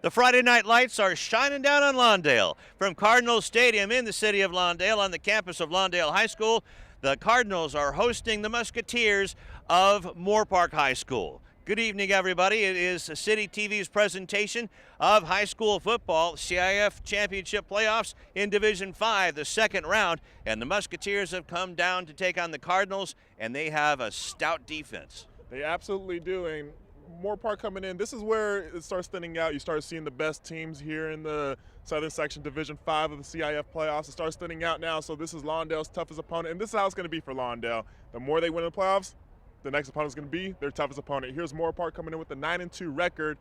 The Friday night lights are shining down on Lawndale. From Cardinals Stadium in the city of Lawndale on the campus of Lawndale High School, the Cardinals are hosting the Musketeers of Moorpark High School. Good evening, everybody. It is City TV's presentation of high school football, CIF Championship Playoffs in Division 5, the second round. And the Musketeers have come down to take on the Cardinals, and they have a stout defense. They absolutely do. And Moorpark coming in, this is where it starts thinning out. You start seeing the best teams here in the Southern Section Division 5 of the CIF playoffs. It starts thinning out now, so this is Lawndale's toughest opponent, and this is how it's going to be for Lawndale. The more they win in the playoffs, the next opponent is going to be their toughest opponent. Here's Moorpark coming in with a 9-2 record,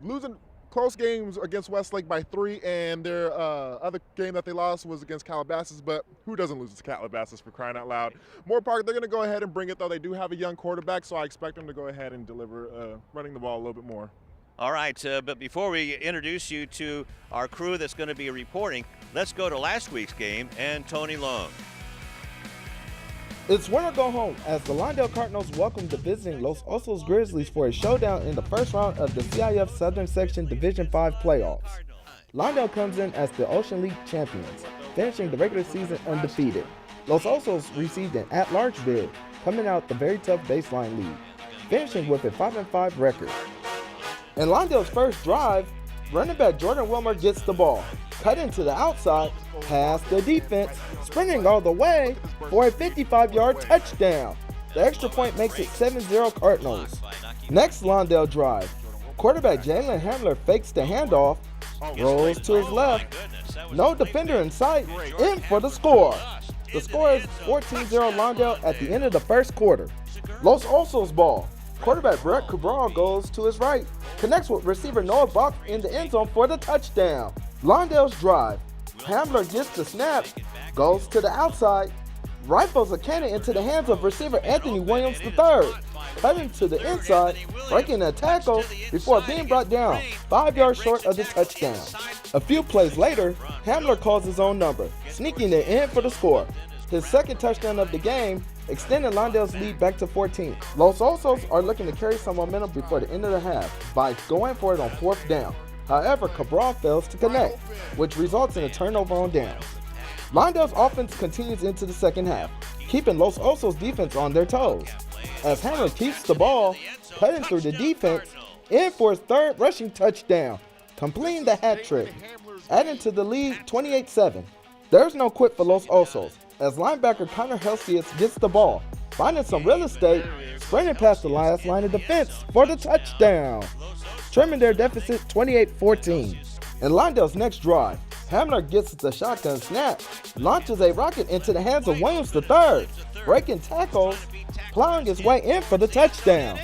losing close games against Westlake by 3, and their other game that they lost was against Calabasas, but who doesn't lose to Calabasas, for crying out loud? Moorpark, they're going to go ahead and bring it, though. They do have a young quarterback, so I expect them to go ahead and deliver running the ball a little bit more. All right, but before we introduce you to our crew that's going to be reporting, let's go to last week's game and Tony Long. It's win or go home as the Lawndale Cardinals welcome the visiting Los Osos Grizzlies for a showdown in the first round of the CIF Southern Section Division 5 playoffs. Lawndale comes in as the Ocean League champions, finishing the regular season undefeated. Los Osos received an at-large bid, coming out the very tough baseline league, finishing with a 5-5 record. In Lawndale's first drive, running back Jordan Wilmer gets the ball, cut into the outside, past the defense, sprinting all the way for a 55-yard touchdown. The extra point makes it 7-0 Cardinals. Next Lawndale drive, quarterback Jalen Hamler fakes the handoff, rolls to his left, no defender in sight, in for the score. The score is 14-0 Lawndale at the end of the first quarter. Los Osos ball. Quarterback Brett Cabral goes to his right, connects with receiver Noah Bach in the end zone for the touchdown. Lawndale's drive. Hamler gets the snap, goes to the outside, rifles a cannon into the hands of receiver Anthony Williams III, cutting to the inside, breaking a tackle before being brought down 5 yards short of the touchdown. A few plays later, Hamler calls his own number, sneaking it in for the score. His second touchdown of the game, extending Lawndale's lead back to 14. Los Osos are looking to carry some momentum before the end of the half by going for it on fourth down. However, Cabral fails to connect, which results in a turnover on downs. Lawndale's offense continues into the second half, keeping Los Osos defense on their toes. As Hamler keeps the ball, cutting through the defense, in for his third rushing touchdown, completing the hat trick, adding to the lead 28-7. There's no quit for Los Osos, as linebacker Connor Helsius gets the ball, finding some real estate, sprinting past the last line of defense for the touchdown, trimming their deficit 28-14. In Lawndale's next drive, Hamler gets the shotgun snap, launches a rocket into the hands of Williams III, breaking tackles, plowing his way in for the touchdown,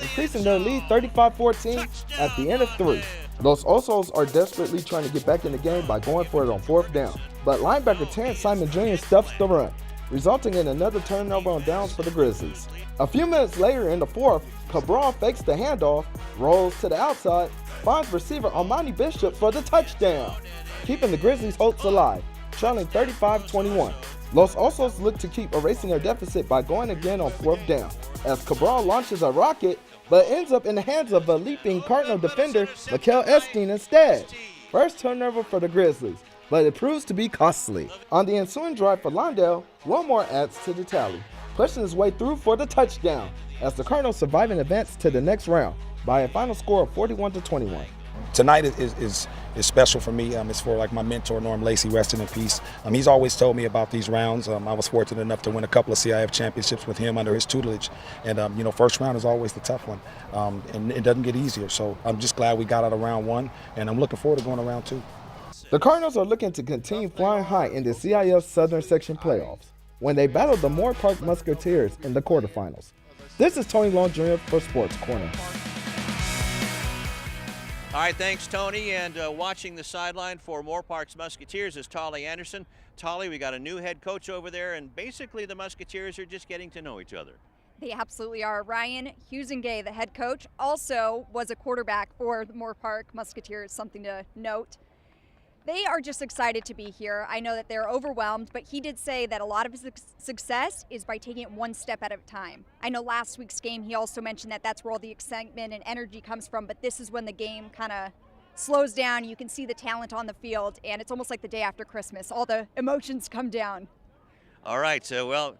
increasing their lead 35-14 at the end of 3. Los Osos are desperately trying to get back in the game by going for it on fourth down, but linebacker Terrence Simon Jr. stuffs the run, resulting in another turnover on downs for the Grizzlies. A few minutes later in the fourth, Cabral fakes the handoff, rolls to the outside, finds receiver Armani Bishop for the touchdown, keeping the Grizzlies' hopes alive, trailing 35-21. Los Osos look to keep erasing their deficit by going again on fourth down, as Cabral launches a rocket, but ends up in the hands of a leaping Cardinal defender, Mikel Esteen, instead. First turnover for the Grizzlies, but it proves to be costly. On the ensuing drive for Lawndale, Wilmore adds to the tally, pushing his way through for the touchdown, as the Cardinals survive and advance to the next round by a final score of 41-21. Tonight is special for me. It's for like my mentor, Norm Lacey, resting in peace. He's always told me about these rounds. I was fortunate enough to win a couple of CIF championships with him under his tutelage. And, first round is always the tough one. And it doesn't get easier. So I'm just glad we got out of round 1, and I'm looking forward to going to round 2. The Cardinals are looking to continue flying high in the CIF Southern Section playoffs when they battle the Moorpark Musketeers in the quarterfinals. This is Tony Long Jr. for Sports Corner. All right, thanks, Tony. And watching the sideline for Moorpark's Musketeers is Tolly Anderson. Tolly, we got a new head coach over there, and basically the Musketeers are just getting to know each other. They absolutely are. Ryan Husengay, the head coach, also was a quarterback for the Moorpark Musketeers, something to note. They are just excited to be here. I know that they're overwhelmed, but he did say that a lot of his success is by taking it one step at a time. I know last week's game, he also mentioned that that's where all the excitement and energy comes from, but this is when the game kind of slows down. You can see the talent on the field, and it's almost like the day after Christmas. All the emotions come down. All right, so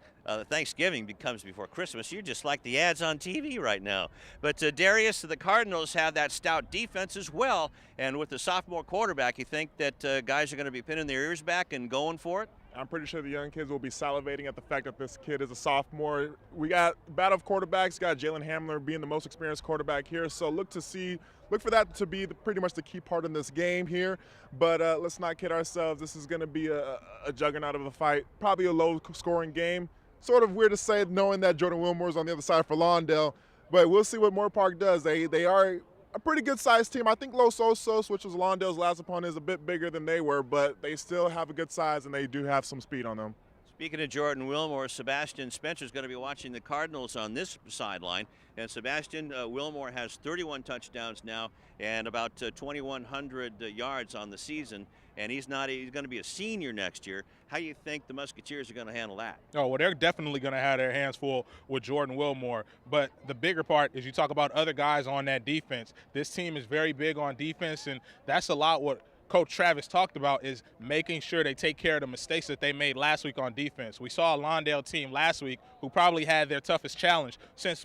Thanksgiving comes before Christmas. You're just like the ads on TV right now. But Darius, the Cardinals have that stout defense as well, and with the sophomore quarterback, you think that guys are going to be pinning their ears back and going for it? I'm pretty sure the young kids will be salivating at the fact that this kid is a sophomore. We got battle of quarterbacks, got Jalen Hamler being the most experienced quarterback here, so look for that to be pretty much the key part in this game here. But let's not kid ourselves. This is going to be a juggernaut of a fight, probably a low-scoring game. Sort of weird to say knowing that Jordan Wilmore is on the other side for Lawndale, but we'll see what Moorpark does. They are a pretty good-sized team. I think Los Osos, which was Lawndale's last opponent, is a bit bigger than they were, but they still have a good size, and they do have some speed on them. Speaking of Jordan Wilmore, Sebastian Spencer is going to be watching the Cardinals on this sideline. And Sebastian Wilmore has 31 touchdowns now and about 2,100 yards on the season. And he's going to be a senior next year. How do you think the Musketeers are going to handle that? Oh, well, they're definitely going to have their hands full with Jordan Wilmore. But the bigger part is you talk about other guys on that defense. This team is very big on defense, and that's a lot what Coach Travis talked about, is making sure they take care of the mistakes that they made last week on defense. We saw a Lawndale team last week who probably had their toughest challenge since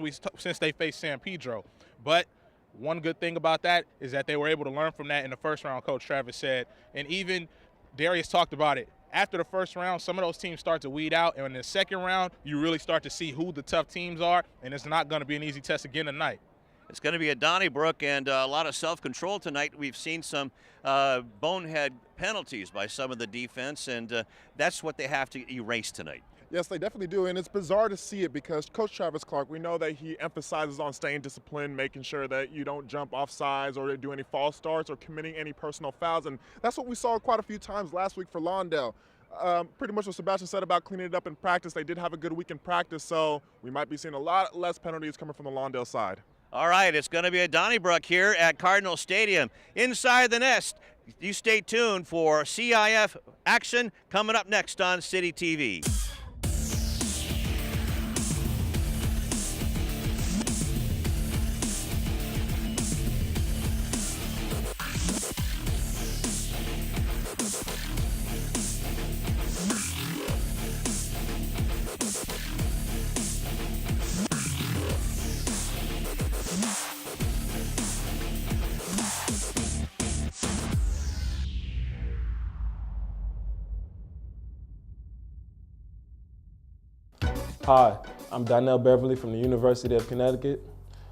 they faced San Pedro. But one good thing about that is that they were able to learn from that in the first round, Coach Travis said. And even Darius talked about it. After the first round, some of those teams start to weed out, and in the second round, you really start to see who the tough teams are, and it's not going to be an easy test again tonight. It's going to be at Donnybrook, and a lot of self-control tonight. We've seen some bonehead penalties by some of the defense, and that's what they have to erase tonight. Yes, they definitely do, and it's bizarre to see it because Coach Travis Clark, we know that he emphasizes on staying disciplined, making sure that you don't jump off sides or do any false starts or committing any personal fouls, and that's what we saw quite a few times last week for Lawndale. Pretty much what Sebastian said about cleaning it up in practice. They did have a good week in practice, so we might be seeing a lot less penalties coming from the Lawndale side. All right, it's going to be at Donnybrook here at Cardinal Stadium. Inside the Nest, you stay tuned for CIF action coming up next on City TV. Hi, I'm Donnell Beverly from the University of Connecticut,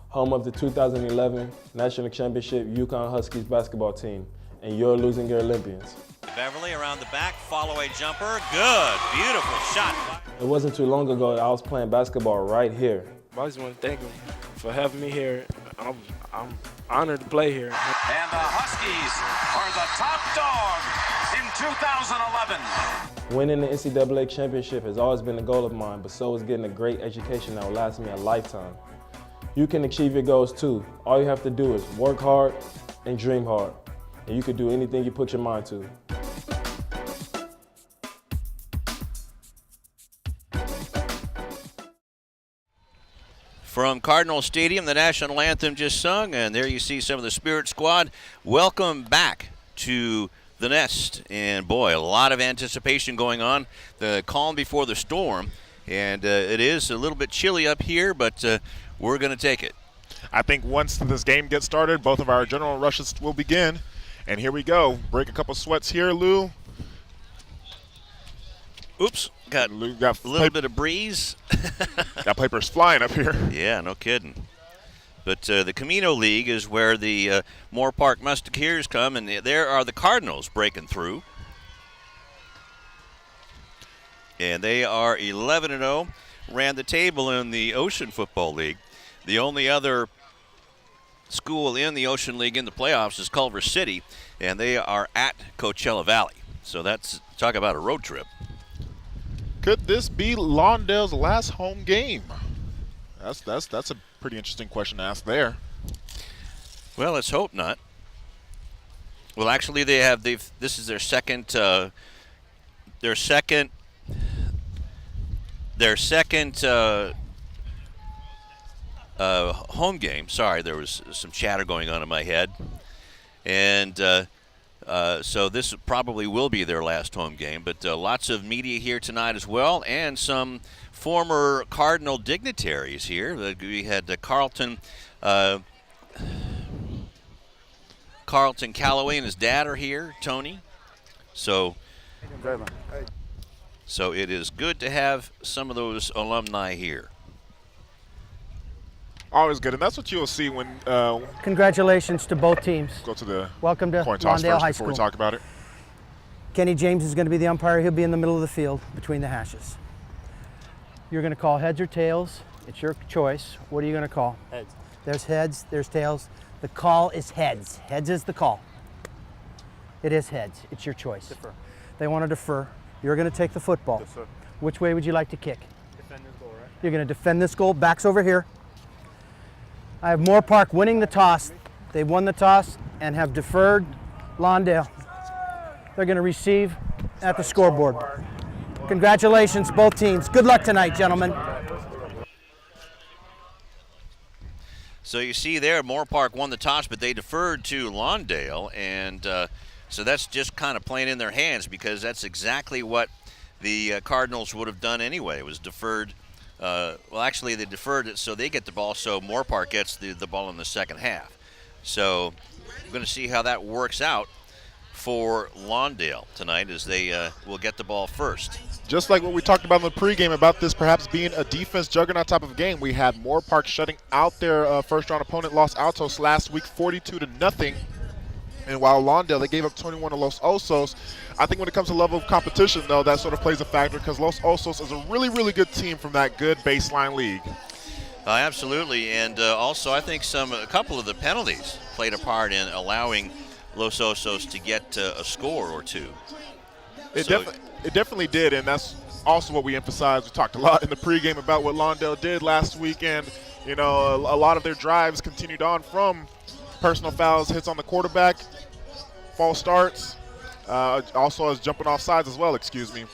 home of the 2011 National Championship Yukon Huskies basketball team, and you're losing your Olympians. Beverly around the back, follow-away jumper, good, beautiful shot. It wasn't too long ago that I was playing basketball right here. I just want to thank him for having me here. I'm honored to play here. And the Huskies are the top dog in 2011. Winning the NCAA championship has always been a goal of mine, but so is getting a great education that will last me a lifetime. You can achieve your goals too. All you have to do is work hard and dream hard, and you can do anything you put your mind to. From Cardinal Stadium, the national anthem just sung, and there you see some of the Spirit Squad. Welcome back to the Nest, and boy, a lot of anticipation going on. The calm before the storm, and it is a little bit chilly up here, but we're going to take it. I think once this game gets started, both of our general rushes will begin, and here we go. Break a couple sweats here, Lou. Oops, got a little bit of breeze. Got papers flying up here. Yeah, no kidding. But the Camino League is where the Moorpark Musketeers come, and there are the Cardinals breaking through. And they are 11-0, ran the table in the Ocean Football League. The only other school in the Ocean League in the playoffs is Culver City, and they are at Coachella Valley. So that's, talk about a road trip. Could this be Lawndale's last home game? That's a pretty interesting question to ask there. Well, let's hope not. Well, actually, this is their second home game. Sorry, there was some chatter going on in my head. And so this probably will be their last home game. But lots of media here tonight as well, and some former Cardinal dignitaries here. We had Carlton Calloway and his dad are here, Tony. So it is good to have some of those alumni here. Always good, and that's what you'll see when Congratulations to both teams. go to the Welcome to coin toss Lawndale first High before we School. talk about it. Kenny James is going to be the umpire. He'll be in the middle of the field between the hashes. You're going to call heads or tails. It's your choice. What are you going to call? Heads. There's heads, there's tails. The call is heads. Heads is the call. It is heads. It's your choice. Defer. They want to defer. You're going to take the football. Yes, sir. Which way would you like to kick? Defend this goal, right? You're going to defend this goal. Backs over here. I have Moorpark winning the toss. They won the toss and have deferred Lawndale. They're going to receive at the scoreboard. Congratulations, both teams. Good luck tonight, gentlemen. So you see there, Moorpark won the toss, but they deferred to Lawndale, and so that's just kind of playing in their hands, because that's exactly what the Cardinals would have done anyway. It was deferred. Well, actually, they deferred it so they get the ball, so Moorpark gets the ball in the second half. So we're going to see how that works out for Lawndale tonight, as they will get the ball first. Just like what we talked about in the pregame about this perhaps being a defense juggernaut type of game, we had Moorpark shutting out their first-round opponent, Los Altos, last week 42-0. And while Lawndale, they gave up 21 to Los Osos. I think when it comes to level of competition, though, that sort of plays a factor, because Los Osos is a really, really good team from that good baseline league. Absolutely, and also I think a couple of the penalties played a part in allowing Los Osos to get a score or two. It definitely did, and that's also what we emphasized. We talked a lot in the pregame about what Lawndale did last weekend. You know, a lot of their drives continued on from personal fouls, hits on the quarterback, false starts, also as jumping off sides as well, excuse me.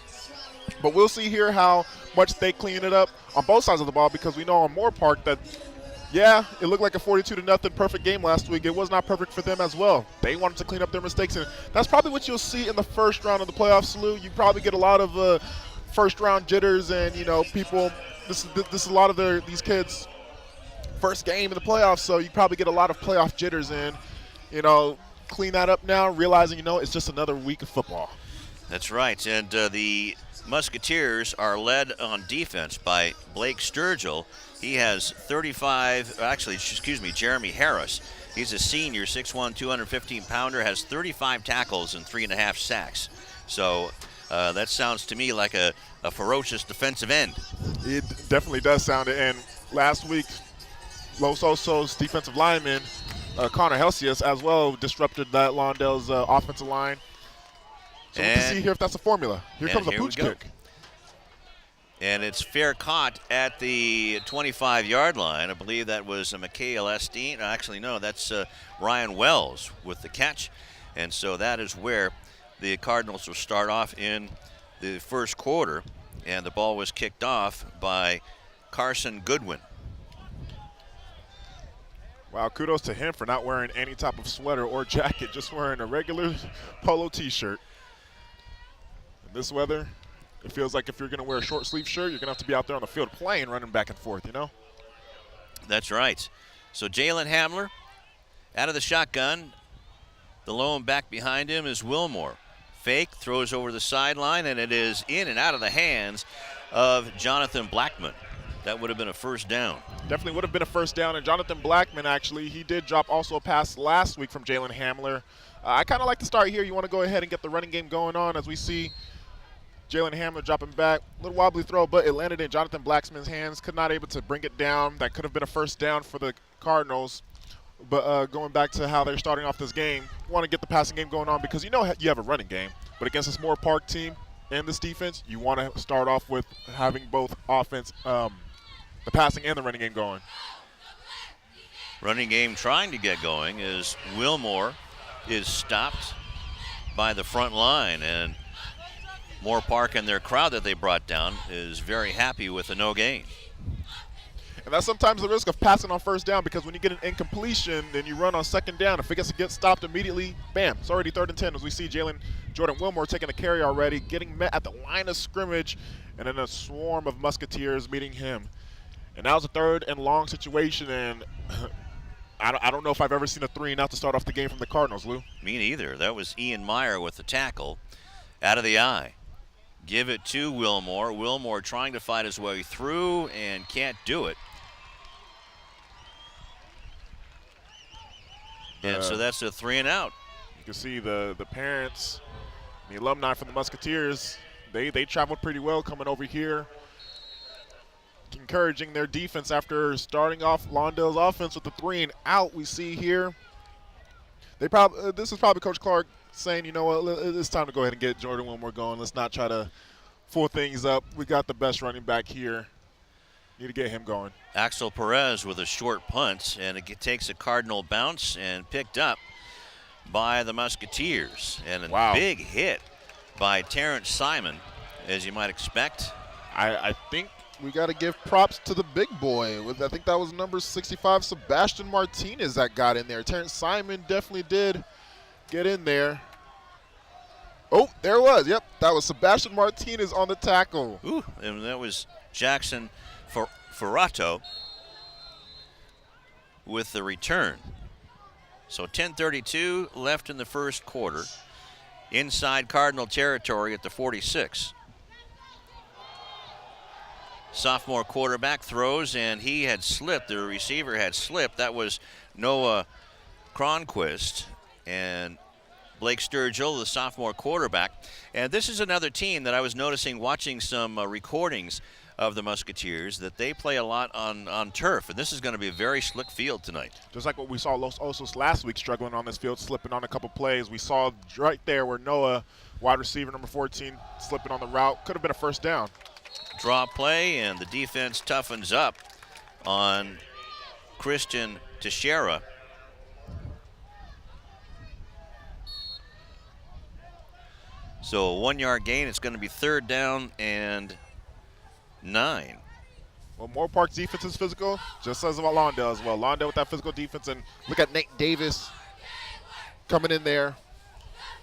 But we'll see here how much they clean it up on both sides of the ball, because we know on Moorpark that, yeah, it looked like a 42-0 perfect game last week. It was not perfect for them as well. They wanted to clean up their mistakes, and that's probably what you'll see in the first round of the playoffs, Lou. You probably get a lot of first-round jitters, and, you know, people, this is a lot of these kids' first game in the playoffs, so you probably get a lot of playoff jitters, and, you know, clean that up now, realizing, you know, it's just another week of football. That's right, and the Musketeers are led on defense by Blake Sturgill. He has 35, Jeremy Harris. He's a senior, 6'1", 215-pounder, has 35 tackles and 3.5 sacks. So that sounds to me like a ferocious defensive end. It definitely does sound it, and last week, Los Osos defensive lineman, Connor Helsius, as well, disrupted that Lawndale's offensive line. So we can see here if that's a formula. Here comes a pooch kick. And it's fair caught at the 25-yard line. I believe that was Mikhail Esteen. Actually, no, that's Ryan Wells with the catch. And so that is where the Cardinals will start off in the first quarter. And the ball was kicked off by Carson Goodwin. Wow, kudos to him for not wearing any type of sweater or jacket, just wearing a regular polo T-shirt. In this weather, it feels like if you're going to wear a short sleeve shirt, you're going to have to be out there on the field playing, running back and forth, you know? That's right. So Jalen Hamler out of the shotgun. The lone back behind him is Wilmore. Fake, throws over the sideline, and it is in and out of the hands of Jonathan Blackman. That would have been a first down. Definitely would have been a first down. And Jonathan Blackman, actually, he did drop also a pass last week from Jalen Hamler. I kind of like to start here. You want to go ahead and get the running game going on as we see Jalen Hamler dropping back. A little wobbly throw, but it landed in Jonathan Blackman's hands. Could not able to bring it down. That could have been a first down for the Cardinals. But going back to how they're starting off this game, you want to get the passing game going on because you know you have a running game. But against this Moorpark team and this defense, you want to start off with having both offense, the passing and the running game going. Running game trying to get going is Wilmore is stopped by the front line, and Moorpark and their crowd that they brought down is very happy with the no gain. And that's sometimes the risk of passing on first down, because when you get an incompletion, then you run on second down. If it gets to get stopped immediately, bam, it's already 3rd and 10, as we see Jordan Wilmore taking a carry already, getting met at the line of scrimmage, and then a swarm of Musketeers meeting him. And that was a 3rd and long situation, and I don't know if I've ever seen a 3-and-out to start off the game from the Cardinals, Lou. Me neither. That was Ian Meyer with the tackle out of the eye. Give it to Wilmore. Wilmore trying to fight his way through and can't do it. And so that's a 3-and-out. You can see the parents, the alumni from the Musketeers, they traveled pretty well coming over here, encouraging their defense after starting off Lawndale's offense with the 3-and-out we see here. This is probably Coach Clark saying, you know what, it's time to go ahead and get Jordan Wilmore going. Let's not try to fool things up. We got the best running back here. Need to get him going. Axel Perez with a short punt, and it takes a Cardinal bounce and picked up by the Musketeers. And a big hit by Terrence Simon, as you might expect. I think we got to give props to the big boy. I think that was number 65, Sebastian Martinez, that got in there. Terrence Simon definitely did get in there. Oh, there it was. Yep, that was Sebastian Martinez on the tackle. Ooh, and that was Jackson Ferrato with the return. So 10:32 left in the first quarter. Inside Cardinal territory at the 46. Sophomore quarterback throws, and he had slipped. The receiver had slipped. That was Noah Cronquist. And Blake Sturgill, the sophomore quarterback. And this is another team that I was noticing watching some recordings of the Musketeers, that they play a lot on turf, and this is going to be a very slick field tonight. Just like what we saw Los Osos last week, struggling on this field, slipping on a couple plays. We saw right there where Noah, wide receiver number 14, slipping on the route. Could have been a first down. Draw play, and the defense toughens up on Christian Teixeira. So a 1-yard gain. It's going to be 3rd down and 9. Well, Moorpark's defense is physical, just as about Lawndale as well. Lawndale with that physical defense, and look at Nate Davis coming in there,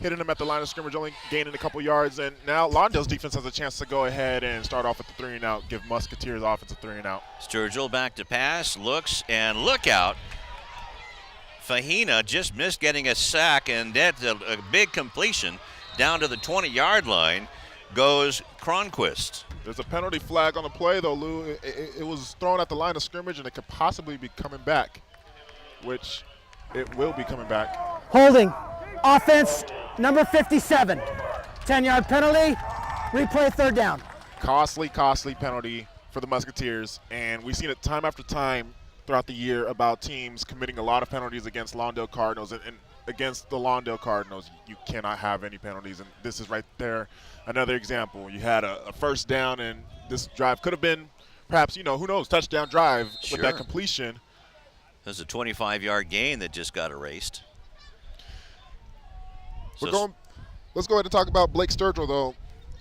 hitting him at the line of scrimmage, only gaining a couple yards. And now Lawndale's defense has a chance to go ahead and start off with the 3-and-out, give Musketeers offense a 3-and-out. Sturgill back to pass, looks, and look out. Fahina just missed getting a sack, and that's a big completion. Down to the 20-yard line goes Cronquist. There's a penalty flag on the play, though, Lou. It was thrown at the line of scrimmage, and it could possibly be coming back, which it will be coming back. Holding. Offense, number 57. 10-yard penalty. Replay 3rd down. Costly penalty for the Musketeers, and we've seen it time after time throughout the year about teams committing a lot of penalties against Lawndale Cardinals, and against the Lawndale Cardinals, you cannot have any penalties, and this is right there another example. You had a first down, and this drive could have been perhaps, who knows, touchdown drive with that completion. There's a 25-yard gain that just got erased. Let's go ahead and talk about Blake Sturgill, though.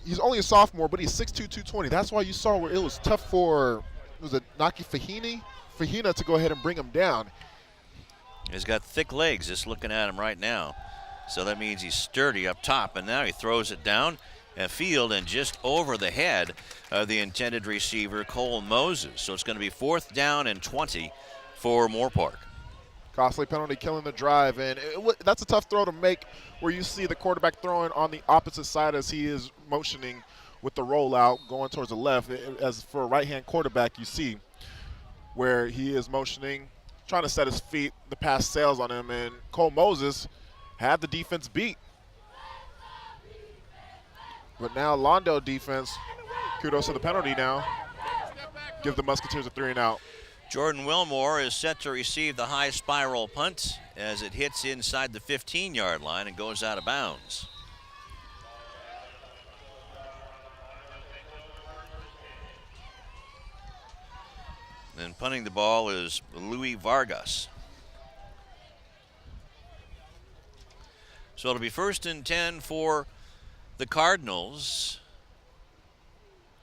He's only a sophomore, but he's 6'2", 220. That's why you saw where it was tough for, Naki Fahina to go ahead and bring him down. He's got thick legs, just looking at him right now. So that means he's sturdy up top, and now he throws it down a field and just over the head of the intended receiver, Cole Moses. So it's going to be 4th down and 20 for Moorpark. Costly penalty killing the drive, and that's a tough throw to make where you see the quarterback throwing on the opposite side as he is motioning with the rollout going towards the left. As for a right-hand quarterback, you see where he is motioning, trying to set his feet, the pass sails on him, and Cole Moses had the defense beat. But now Lawndale defense, kudos to the penalty now, give the Musketeers a 3-and-out. Jordan Wilmore is set to receive the high spiral punt as it hits inside the 15-yard line and goes out of bounds. And punting the ball is Louis Vargas. So it'll be 1st and 10 for the Cardinals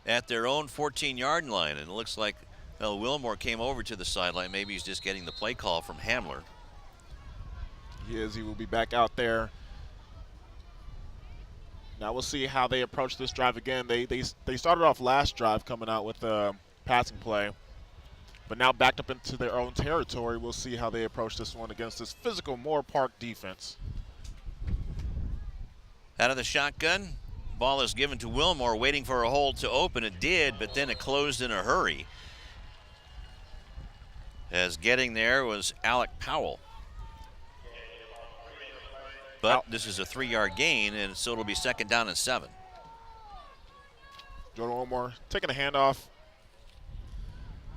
at their own 14-yard line. And it looks like Well, Wilmore came over to the sideline. Maybe he's just getting the play call from Hamler. He is. He will be back out there. Now we'll see how they approach this drive again. They started off last drive coming out with a passing play, but now backed up into their own territory. We'll see how they approach this one against this physical Moorpark defense. Out of the shotgun, ball is given to Wilmore, waiting for a hole to open. It did, but then it closed in a hurry. As getting there was Alec Powell. But this is a 3-yard gain, and so it'll be 2nd down and 7. Jordan Wilmore taking a handoff.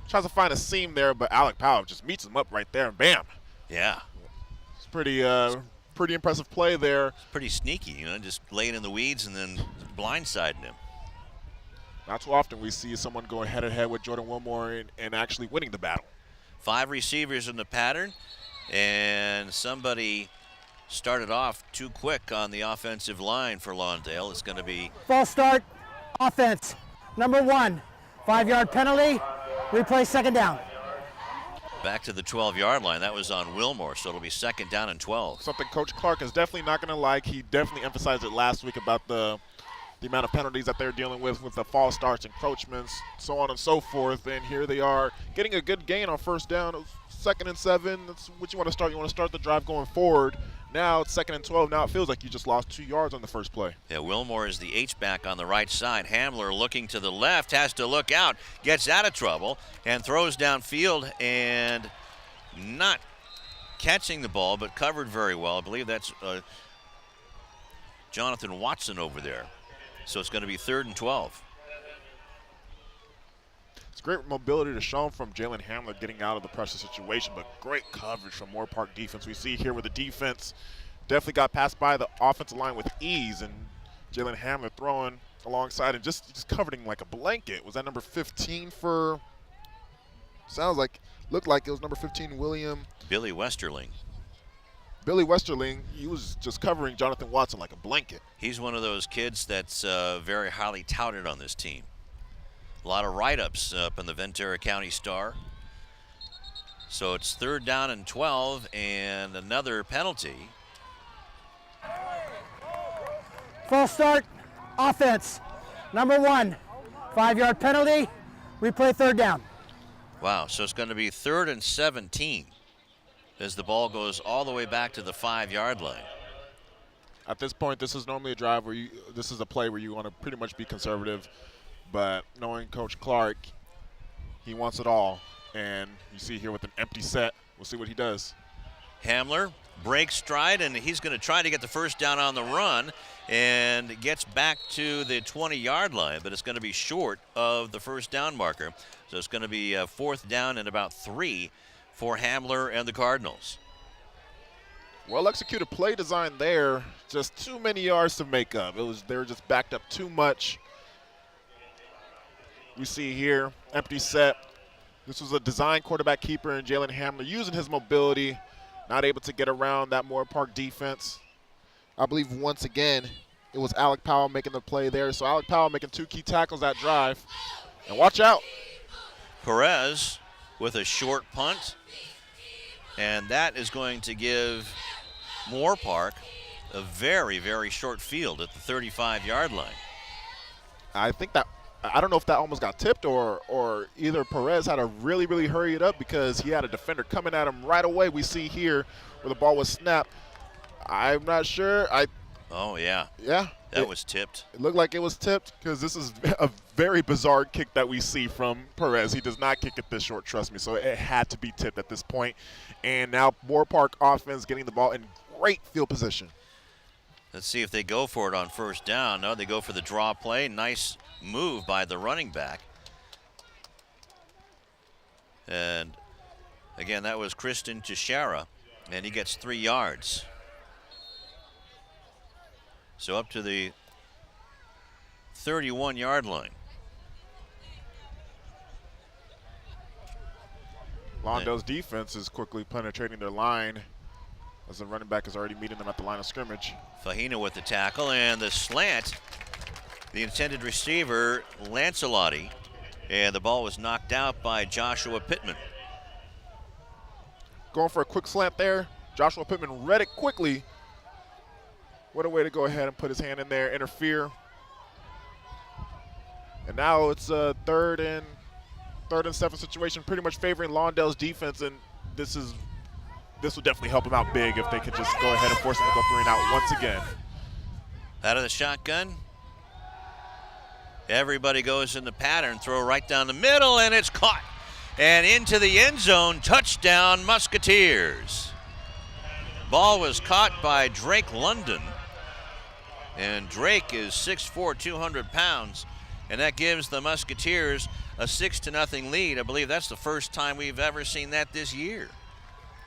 Tries to find a seam there, but Alec Powell just meets him up right there, and bam. Yeah. It's pretty impressive play there. It's pretty sneaky, you know, just laying in the weeds and then blindsiding him. Not too often we see someone go head-to-head with Jordan Wilmore and actually winning the battle. 5 receivers in the pattern, and somebody started off too quick on the offensive line for Lawndale. It's going to be False start, offense. Number 1, 5-yard penalty, replay 2nd down. back to the 12-yard line. That was on Wilmore, so it'll be 2nd down and 12. Something Coach Clark is definitely not going to like. He definitely emphasized it last week about the amount of penalties that they're dealing with the false starts, encroachments, so on and so forth. And here they are getting a good gain on 1st down. 2nd and 7. That's what you want to start. You want to start the drive going forward. Now it's 2nd and 12. Now it feels like you just lost 2 yards on the first play. Yeah, Wilmore is the H-back on the right side. Hamler looking to the left, has to look out, gets out of trouble, and throws downfield and not catching the ball, but covered very well. I believe that's Jonathan Watson over there. So it's going to be 3rd and 12. It's great mobility to show from Jalen Hamler getting out of the pressure situation, but great coverage from Moorpark defense. We see here where the defense definitely got passed by the offensive line with ease, and Jalen Hamler throwing alongside and just covering like a blanket. Was that number 15 for, looked like it was number 15, Billy Westerling. Billy Westerling, he was just covering Jonathan Watson like a blanket. He's one of those kids that's very highly touted on this team. A lot of write-ups up in the Ventura County Star. So it's 3rd down and 12 and another penalty. False start, offense. Number 1, 5-yard penalty, replay 3rd down. Wow, so it's going to be 3rd and 17 as the ball goes all the way back to the 5-yard line. At this point, this is normally a drive where this is a play where you want to pretty much be conservative. But knowing Coach Clark, he wants it all. And you see here with an empty set, we'll see what he does. Hamler breaks stride, and he's going to try to get the 1st down on the run and gets back to the 20-yard line, but it's going to be short of the 1st down marker. So it's going to be 4th down and about 3 for Hamler and the Cardinals. Well executed play design there. Just too many yards to make up. They were just backed up too much. We see here, empty set. This was a design quarterback keeper in Jalen Hamler using his mobility, not able to get around that Moorpark defense. I believe once again, it was Alec Powell making the play there. So Alec Powell making 2 key tackles that drive. And watch out. Perez with a short punt. And that is going to give Moorpark a very, very short field at the 35-yard line. I don't know if that almost got tipped or either Perez had to really, really hurry it up because he had a defender coming at him right away. We see here where the ball was snapped. I'm not sure. Oh, yeah. Yeah. That was tipped. It looked like it was tipped because this is a very bizarre kick that we see from Perez. He does not kick it this short, trust me. So it had to be tipped at this point. And now Moorpark offense getting the ball in great field position. Let's see if they go for it on 1st down. No, they go for the draw play. Nice move by the running back. And again, that was Kristen Teixeira, and he gets 3 yards. So up to the 31-yard line. Lawndale's defense is quickly penetrating their line as the running back is already meeting them at the line of scrimmage. Fahina with the tackle and the slant. The intended receiver, Lancelotti, And the ball was knocked out by Joshua Pittman. Going for a quick slant there. Joshua Pittman read it quickly. What a way to go ahead and put his hand in there, interfere. And now it's a third and 7 situation, pretty much favoring Lawndale's defense, and this will definitely help them out big if they could just go ahead and force them to go 3 and out once again. Out of the shotgun. Everybody goes in the pattern, throw right down the middle, and it's caught. And into the end zone, touchdown Musketeers. Ball was caught by Drake London. And Drake is 6'4", 200 pounds. And that gives the Musketeers a 6-0 lead. I believe that's the first time we've ever seen that this year.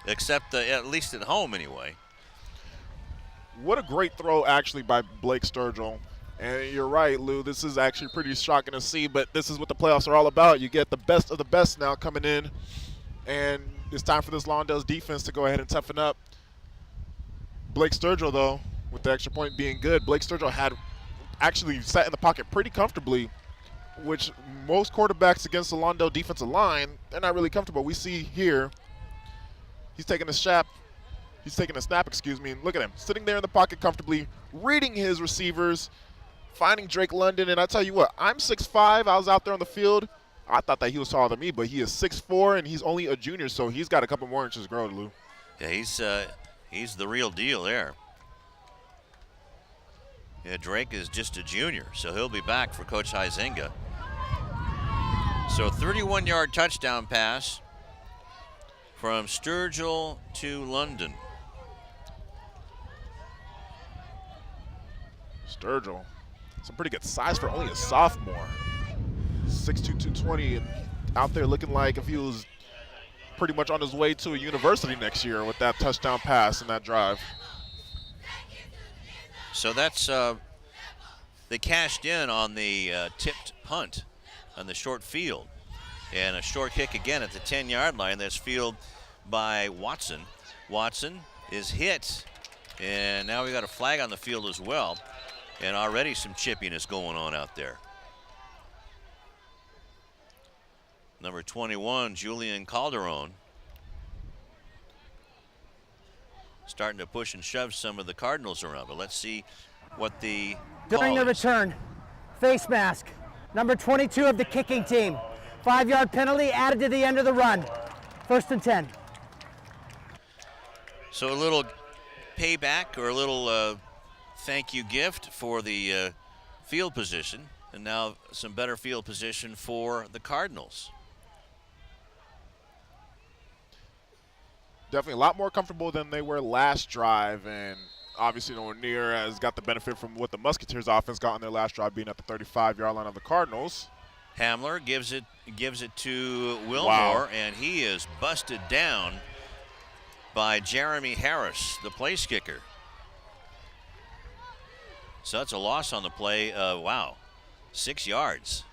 Except at least at home anyway. What a great throw actually by Blake Sturgill. And you're right, Lou, this is actually pretty shocking to see, but this is what the playoffs are all about. You get the best of the best now coming in, and it's time for this Lawndale's defense to go ahead and toughen up. Blake Sturgill, though, with the extra point being good, Blake Sturgill had actually sat in the pocket pretty comfortably, which most quarterbacks against the Lawndale defensive line, they're not really comfortable. We see here, he's taking a snap, and look at him, sitting there in the pocket comfortably, reading his receivers, finding Drake London, and I tell you what, I'm 6'5", I was out there on the field, I thought that he was taller than me, but he is 6'4", and he's only a junior, so he's got a couple more inches to grow, Lou. Yeah, he's the real deal there. Yeah, Drake is just a junior, so he'll be back for Coach Huizinga. So 31-yard touchdown pass from Sturgill to London. Sturgill, some pretty good size for only a sophomore. 6'2", 220, and out there looking like if he was pretty much on his way to a university next year with that touchdown pass and that drive. So that's, they cashed in on the tipped punt on the short field. And a short kick again at the 10-yard line. That's fielded by Watson. Watson is hit, and now we got a flag on the field as well. And already some chippiness going on out there. Number 21, Julian Calderon, starting to push and shove some of the Cardinals around. But let's see what the During the call is. return, face mask, number 22 of the kicking team. 5-yard penalty added to the end of the run. 1st and 10. So a little payback or a little thank you gift for the field position, and now some better field position for the Cardinals. Definitely a lot more comfortable than they were last drive, and obviously nowhere near has got the benefit from what the Musketeers offense got on their last drive, being at the 35-yard line of the Cardinals. Hamler gives it to Wilmore, Wow. and he is busted down by Jeremy Harris, the place kicker. So that's a loss on the play. Wow, 6 yards.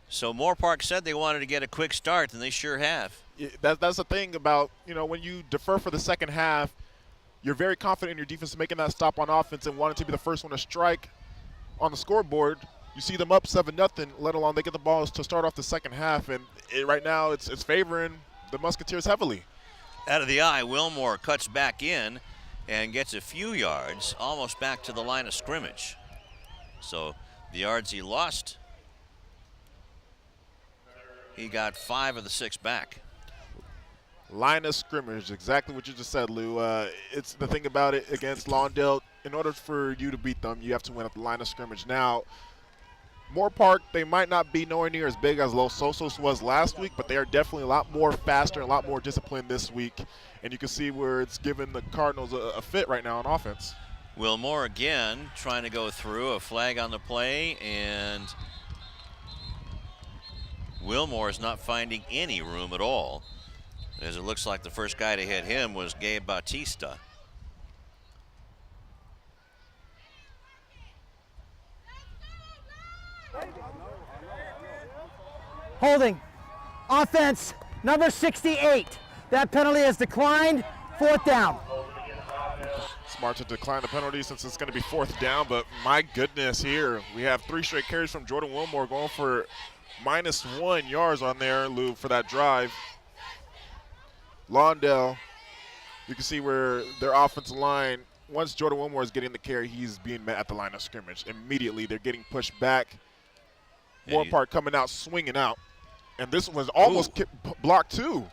So Moorpark said they wanted to get a quick start, and they sure have. That's the thing about, when you defer for the second half, you're very confident in your defense making that stop on offense and wanting to be the first one to strike on the scoreboard. You see them up 7-0, let alone they get the balls to start off the second half, and right now it's favoring the Musketeers heavily. Out of the eye, Wilmore cuts back in and gets a few yards, almost back to the line of scrimmage. So the yards he lost, he got 5 of the 6 back. Line of scrimmage, exactly what you just said, Lou. It's the thing about it against Lawndale, in order for you to beat them, you have to win at the line of scrimmage. Now, Moorpark, they might not be nowhere near as big as Los Osos was last week, but they are definitely a lot more faster and a lot more disciplined this week. And you can see where it's given the Cardinals a fit right now on offense. Wilmore again trying to go through, a flag on the play, and Wilmore is not finding any room at all, as it looks like the first guy to hit him was Gabe Bautista. Holding. Offense, number 68. That penalty has declined. 4th down. Smart to decline the penalty since it's going to be 4th down, but my goodness here. We have 3 straight carries from Jordan Wilmore going for -1 yards on there, Lou, for that drive. Lawndale, you can see where their offensive line, once Jordan Wilmore is getting the carry, he's being met at the line of scrimmage. Immediately, they're getting pushed back. Moorpark coming out, swinging out. And this was almost blocked too.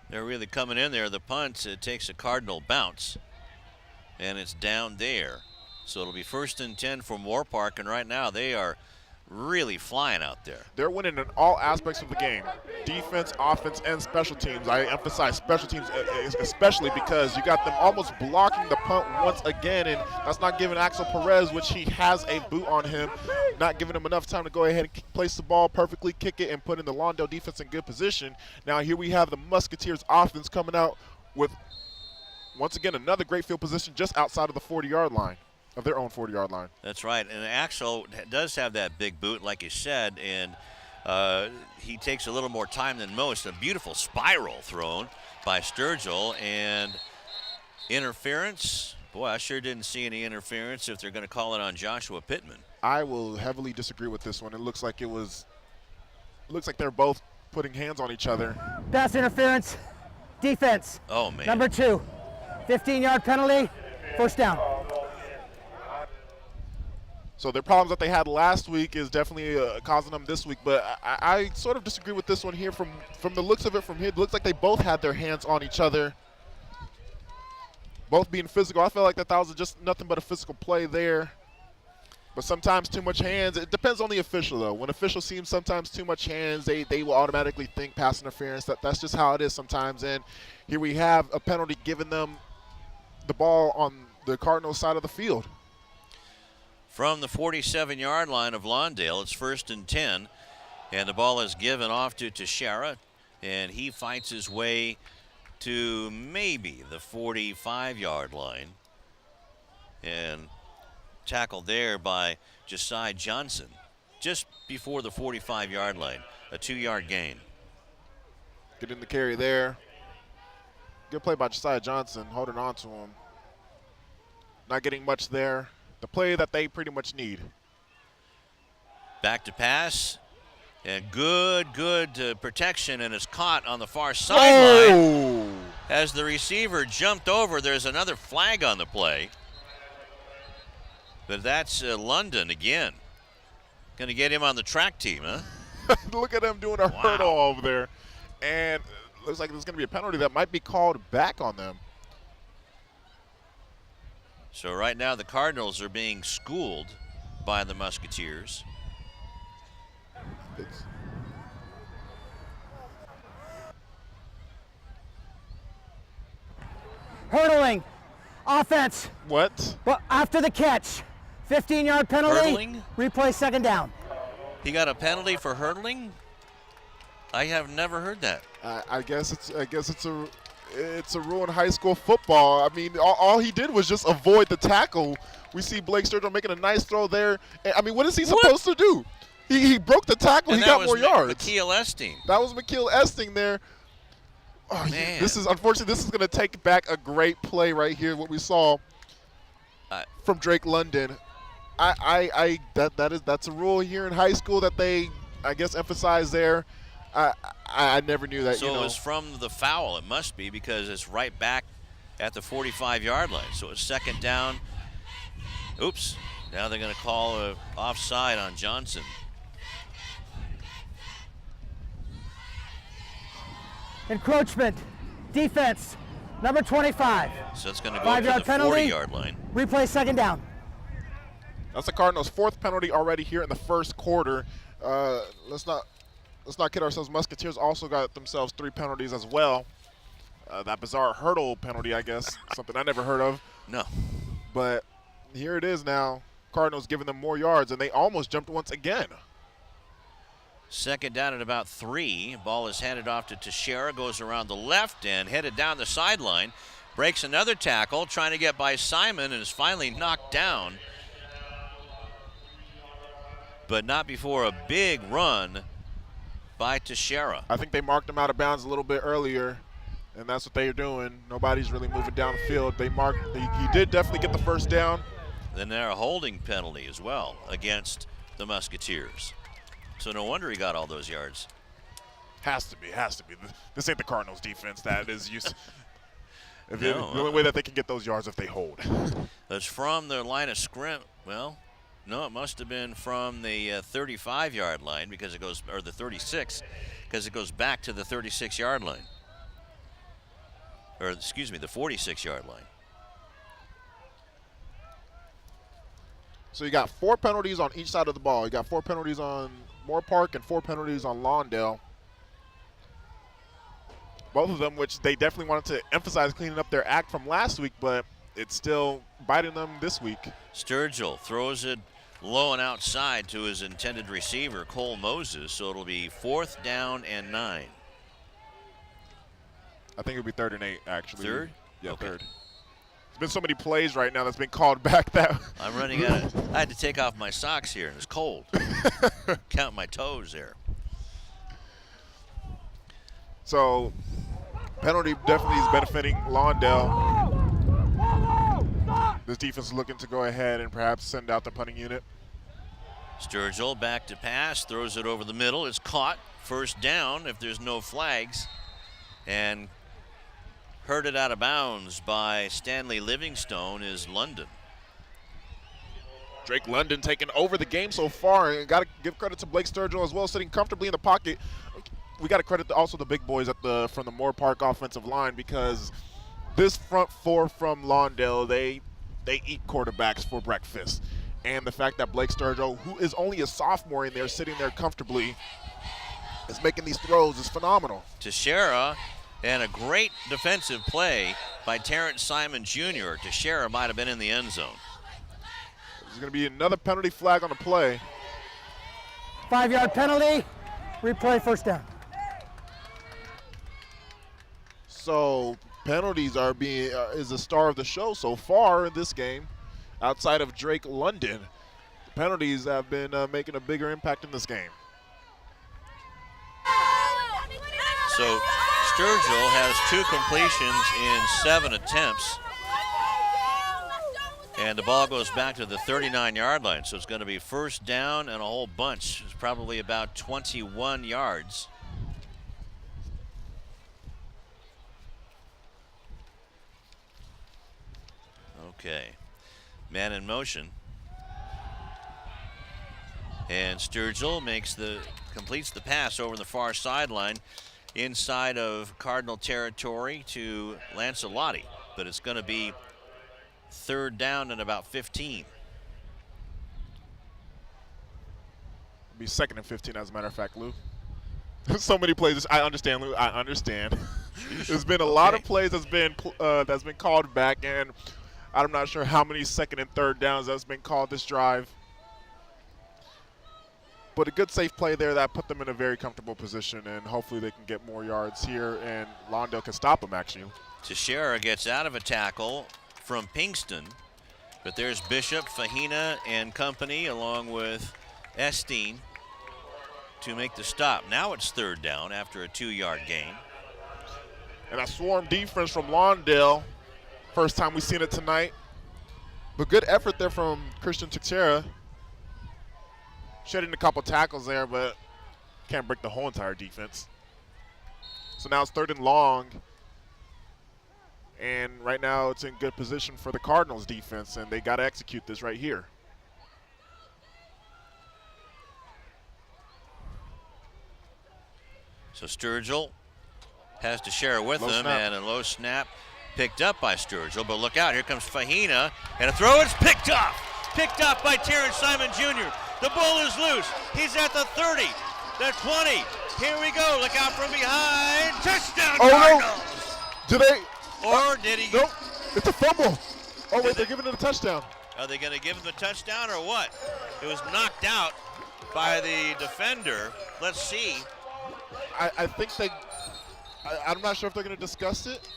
They're really coming in there. The punt, it takes a Cardinal bounce, and it's down there. So it'll be 1st and 10 for Moorpark, and right now they are really flying out there. They're winning in all aspects of the game. Defense, offense, and special teams. I emphasize special teams especially because you got them almost blocking the punt once again, and that's not giving Axel Perez, which he has a boot on him, not giving him enough time to go ahead and place the ball perfectly, kick it, and put in the Lawndale defense in good position. Now here we have the Musketeers offense coming out with, once again, another great field position just outside of the 40-yard line. Of their own 40-yard line. That's right, and Axel does have that big boot, like you said, and he takes a little more time than most. A beautiful spiral thrown by Sturgill, and interference. Boy, I sure didn't see any interference if they're going to call it on Joshua Pittman. I will heavily disagree with this one. It looks like they're both putting hands on each other. Pass interference, defense. Oh, man. Number 2, 15-yard penalty, 1st down. So their problems that they had last week is definitely causing them this week. But I sort of disagree with this one here. From the looks of it from here, it looks like they both had their hands on each other. Both being physical. I felt like that was just nothing but a physical play there. But sometimes too much hands. It depends on the official, though. When officials see sometimes too much hands, they will automatically think pass interference. That's just how it is sometimes. And here we have a penalty giving them the ball on the Cardinals side of the field. From the 47-yard line of Lawndale, it's 1st and 10, and the ball is given off to Teixeira, and he fights his way to maybe the 45-yard line, and tackled there by Josiah Johnson, just before the 45-yard line, a 2-yard gain. Getting the carry there. Good play by Josiah Johnson, holding on to him. Not getting much there. The play that they pretty much need. Back to pass, and good protection, and it's caught on the far sideline. As the receiver jumped over, there's another flag on the play. But that's London again. Going to get him on the track team, huh? Look at him doing a hurdle over there. And looks like there's going to be a penalty that might be called back on them. So right now the Cardinals are being schooled by the Musketeers. Hurdling, offense. What? But after the catch, 15-yard penalty. Hurdling? Replay 2nd down. He got a penalty for hurdling? I have never heard that. I guess it's a rule in high school football. I mean, all he did was just avoid the tackle. We see Blake Sturgill making a nice throw there. I mean, what is he supposed to do? He broke the tackle. And he got more yards. McKeel Esting. That was McKeel Esting there. Oh, man. This is unfortunately this is going to take back a great play right here. What we saw from Drake London. That's a rule here in high school that they, I guess, emphasize there. I never knew that. So it was from the foul. It must be because it's right back at the 45-yard line. So it's 2nd down. Oops. Now they're going to call a offside on Johnson. Encroachment, defense, number 25. So it's going to go to the 40-yard line. Replay 2nd down. That's the Cardinals' 4th penalty already here in the 1st quarter. Let's not kid ourselves. Musketeers also got themselves 3 penalties as well. That bizarre hurdle penalty, I guess, something I never heard of. No. But here it is now. Cardinals giving them more yards, and they almost jumped once again. 2nd down at about 3. Ball is handed off to Teixeira, goes around the left and headed down the sideline. Breaks another tackle, trying to get by Simon, and is finally knocked down. But not before a big run by Teixeira. I think they marked him out of bounds a little bit earlier. and that's what they are doing. Nobody's really moving down the field. He did definitely get the first down. Then there a holding penalty as well against the Musketeers. So no wonder he got all those yards. Has to be. This ain't the Cardinals defense that is used. The No. only way that they can get those yards if they hold. That's from the line of scrim. Well, no, it must have been from the 35-yard line because it goes, or the 36, because it goes back to the 36-yard line. Or excuse me, the 46-yard line. So you got 4 penalties on each side of the ball. You got 4 penalties on Moorpark and 4 penalties on Lawndale. Both of them, which they definitely wanted to emphasize cleaning up their act from last week, but it's still biting them this week. Sturgill throws it low and outside to his intended receiver, Cole Moses, so it'll be 4th down and 9. I think it'll be 3rd and 8, actually. 3rd? Yeah, okay. 3rd. There's been so many plays right now that's been called back that I'm running out of, I had to take off my socks here, and it's cold. Count my toes there. So, penalty definitely is benefiting Lawndale. This defense is looking to go ahead and perhaps send out the punting unit. Sturgill back to pass, throws it over the middle. It's caught. 1st down if there's no flags. And herded out of bounds by Stanley Livingstone is London. Drake London taking over the game so far. And got to give credit to Blake Sturgill as well, sitting comfortably in the pocket. We got to credit also the big boys from the Moorpark offensive line, because this front 4 from Lawndale, they eat quarterbacks for breakfast. And the fact that Blake Sturgill, who is only a sophomore in there, sitting there comfortably, is making these throws is phenomenal. Teixeira, and a great defensive play by Terrence Simon Jr. Teixeira might have been in the end zone. There's going to be another penalty flag on the play. 5-yard penalty. Replay, 1st down. So penalties is the star of the show so far in this game. Outside of Drake London, the penalties have been making a bigger impact in this game. So Sturgill has 2 completions in 7 attempts. And the ball goes back to the 39-yard line. So it's going to be 1st down and a whole bunch. It's probably about 21 yards. Okay. Man in motion. And Sturgill completes the pass over the far sideline inside of Cardinal territory to Lancelotti. But it's going to be 3rd down and about 15. It'll be 2nd and 15, as a matter of fact, Lou. So many plays. I understand, Lou. I understand. There's been a lot of plays that's been called back, and I'm not sure how many 2nd and 3rd downs that's been called this drive. But a good safe play there that put them in a very comfortable position, and hopefully they can get more yards here, and Lawndale can stop them, actually. Teixeira gets out of a tackle from Pinkston, but there's Bishop, Fahina, and company along with Esteen to make the stop. Now it's 3rd down after a 2-yard gain. And a swarm defense from Lawndale. First time we've seen it tonight. But good effort there from Christian Teixeira. Shedding a couple tackles there, but can't break the whole entire defense. So now it's 3rd and long. And right now it's in good position for the Cardinals defense, and they got to execute this right here. So Sturgill has Teixeira with him, and a low snap picked up by Sturgill. But look out, here comes Fahina, and a throw is picked up. Picked up by Terrence Simon Jr. The ball is loose. He's at the 30, the 20. Here we go. Look out from behind. Touchdown, Cardinals. No. Did they? Or did he? Nope. It's a fumble. Oh, wait, they're giving it a touchdown. Are they going to give him the touchdown or what? It was knocked out by the defender. Let's see. I think I'm not sure if they're going to discuss it.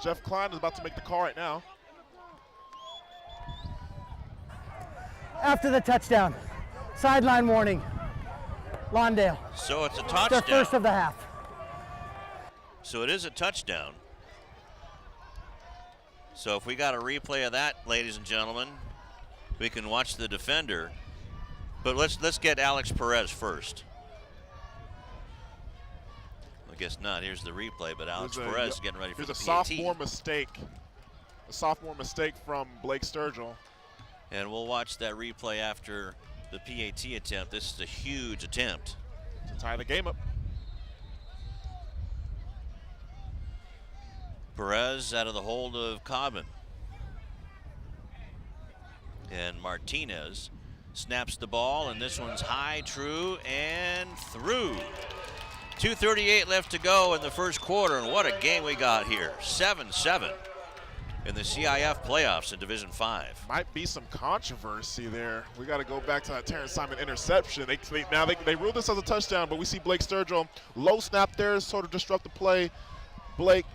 Jeff Klein is about to make the call right now. After the touchdown, Sideline warning. Lawndale. So it's a Their touchdown. first of the half. So it is a touchdown. So if we got a replay of that, ladies and gentlemen, we can watch the defender. But let's get Alex Perez first. I guess not. Here's the replay, but Alex Perez is getting ready for the PAT. Sophomore mistake. A sophomore mistake from Blake Sturgill. And we'll watch that replay after the PAT attempt. This is a huge attempt to tie the game up. Perez out of the hold of Cobbin. And Martinez snaps the ball, and this one's high, true, and through. 2:38 left to go in the first quarter, and what a game we got here. 7-7 in the CIF playoffs in Division 5. Might be some controversy there. We got to go back to that Terrence Simon interception. They ruled this as a touchdown, but we see Blake Sturgill low snap there, sort of disrupt the play. Blake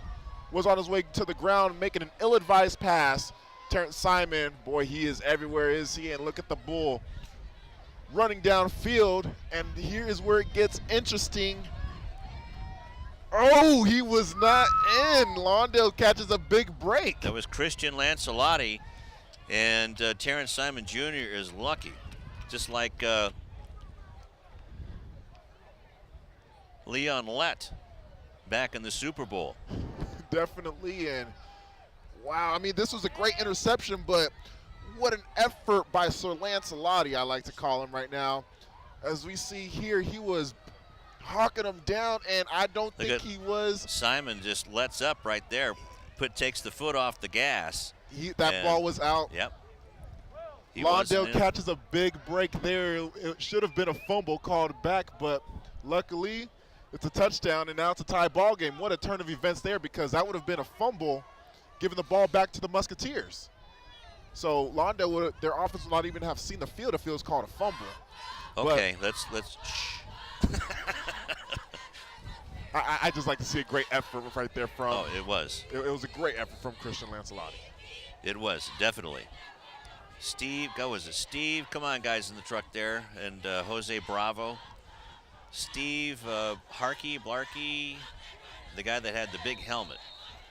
was on his way to the ground, making an ill-advised pass. Terrence Simon, boy, he is everywhere, is he? And look at the bull running downfield, and here is where it gets interesting. Oh, he was not in. Lawndale catches a big break. That was Christian Lancelotti, and Terrence Simon Jr. is lucky, just like Leon Lett back in the Super Bowl. Definitely, and wow, I mean, this was a great interception, but what an effort by Sir Lancelotti, I like to call him right now. As we see here, he was hawking him down, and I don't think he was. Simon just lets up right there, takes the foot off the gas. That ball was out. Yep. Lawndale catches a big break there. It should have been a fumble called back, but luckily it's a touchdown, and now it's a tie ball game. What a turn of events there, because that would have been a fumble, giving the ball back to the Musketeers. So Lawndale, their offense will not even have seen the field if it was called a fumble. Okay, let's shh. I just like to see a great effort right there from. Oh, it was. It was a great effort from Christian Lancelotti. It was, definitely. Steve, come on, guys in the truck there, and Jose Bravo. Steve Blarkey, the guy that had the big helmet.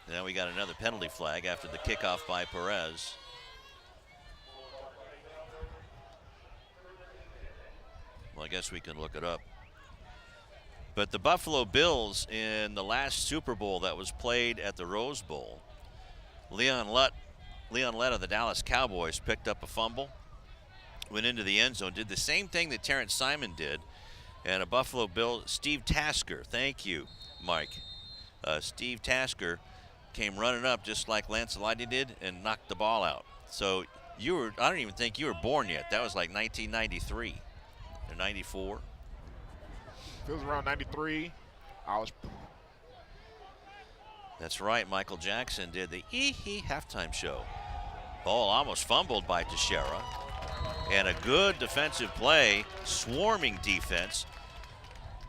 Now we got another penalty flag after the kickoff by Perez. Well, I guess we can look it up. But the Buffalo Bills in the last Super Bowl that was played at the Rose Bowl, Leon Lett of the Dallas Cowboys picked up a fumble, went into the end zone, did the same thing that Terrence Simon did, and a Buffalo Bill, Steve Tasker, thank you, Mike. Steve Tasker came running up just like Lancelotti did and knocked the ball out. So I don't even think you were born yet. That was like 1993 or 94. Feels around 93. That's right. Michael Jackson did the halftime show. Ball almost fumbled by Teixeira. And a good defensive play, swarming defense,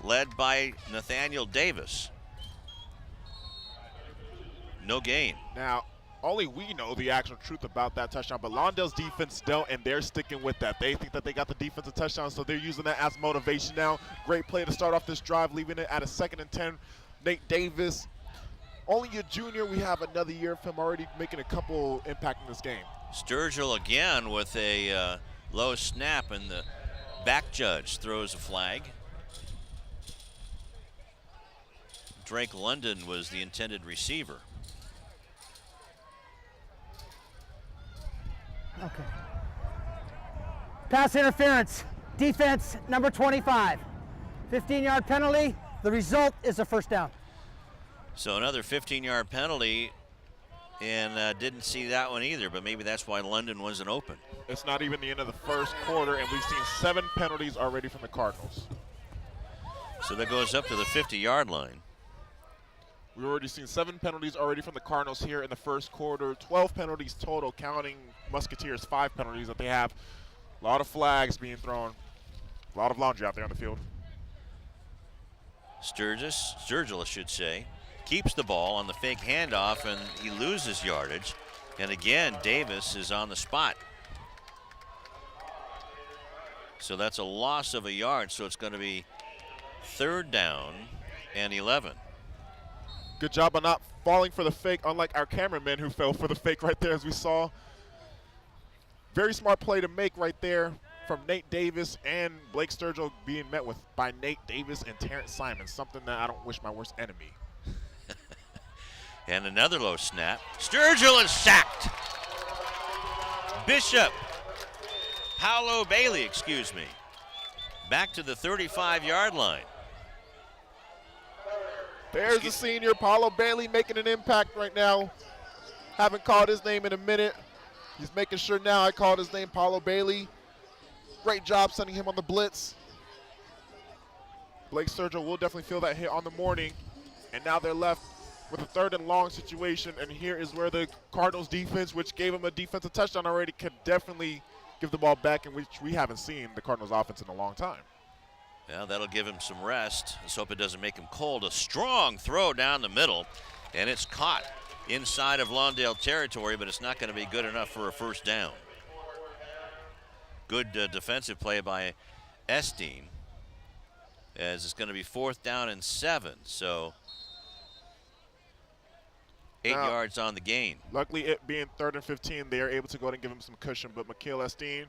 led by Nathaniel Davis. No gain. Now, only we know the actual truth about that touchdown, but Lawndale's defense don't, and they're sticking with that. They think that they got the defensive touchdown, so they're using that as motivation now. Great play to start off this drive, leaving it at a 2nd and 10. Nate Davis, only a junior. We have another year of him already making a couple impact in this game. Sturgill again with a low snap, and the back judge throws a flag. Drake London was the intended receiver. Okay. Pass interference, defense number 25. 15-yard penalty. The result is a first down. So another 15-yard penalty, and didn't see that one either, but maybe that's why London wasn't open. It's not even the end of the first quarter, and we've seen 7 penalties already from the Cardinals. So that goes up to the 50-yard line. We've already seen 7 penalties already from the Cardinals here in the first quarter. 12 penalties total, counting Musketeers' 5 penalties that they have. A lot of flags being thrown. A lot of laundry out there on the field. Sturgill, I should say, keeps the ball on the fake handoff, and he loses yardage. And again, Davis is on the spot. So that's a loss of a yard, so it's going to be 3rd down and 11. Good job on not falling for the fake, unlike our cameraman who fell for the fake right there, as we saw. Very smart play to make right there from Nate Davis and Blake Sturgill, being met with by Nate Davis and Terrence Simon, something that I don't wish my worst enemy. And another low snap. Sturgill is sacked. Bishop, Paolo Bailey, excuse me, back to the 35-yard line. There's the senior, Paolo Bailey, making an impact right now. Haven't called his name in a minute. He's making sure now I called his name, Paolo Bailey. Great job sending him on the blitz. Blake Sturgill will definitely feel that hit on the morning. And now they're left with a 3rd and long situation. And here is where the Cardinals defense, which gave them a defensive touchdown already, could definitely give the ball back, in which we haven't seen the Cardinals offense in a long time. Yeah, that'll give him some rest. Let's hope it doesn't make him cold. A strong throw down the middle, and it's caught inside of Lawndale territory, but it's not going to be good enough for a 1st down. Good defensive play by Esteen, as it's going to be 4th down and 7. So 8 yards on the gain. Luckily, it being 3rd and 15, they are able to go ahead and give him some cushion. But Mikhail Esteen,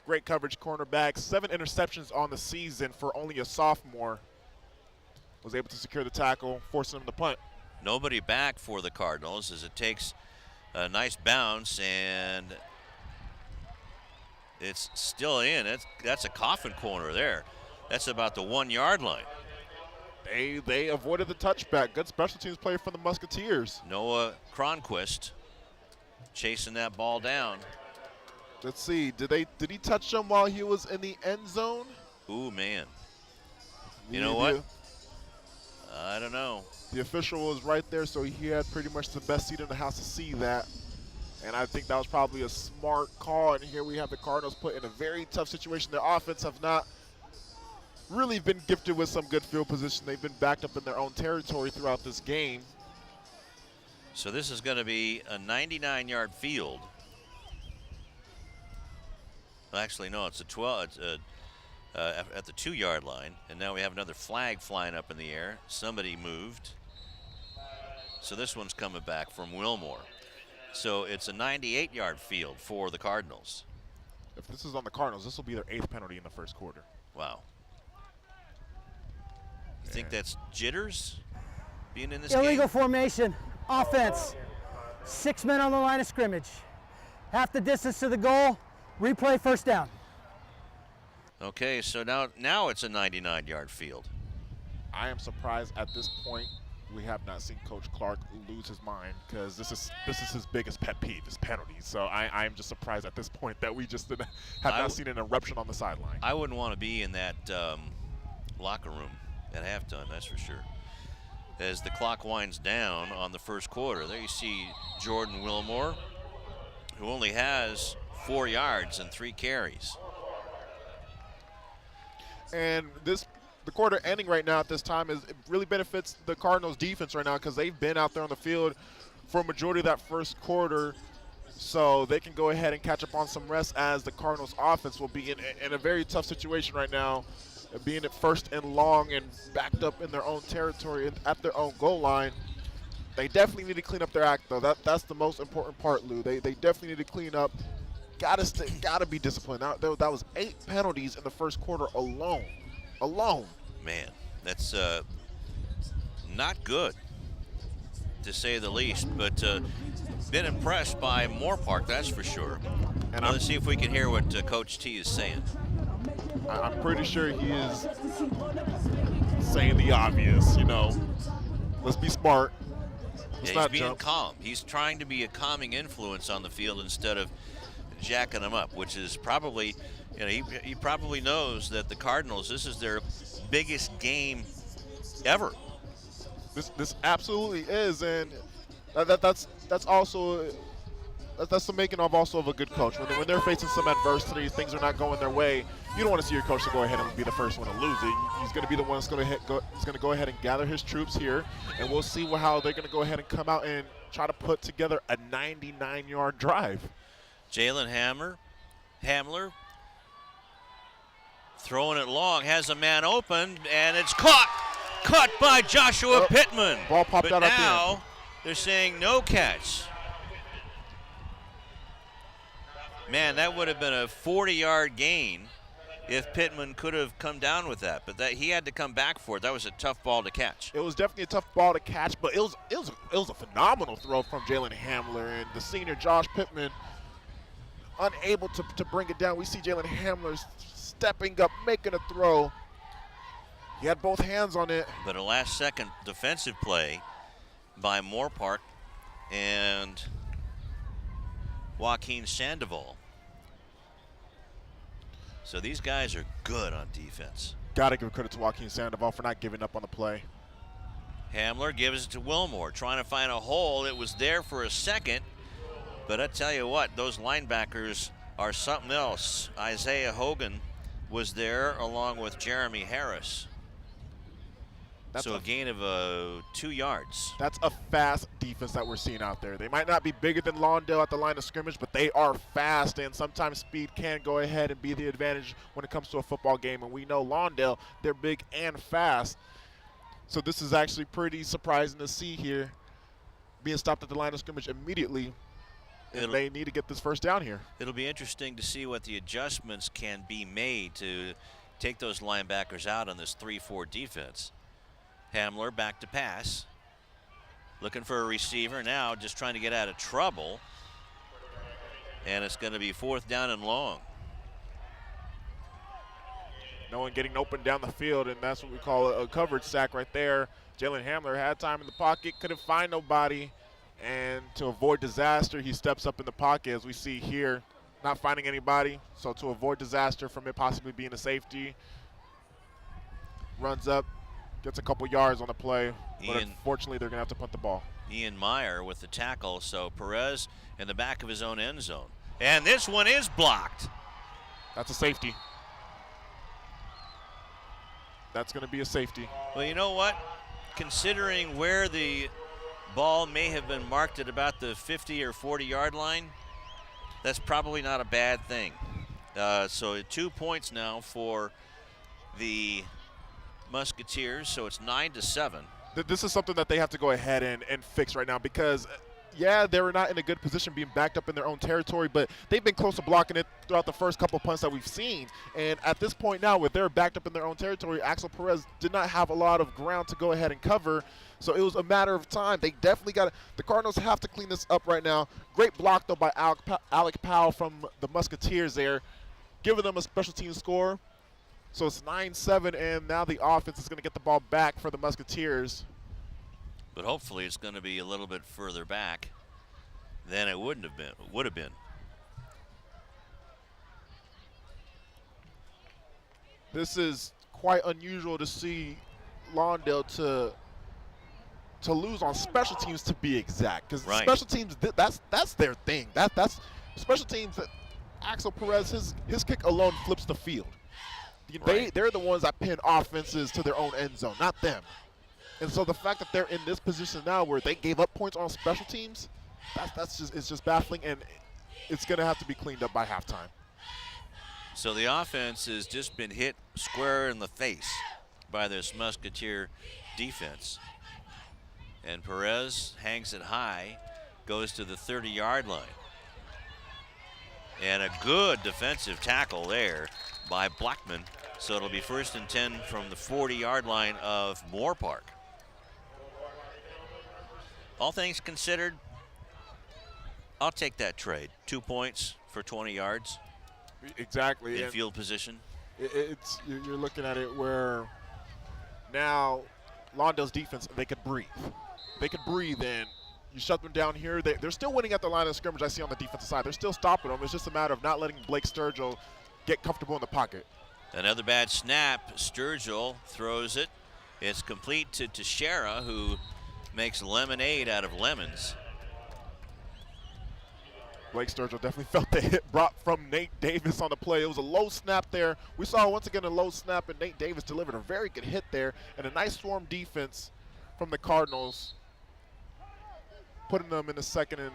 great coverage cornerback, 7 interceptions on the season for only a sophomore, was able to secure the tackle, forcing him to punt. Nobody back for the Cardinals as it takes a nice bounce, and it's still in. That's a coffin corner there. That's about the 1-yard line. They avoided the touchback. Good special teams play from the Musketeers. Noah Cronquist chasing that ball down. Let's see. Did he touch him while he was in the end zone? Ooh, man. You know what? I don't know. The official was right there, so he had pretty much the best seat in the house to see that. And I think that was probably a smart call. And here we have the Cardinals put in a very tough situation. Their offense have not really been gifted with some good field position. They've been backed up in their own territory throughout this game. So this is going to be a 99-yard field. Well, actually, no, it's a 12. It's at the 2-yard line, and now we have another flag flying up in the air. Somebody moved. So this one's coming back from Wilmore. So it's a 98-yard field for the Cardinals. If this is on the Cardinals, this will be their 8th penalty in the 1st quarter. Wow. You think that's jitters being in this game? Illegal formation, offense. 6 men on the line of scrimmage. Half the distance to the goal, replay 1st down. Okay, so now it's a 99-yard field. I am surprised at this point we have not seen Coach Clark lose his mind, because this is his biggest pet peeve, is penalties. So I am just surprised at this point that we just have not seen an eruption on the sideline. I wouldn't want to be in that locker room at halftime, that's for sure. As the clock winds down on the 1st quarter, there you see Jordan Wilmore, who only has 4 yards and 3 carries. And the quarter ending right now at this time it really benefits the Cardinals defense right now, because they've been out there on the field for a majority of that 1st quarter. So they can go ahead and catch up on some rest, as the Cardinals offense will be in a very tough situation right now, being at 1st and long and backed up in their own territory and at their own goal line. They definitely need to clean up their act, though. That's the most important part, Lou. They definitely need to clean up. Gotta be disciplined. That was 8 penalties in the 1st quarter alone. Man, that's not good, to say the least, but been impressed by Moorpark, that's for sure. And let's see if we can hear what Coach T is saying. I'm pretty sure he is saying the obvious, Let's be smart. He's being calm. He's trying to be a calming influence on the field instead of jacking them up, which is probably, he probably knows that the Cardinals, this is their biggest game ever. This absolutely is, and that's also that's the making of a good coach. When they're facing some adversity, things are not going their way. You don't want to see your coach to go ahead and be the first one to lose it. He's going to be the one that's going to go ahead and gather his troops here, and we'll see how they're going to go ahead and come out and try to put together a 99-yard drive. Jalen Hamler Throwing it long, has a man open, and it's caught. Caught by Joshua Pittman. Ball popped but out at the now end. they're saying no catch. Man, that would have been a 40-yard gain if Pittman could have come down with that. But he had to come back for it. That was a tough ball to catch. It was definitely a tough ball to catch, but it was a phenomenal throw from Jalen Hamler, and the senior Josh Pittman unable to bring it down. We see Jalen Hamler stepping up, making a throw. He had both hands on it. But a last-second defensive play by Moorpark and Joaquin Sandoval. So these guys are good on defense. Got to give credit to Joaquin Sandoval for not giving up on the play. Hamler gives it to Wilmore, trying to find a hole. It was there for a second, but I tell you what, those linebackers are something else. Isaiah Hogan was there along with Jeremy Harris. So a gain of 2 yards. That's a fast defense that we're seeing out there. They might not be bigger than Lawndale at the line of scrimmage, but they are fast, and sometimes speed can go ahead and be the advantage when it comes to a football game. And we know Lawndale, they're big and fast. So this is actually pretty surprising to see here, being stopped at the line of scrimmage immediately. And they need to get this first down here. It'll be interesting to see what the adjustments can be made to take those linebackers out on this 3-4 defense. Hamler back to pass. Looking for a receiver now, just trying to get out of trouble. And it's going to be 4th down and long. No one getting open down the field, and that's what we call a coverage sack right there. Jalen Hamler had time in the pocket, couldn't find nobody. And to avoid disaster, he steps up in the pocket, as we see here, not finding anybody. So to avoid disaster from it possibly being a safety, runs up, gets a couple yards on the play, but unfortunately they're going to have to punt the ball. Ian Meyer with the tackle, so Perez in the back of his own end zone. And this one is blocked. That's a safety. That's going to be a safety. Well, you know what? Considering where the ball may have been marked at about the 50 or 40-yard line, that's probably not a bad thing. So 2 points now for the Musketeers, so it's 9-7. This is something that they have to go ahead and fix right now because, yeah, they were not in a good position being backed up in their own territory, but they've been close to blocking it throughout the first couple punts that we've seen. And at this point now, where they're backed up in their own territory, Axel Perez did not have a lot of ground to go ahead and cover, so it was a matter of time. They definitely got the Cardinals have to clean this up right now. Great block, though, by Alec Powell from the Musketeers there, giving them a special team score. So it's 9-7, and now the offense is going to get the ball back for the Musketeers. But hopefully it's going to be a little bit further back than it would have been. This is quite unusual to see Lawndale to lose on special teams, to be exact, because special teams, that's their thing. That's special teams. That Axel Perez, his kick alone flips the field. They're the ones that pin offenses to their own end zone, not them. And so the fact that they're in this position now where they gave up points on special teams, it's just baffling, and it's going to have to be cleaned up by halftime. So the offense has just been hit square in the face by this Musketeer defense. And Perez hangs it high, goes to the 30-yard line. And a good defensive tackle there by Blackman. So it'll be 1st and 10 from the 40-yard line of Moorpark. All things considered, I'll take that trade. 2 points for 20 yards. Exactly. In field position. You're looking at it where now Lawndale's defense, they could breathe. They could breathe, and you shut them down here. They're still winning at the line of scrimmage, I see on the defensive side. They're still stopping them. It's just a matter of not letting Blake Sturgill get comfortable in the pocket. Another bad snap. Sturgill throws it. It's complete to Teixeira, who makes lemonade out of lemons. Blake Sturgill definitely felt the hit brought from Nate Davis on the play. It was a low snap there. We saw once again a low snap, and Nate Davis delivered a very good hit there, and a nice swarm defense from the Cardinals, putting them in a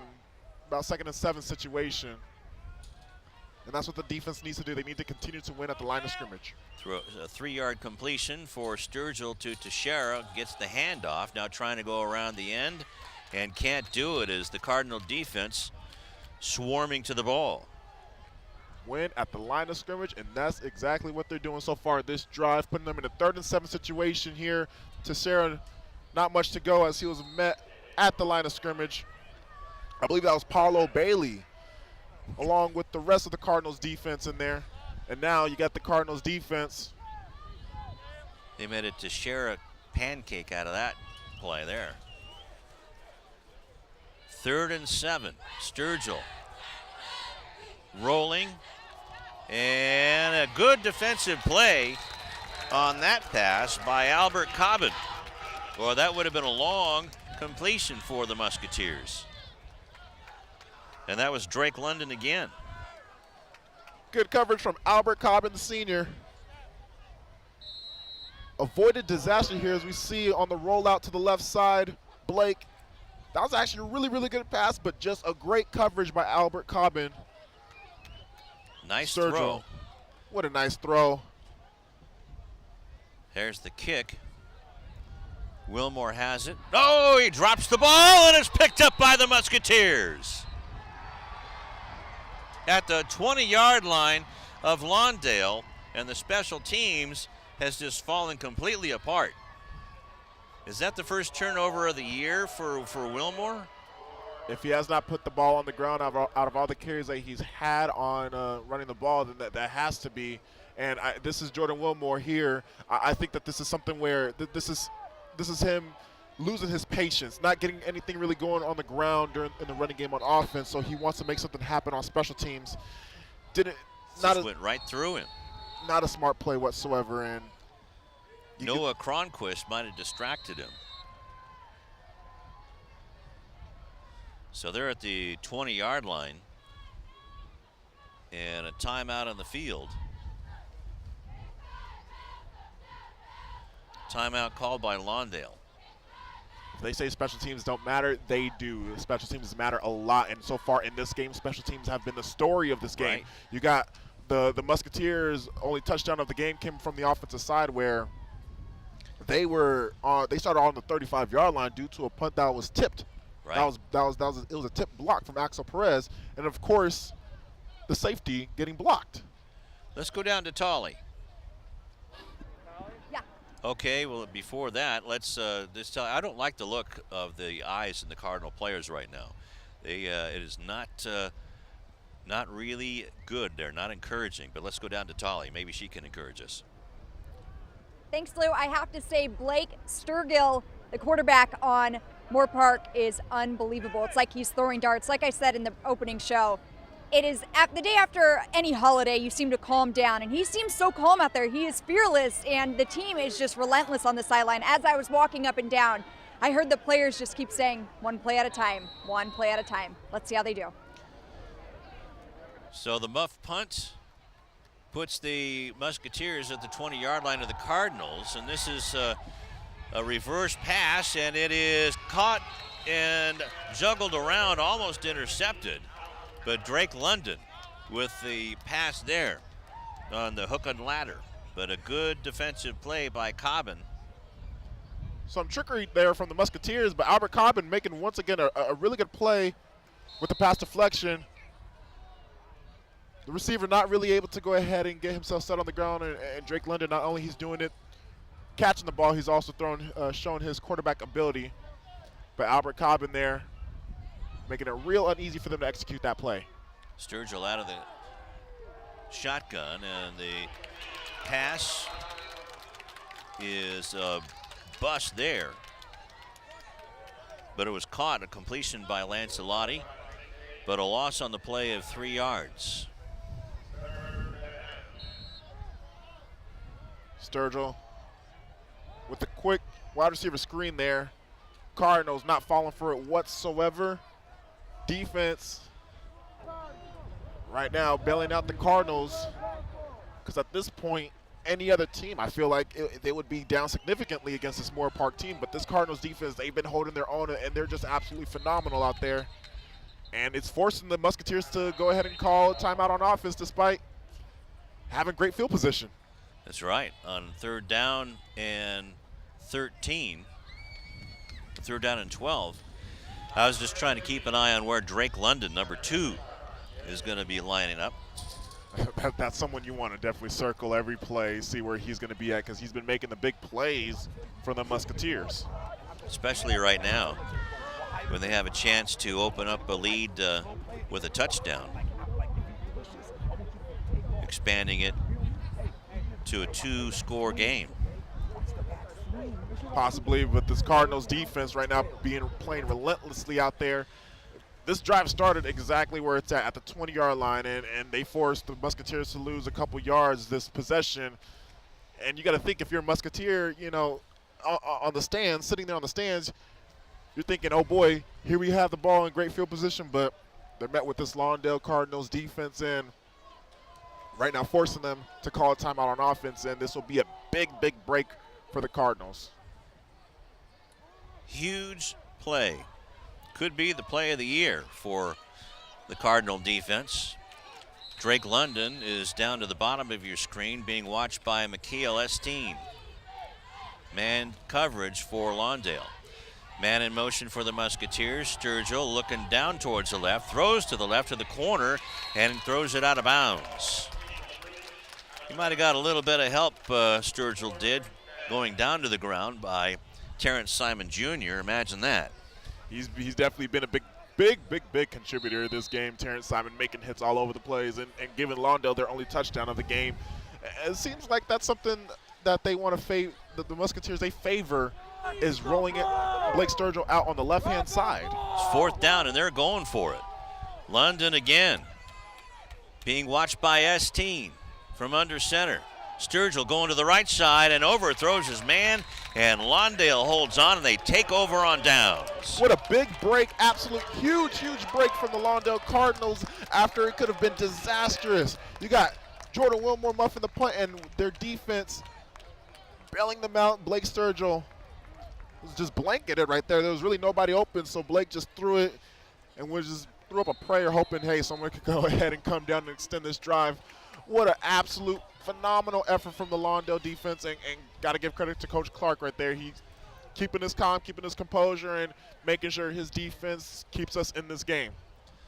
about 2nd and 7 situation. And that's what the defense needs to do. They need to continue to win at the line of scrimmage. Through a 3-yard completion for Sturgill to Teixeira, gets the handoff, now trying to go around the end and can't do it as the Cardinal defense swarming to the ball. Win at the line of scrimmage, and that's exactly what they're doing so far this drive, putting them in a 3rd and 7 situation here. Teixeira, not much to go as he was met at the line of scrimmage. I believe that was Paulo Bailey along with the rest of the Cardinals defense in there. And now you got the Cardinals defense. They made a Teixeira pancake out of that play there. 3rd and 7, Sturgill rolling, and a good defensive play on that pass by Albert Cobbin. Well, that would have been a long completion for the Musketeers. And that was Drake London again. Good coverage from Albert Cobbin, the senior. Avoided disaster here as we see on the rollout to the left side. Blake, that was actually a really, really good pass, but just a great coverage by Albert Cobbin. Nice Sturgill. throw. What a nice throw. There's the kick. Wilmore has it. Oh, he drops the ball, and it's picked up by the Musketeers. At the 20-yard line of Lawndale, and the special teams has just fallen completely apart. Is that the first turnover of the year for Wilmore? If he has not put the ball on the ground out of all the carries that he's had on running the ball, then that has to be. And this is Jordan Wilmore here. I think that this is something where this is him losing his patience, not getting anything really going on the ground in the running game on offense. So he wants to make something happen on special teams. Went right through him. Not a smart play whatsoever. And Noah Cronquist might have distracted him. So they're at the 20-yard line, and a timeout on the field. Timeout called by Lawndale. They say special teams don't matter. They do. Special teams matter a lot, and so far in this game, special teams have been the story of this game. Right. You got the Musketeers' only touchdown of the game came from the offensive side, where they started on the 35-yard line due to a punt that was tipped. Right. It was a tip block from Axel Perez, and of course, the safety getting blocked. Let's go down to Tolley. Yeah. Okay, well, before that, let's just tell. I don't like the look of the eyes in the Cardinal players right now. It is not really good. They're not encouraging. But let's go down to Tolley. Maybe she can encourage us. Thanks, Lou. I have to say, Blake Sturgill, the quarterback on Moorpark, is unbelievable. It's like he's throwing darts. Like I said in the opening show, it is the day after any holiday, you seem to calm down, and he seems so calm out there. He is fearless, and the team is just relentless on the sideline. As I was walking up and down, I heard the players just keep saying, one play at a time, one play at a time. Let's see how they do. So the muff punt puts the Musketeers at the 20-yard line of the Cardinals, and this is a reverse pass, and it is caught and juggled around, almost intercepted. But Drake London with the pass there on the hook and ladder. But a good defensive play by Cobbin. Some trickery there from the Musketeers, but Albert Cobbin making once again a really good play with the pass deflection. The receiver not really able to go ahead and get himself set on the ground, and Drake London, not only he's doing it, catching the ball, he's also showing his quarterback ability. But Albert Cobbin there, making it real uneasy for them to execute that play. Sturgill out of the shotgun, and the pass is a bust there. But it was caught, a completion by Lancelotti, but a loss on the play of 3 yards. Sturgill with a quick wide receiver screen there. Cardinals not falling for it whatsoever. Defense right now bailing out the Cardinals, because at this point, any other team, I feel like they would be down significantly against this Moorpark team. But this Cardinals defense, they've been holding their own, and they're just absolutely phenomenal out there. And it's forcing the Musketeers to go ahead and call timeout on offense despite having great field position. That's right. On 3rd down and 13, 3rd down and 12, I was just trying to keep an eye on where Drake London, number 2, is going to be lining up. That's someone you want to definitely circle every play, see where he's going to be at, because he's been making the big plays for the Musketeers. Especially right now when they have a chance to open up a lead with a touchdown. Expanding it to a 2-score game. Possibly with this Cardinals defense right now playing relentlessly out there. This drive started exactly where it's at the 20-yard line, and they forced the Musketeers to lose a couple yards this possession. And you got to think, if you're a Musketeer, you know, on the stands, sitting there on the stands, you're thinking, oh boy, here we have the ball in great field position, but they're met with this Lawndale Cardinals defense, and right now forcing them to call a timeout on offense, and this will be a big, big break for the Cardinals. Huge play. Could be the play of the year for the Cardinal defense. Drake London is down to the bottom of your screen, being watched by Mikael Esteen. Man coverage for Lawndale. Man in motion for the Musketeers. Sturgill looking down towards the left, throws to the left of the corner, and throws it out of bounds. He might have got a little bit of help, Sturgill did, going down to the ground by Terrence Simon Jr. Imagine that. He's definitely been a big contributor this game. Terrence Simon making hits all over the place and giving Lawndale their only touchdown of the game. It seems like that's something that they want to favor. The Musketeers, they favor is rolling it, Blake Sturgill out on the left-hand side. It's 4th down, and they're going for it. London again, being watched by Esteen from under center. Sturgill going to the right side and overthrows his man, and Lawndale holds on, and they take over on downs. What a big break, absolute huge break from the Lawndale Cardinals after it could have been disastrous. You got Jordan Wilmore muffing the punt, and their defense bailing them out. Blake Sturgill was just blanketed right there. There was really nobody open, so Blake just threw it and threw up a prayer hoping, hey, someone could go ahead and come down and extend this drive. What an absolute phenomenal effort from the Lawndale defense, and got to give credit to Coach Clark right there. He's keeping his calm, keeping his composure, and making sure his defense keeps us in this game.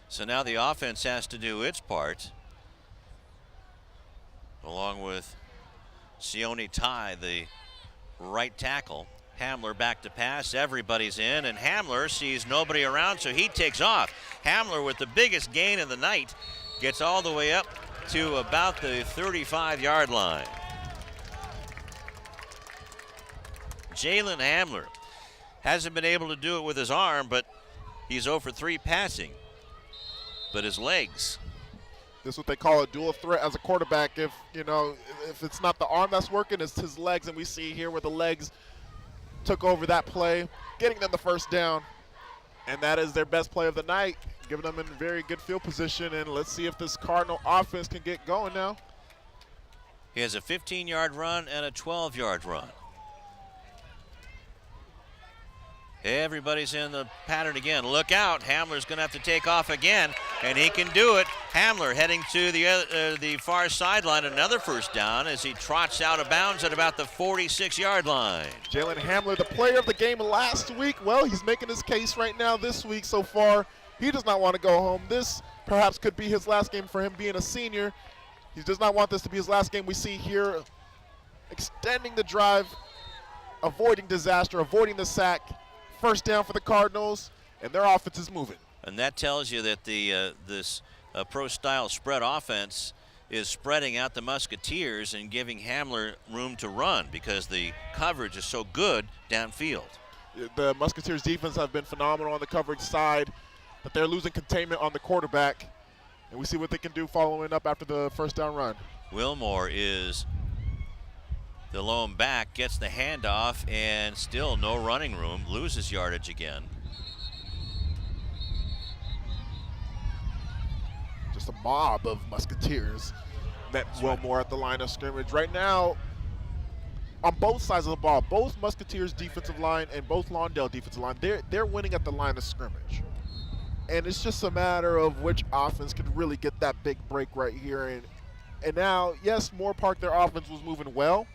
So now the offense has to do its part, along with Sione Tai, the right tackle. Hamler back to pass, everybody's in, and Hamler sees nobody around, so he takes off. Hamler with the biggest gain of the night gets all the way up to about the 35-yard line. Jalen Hamler hasn't been able to do it with his arm, but he's 0 for 3 passing. But his legs. This is what they call a dual threat as a quarterback. If it's not the arm that's working, it's his legs, and we see here where the legs took over that play, getting them the 1st down. And that is their best play of the night, giving them in very good field position. And let's see if this Cardinal offense can get going now. He has a 15-yard run and a 12-yard run. Everybody's in the pattern again. Look out, Hamler's going to have to take off again, and he can do it. Hamler heading to the far sideline, another 1st down as he trots out of bounds at about the 46-yard line. Jalen Hamler, the player of the game last week, well, he's making his case right now this week so far. He does not want to go home. This perhaps could be his last game for him being a senior. He does not want this to be his last game. We see here extending the drive, avoiding disaster, avoiding the sack. 1st down for the Cardinals, and their offense is moving. And that tells you that this pro-style spread offense is spreading out the Musketeers and giving Hamler room to run because the coverage is so good downfield. The Musketeers defense have been phenomenal on the coverage side, but they're losing containment on the quarterback, and we see what they can do following up after the 1st down run. Wilmore is the lone back, gets the handoff, and still no running room, loses yardage again. Just a mob of Musketeers met Wilmore at the line of scrimmage. Right now, on both sides of the ball, both Musketeers defensive line and both Lawndale defensive line, they're winning at the line of scrimmage. And it's just a matter of which offense can really get that big break right here. And now, yes, Moorpark, their offense was moving well.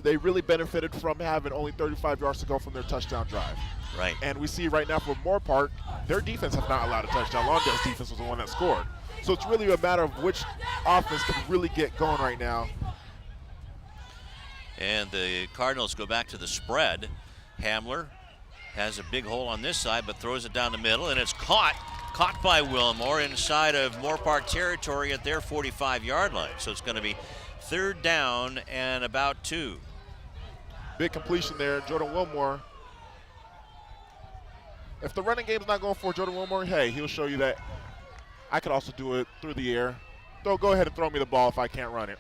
They really benefited from having only 35 yards to go from their touchdown drive. Right. And we see right now for Moorpark, their defense have not allowed a touchdown. Lawndale's defense was the one that scored. So it's really a matter of which offense can really get going right now. And the Cardinals go back to the spread. Hamler has a big hole on this side, but throws it down the middle, and it's caught by Wilmore inside of Moorpark territory at their 45-yard line. So it's going to be 3rd down and about 2. Big completion there, Jordan Wilmore. If the running game's not going for Jordan Wilmore, hey, he'll show you that I could also do it through the air. Go ahead and throw me the ball if I can't run it.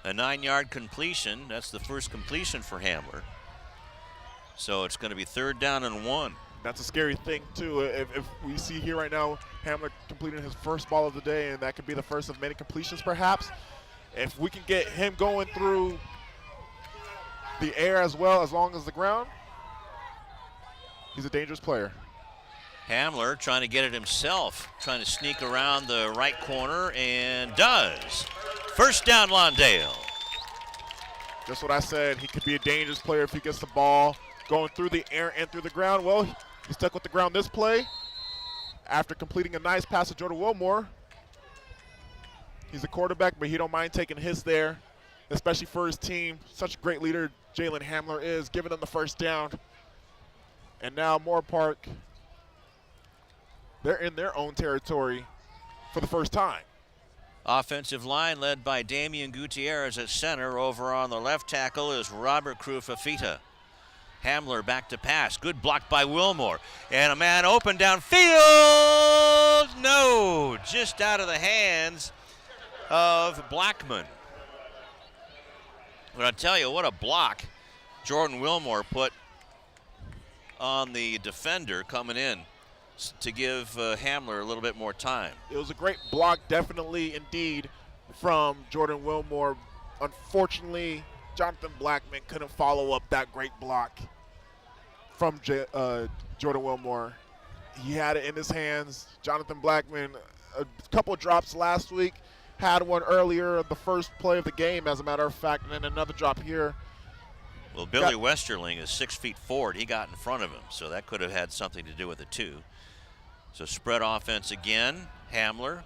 A 9-yard completion. That's the first completion for Hamler. So it's going to be 3rd down and 1. That's a scary thing, too. If we see here right now, Hamler completing his first ball of the day, and that could be the first of many completions perhaps. If we can get him going through the air as well, as long as the ground, he's a dangerous player. Hamler trying to get it himself, trying to sneak around the right corner, and does. 1st down, Lawndale. Just what I said. He could be a dangerous player if he gets the ball going through the air and through the ground. Well, he stuck with the ground this play after completing a nice pass to Jordan Wilmore. He's a quarterback, but he don't mind taking hits there, especially for his team. Such a great leader Jalen Hamler is, giving them the 1st down. And now Moorpark, they're in their own territory for the first time. Offensive line led by Damian Gutierrez at center. Over on the left tackle is Robert Crufafita. Hamler back to pass. Good block by Wilmore. And a man open downfield. No, just out of the hands of Blackman. But I'll tell you, what a block Jordan Wilmore put on the defender coming in to give Hamler a little bit more time. It was a great block, definitely, indeed, from Jordan Wilmore. Unfortunately, Jonathan Blackman couldn't follow up that great block from Jordan Wilmore. He had it in his hands. Jonathan Blackman, a couple drops last week, had one earlier, the first play of the game, as a matter of fact, and then another drop here. Well, Billy Westerling is 6 feet forward. He got in front of him, so that could have had something to do with it too. So spread offense again. Hamler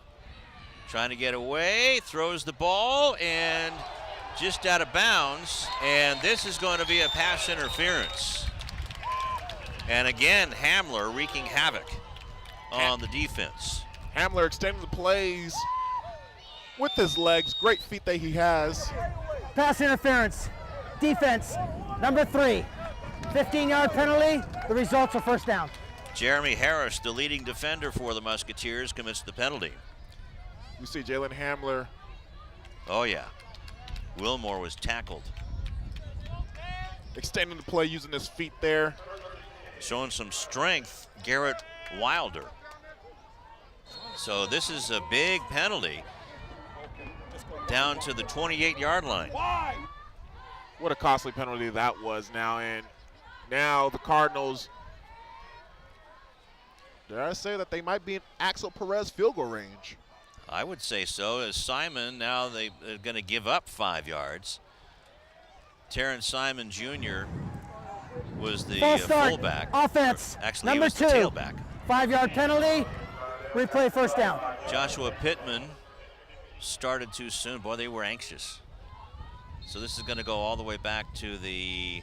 trying to get away, throws the ball, and just out of bounds. And this is going to be a pass interference. And again, Hamler wreaking havoc on the defense. Hamler extending the plays with his legs. Great feet that he has. Pass interference. Defense, number 3. 15-yard penalty. The results are 1st down. Jeremy Harris, the leading defender for the Musketeers, commits the penalty. You see Jalen Hamler. Oh, yeah. Wilmore was tackled. Extending the play using his feet there. Showing some strength, Garrett Wilder. So this is a big penalty down to the 28-yard line. What a costly penalty that was now. And now the Cardinals, dare I say that they might be in Axel Perez field goal range? I would say so. As Simon, now they're going to give up 5 yards. Terrence Simon Jr. was the fullback. Offense, Actually, number he was 2. the tailback. 5-yard penalty. Replay 1st down. Joshua Pittman started too soon. Boy, they were anxious. So this is going to go all the way back to the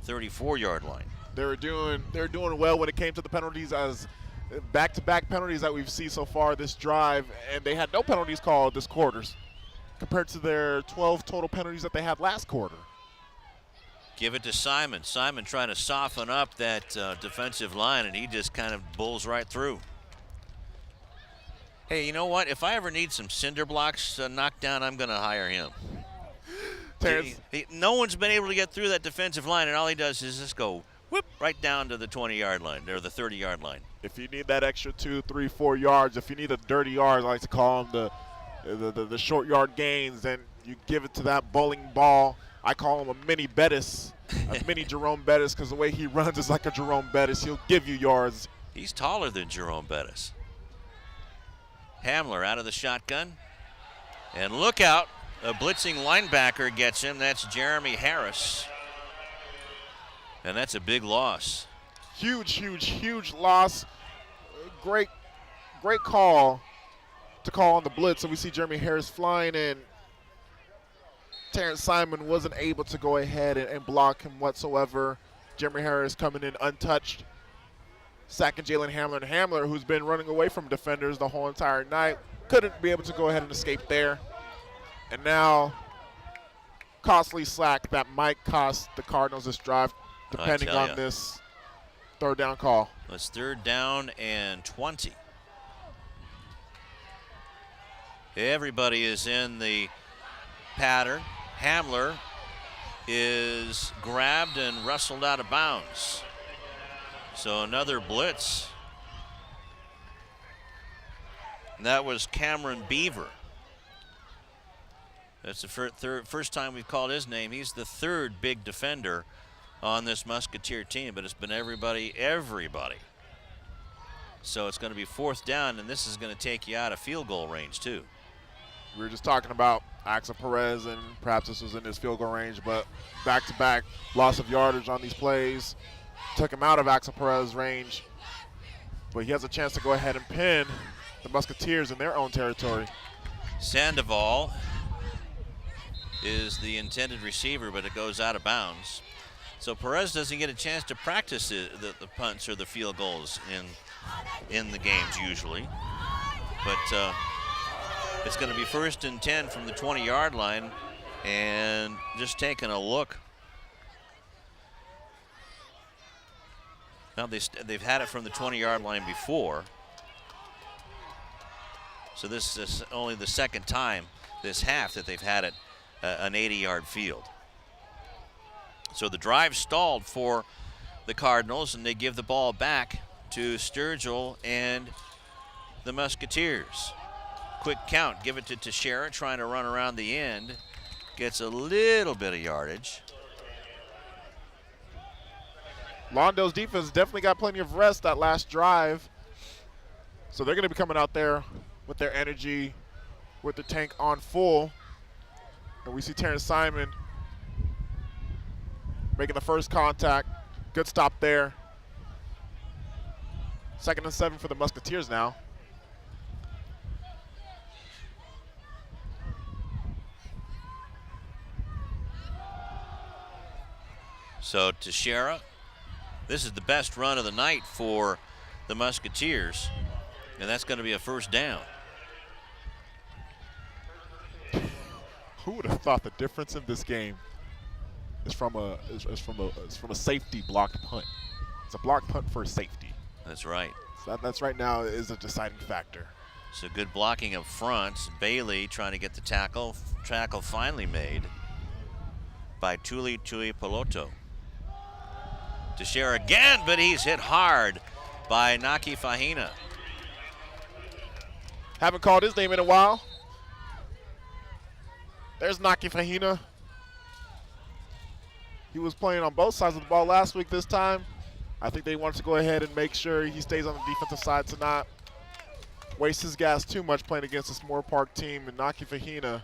34-yard line. They're doing well when it came to the penalties, as back-to-back penalties that we've seen so far this drive, and they had no penalties called this quarter compared to their 12 total penalties that they had last quarter. Give it to Simon. Simon trying to soften up that defensive line, and he just kind of bulls right through. Hey, you know what? If I ever need some cinder blocks knocked down, I'm going to hire him. No one's been able to get through that defensive line, and all he does is just go whoop right down to the 20-yard line, or the 30-yard line. If you need that extra 2, 3, 4 yards, if you need the dirty yards, I like to call them the short yard gains, then you give it to that bowling ball. I call him a mini Bettis, a mini Jerome Bettis, because the way he runs is like a Jerome Bettis. He'll give you yards He's taller than Jerome Bettis. Hamler out of the shotgun. And look out, a blitzing linebacker gets him. That's Jeremy Harris. And that's a big loss. Huge loss. Great call to call on the blitz. So we see Jeremy Harris flying in. Terrence Simon wasn't able to go ahead and block him whatsoever. Jeremy Harris coming in untouched. Sacking Jalen Hamler. And Hamler, who's been running away from defenders the whole entire night, couldn't be able to go ahead and escape there. And now, costly sack that might cost the Cardinals this drive, depending on this third down call. It's 3rd down and 20. Everybody is in the pattern. Hamler is grabbed and wrestled out of bounds. So another blitz. And that was Cameron Beaver. That's the first time we've called his name. He's the 3rd big defender on this Musketeer team, but it's been everybody. So it's going to be 4th down, and this is going to take you out of field goal range too. We were just talking about Axel Perez, and perhaps this was in his field goal range, but back-to-back loss of yardage on these plays took him out of Axel Perez's range. But he has a chance to go ahead and pin the Musketeers in their own territory. Sandoval is the intended receiver, but it goes out of bounds. So Perez doesn't get a chance to practice the punts or the field goals in the games usually. But it's going to be 1st and 10 from the 20-yard line, and just taking a look. Now they've had it from the 20-yard line before. So this is only the 2nd time this half that they've had it an 80-yard field. So the drive stalled for the Cardinals, and they give the ball back to Sturgill and the Musketeers. Quick count, give it to Teixeira, trying to run around the end. Gets a little bit of yardage. Lawndale's defense definitely got plenty of rest that last drive. So they're going to be coming out there with their energy, with the tank on full. And we see Terrence Simon making the first contact. Good stop there. 2nd and 7 for the Musketeers now. So Teixeira, this is the best run of the night for the Musketeers, and that's going to be a 1st down. Who would have thought the difference in this game is from a safety blocked punt? It's a blocked punt for a safety. That's right. So that's right now is a deciding factor. So good blocking up front. Bailey trying to get the tackle. Tackle finally made by Tuli Tuipulotu. Teixeira again, but he's hit hard by Naki Fahina. Haven't called his name in a while. There's Naki Fahina. He was playing on both sides of the ball last week. This time, I think they wanted to go ahead and make sure he stays on the defensive side to not waste his gas too much playing against this Moorpark team and Naki Fahina.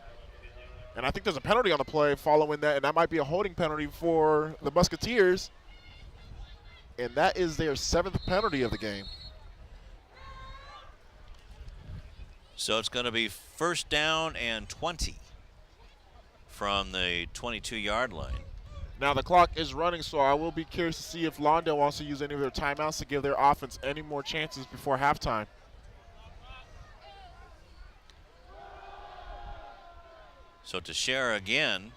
And I think there's a penalty on the play following that, and that might be a holding penalty for the Musketeers. And that is their 7th penalty of the game. So it's going to be 1st down and 20 from the 22-yard line. Now the clock is running, so I will be curious to see if Lawndale wants to use any of their timeouts to give their offense any more chances before halftime. So Teixeira again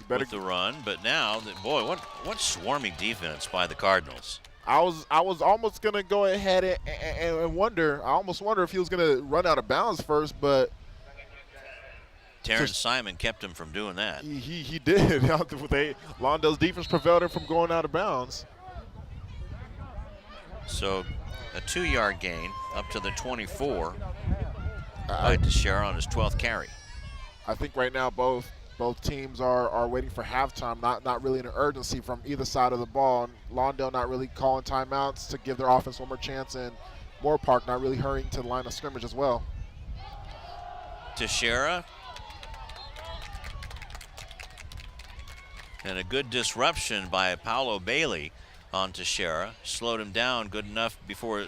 with the run, but now, boy, what swarming defense by the Cardinals. I was almost going to go ahead and wonder. I almost wonder if he was going to run out of bounds first, but Terrence Simon kept him from doing that. He did. Lawndale's defense prevented him from going out of bounds. So a 2-yard gain up to the 24 by Teixeira on his 12th carry. I think right now both Both teams are waiting for halftime, not really an urgency from either side of the ball. And Lawndale not really calling timeouts to give their offense one more chance, and Moorpark not really hurrying to the line of scrimmage as well. Teixeira. And a good disruption by Paolo Bailey on Teixeira. Slowed him down good enough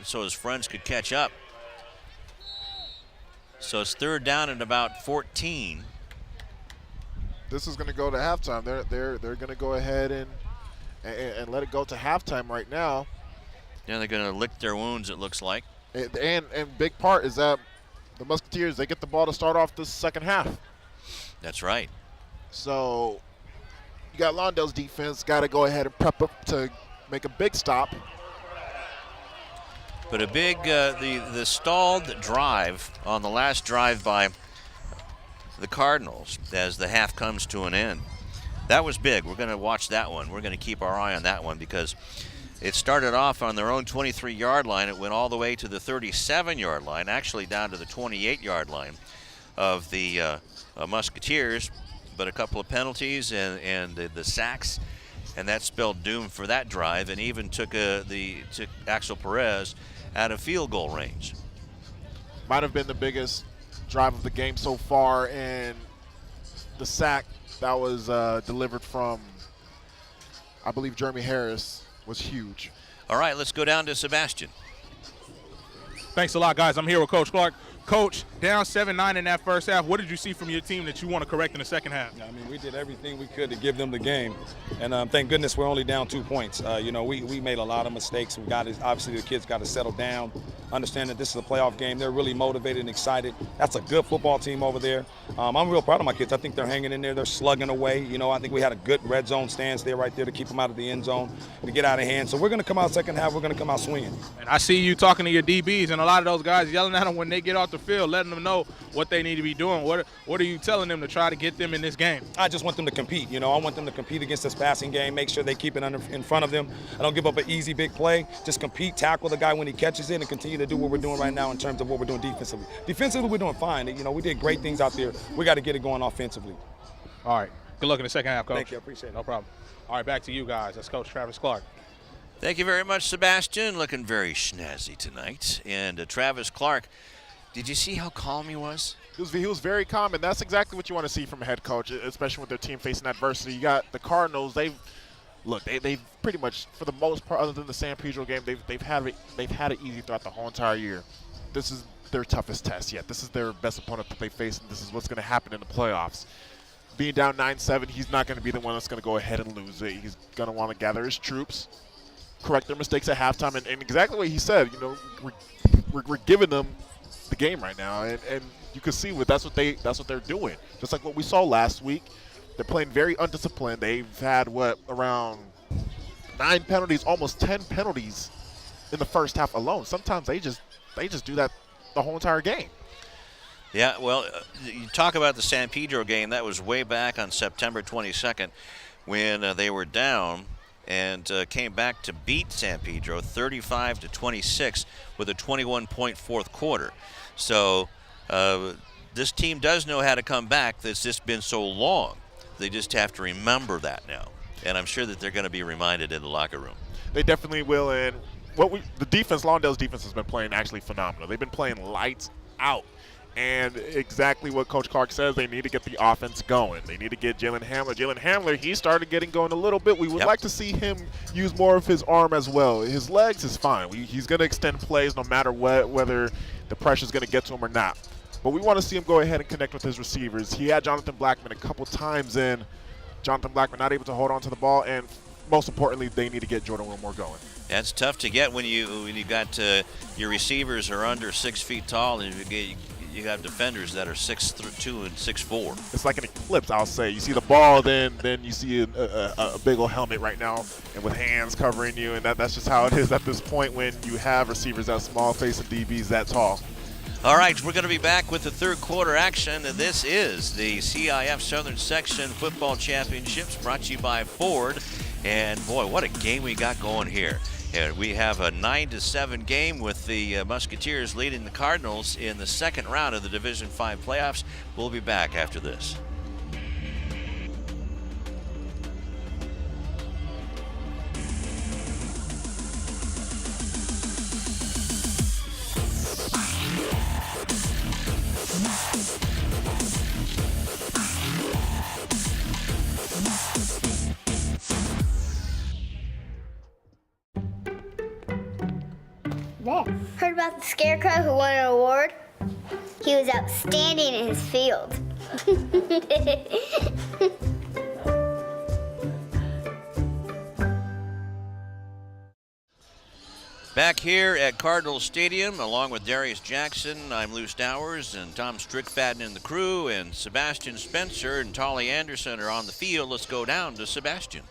so his friends could catch up. So it's 3rd down and about 14. This is going to go to halftime. They're going to go ahead and let it go to halftime right now. Yeah, they're going to lick their wounds, it looks like. And big part is that the Musketeers, they get the ball to start off the second half. That's right. So you got Lawndale's defense, got to go ahead and prep up to make a big stop. But a big, the stalled drive on the last drive by the Cardinals as the half comes to an end. That was big. We're going to watch that one. We're going to keep our eye on that one because it started off on their own 23-yard line. It went all the way to the 37-yard line, actually down to the 28-yard line of the Musketeers. But a couple of penalties and the sacks, and that spelled doom for that drive, and even took Axel Perez out of field goal range. Might have been the biggest drive of the game so far, and the sack that was delivered from, I believe, Jeremy Harris was huge. All right, let's go down to Sebastian. Thanks a lot, guys. I'm here with Coach Clark. Coach, down 7-9 in that first half. What did you see from your team that you want to correct in the second half? I mean, we did everything we could to give them the game, and thank goodness we're only down 2 points. We made a lot of mistakes. Obviously the kids got to settle down, understand that this is a playoff game. They're really motivated and excited. That's a good football team over there. I'm real proud of my kids. I think they're hanging in there. They're slugging away. I think we had a good red zone stance there right there to keep them out of the end zone, to get out of hand. So we're going to come out second half. We're going to come out swinging. And I see you talking to your DBs and a lot of those guys yelling at them when they get off the field, letting them know what they need to be doing. What are you telling them to try to get them in this game? I just want them to compete. I want them to compete against this passing game, make sure they keep it in front of them. I don't give up an easy big play. Just compete, tackle the guy when he catches it, and continue to do what we're doing right now in terms of what we're doing defensively. Defensively, we're doing fine. We did great things out there. We got to get it going offensively. All right. Good luck in the second half, Coach. Thank you. I appreciate it. No problem. All right, back to you guys. That's Coach Travis Clark. Thank you very much, Sebastian. Looking very snazzy tonight. And Travis Clark, did you see how calm he was? He was very calm, and that's exactly what you want to see from a head coach, especially with their team facing adversity. You got the Cardinals. They've pretty much, for the most part, other than the San Pedro game, they've had it easy throughout the whole entire year. This is their toughest test yet. This is their best opponent that they face, and this is what's going to happen in the playoffs. Being down 9-7, he's not going to be the one that's going to go ahead and lose it. He's going to want to gather his troops, correct their mistakes at halftime, and exactly what he said. We're giving them the game right now, and you can see that's what they're doing. Just like what we saw last week, they're playing very undisciplined. They've had around 9 penalties, almost 10 penalties in the first half alone. Sometimes they just do that the whole entire game. Yeah, well, you talk about the San Pedro game. That was way back on September 22nd when they were down and came back to beat San Pedro 35-26 with a 21-point fourth quarter. So this team does know how to come back. It's just been so long. They just have to remember that now. And I'm sure that they're going to be reminded in the locker room. They definitely will. And Lawndale's defense has been playing actually phenomenal. They've been playing lights out. And exactly what Coach Clark says, they need to get the offense going. They need to get Jalen Hamler. Jalen Hamler, he started getting going a little bit. We would like to see him use more of his arm as well. His legs is fine. He's going to extend plays no matter what, whether the pressure is going to get to him or not. But we want to see him go ahead and connect with his receivers. He had Jonathan Blackman a couple times in. Jonathan Blackman not able to hold on to the ball, and most importantly, they need to get Jordan Wilmore going. That's tough to get when you got your receivers are under 6 feet tall, and you have defenders that are 6'2" and 6'4". It's like an eclipse, I'll say. You see the ball, then you see a big old helmet right now, and with hands covering you, and that's just how it is at this point when you have receivers that small, facing DBs that tall. All right, we're going to be back with the third quarter action. This is the CIF Southern Section Football Championships brought to you by Ford. And boy, what a game we got going here. And we have a 9-7 game with the Musketeers leading the Cardinals in the second round of the Division V playoffs. We'll be back after this. There. Heard about the Scarecrow who won an award? He was outstanding in his field. Back here at Cardinals Stadium, along with Darius Jackson, I'm Lou Stowers, and Tom Strickfaden and the crew, and Sebastian Spencer and Tolly Anderson are on the field. Let's go down to Sebastian.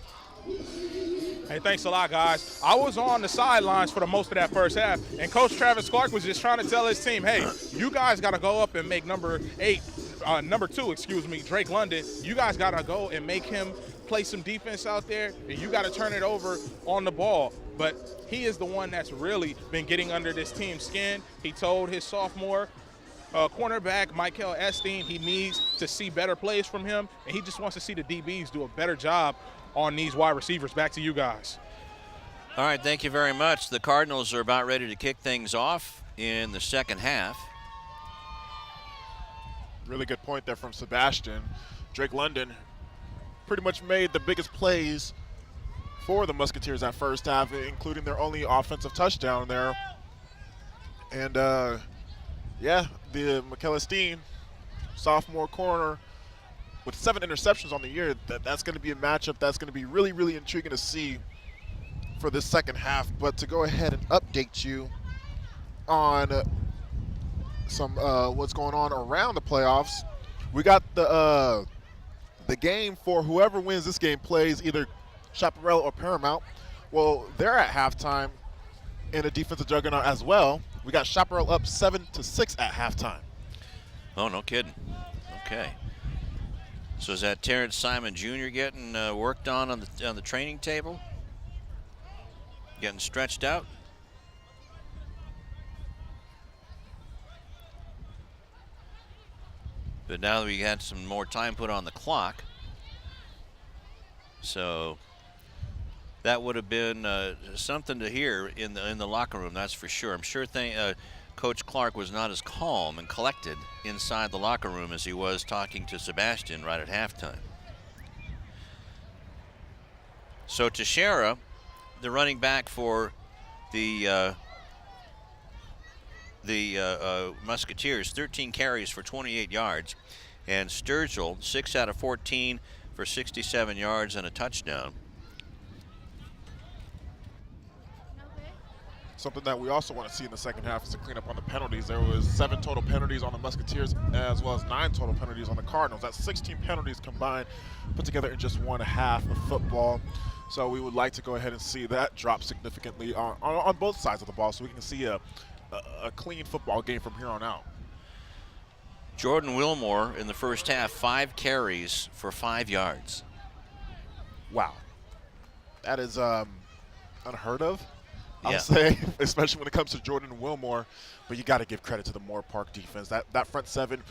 Hey, thanks a lot, guys. I was on the sidelines for the most of that first half, and Coach Travis Clark was just trying to tell his team, hey, you guys got to go up and make number 2, Drake London. You guys got to go and make him play some defense out there, and you got to turn it over on the ball. But he is the one that's really been getting under this team's skin. He told his sophomore cornerback, Michael Esteen, he needs to see better plays from him, and he just wants to see the DBs do a better job on these wide receivers. Back to you guys. All right, thank you very much. The Cardinals are about ready to kick things off in the second half. Really good point there from Sebastian. Drake London pretty much made the biggest plays for the Musketeers that first half, including their only offensive touchdown there. And yeah, the Michael Esteen, sophomore corner, with 7 interceptions on the year, that's going to be a matchup that's going to be really, really intriguing to see for this second half. But to go ahead and update you on some what's going on around the playoffs, we got the game for whoever wins this game plays either Chaparral or Paramount. Well, they're at halftime in a defensive juggernaut as well. We got Chaparral up 7-6 at halftime. Oh, no kidding. Okay. So is that Terrence Simon Jr. getting worked on the training table? Getting stretched out? But now that we had some more time put on the clock, so that would have been something to hear in the locker room, that's for sure. I'm sure Coach Clark was not as calm and collected inside the locker room as he was talking to Sebastian right at halftime. So Teixeira, the running back for the Musketeers, 13 carries for 28 yards, and Sturgill 6 out of 14 for 67 yards and a touchdown. Something that we also want to see in the second half is to clean up on the penalties. There was 7 total penalties on the Musketeers as well as 9 total penalties on the Cardinals. That's 16 penalties combined, put together in just one half of football. So we would like to go ahead and see that drop significantly on both sides of the ball so we can see a clean football game from here on out. Jordan Wilmore in the first half, 5 carries for 5 yards. Wow. That is unheard of, Yeah. I'll say, especially when it comes to Jordan Wilmore. But you got to give credit to the Moorpark defense. That front 7,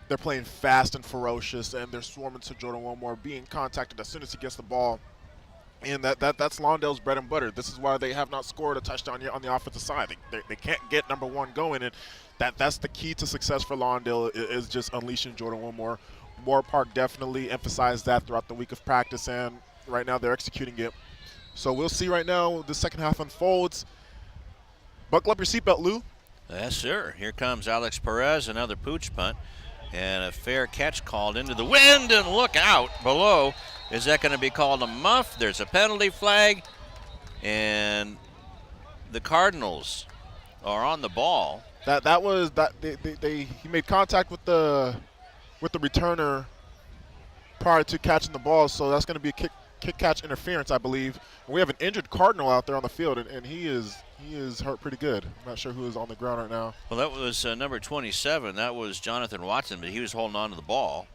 they're playing fast and ferocious, and they're swarming to Jordan Wilmore, being contacted as soon as he gets the ball. And that's Lawndale's bread and butter. This is why they have not scored a touchdown yet on the offensive side. They can't get number 1 going, and that's the key to success for Lawndale is just unleashing Jordan Wilmore. Moorpark definitely emphasized that throughout the week of practice, and right now they're executing it. So we'll see right now the second half unfolds. Buckle up your seatbelt, Lou. Yes, sir. Here comes Alex Perez, another pooch punt, and a fair catch called into the wind, and look out below. Is that going to be called a muff? There's a penalty flag, and the Cardinals are on the ball. He made contact with the returner prior to catching the ball, so that's going to be a kick catch interference, I believe. And we have an injured Cardinal out there on the field, and he is hurt pretty good. I'm not sure who is on the ground right now. Well, that was number 27. That was Jonathan Watson, but he was holding on to the ball.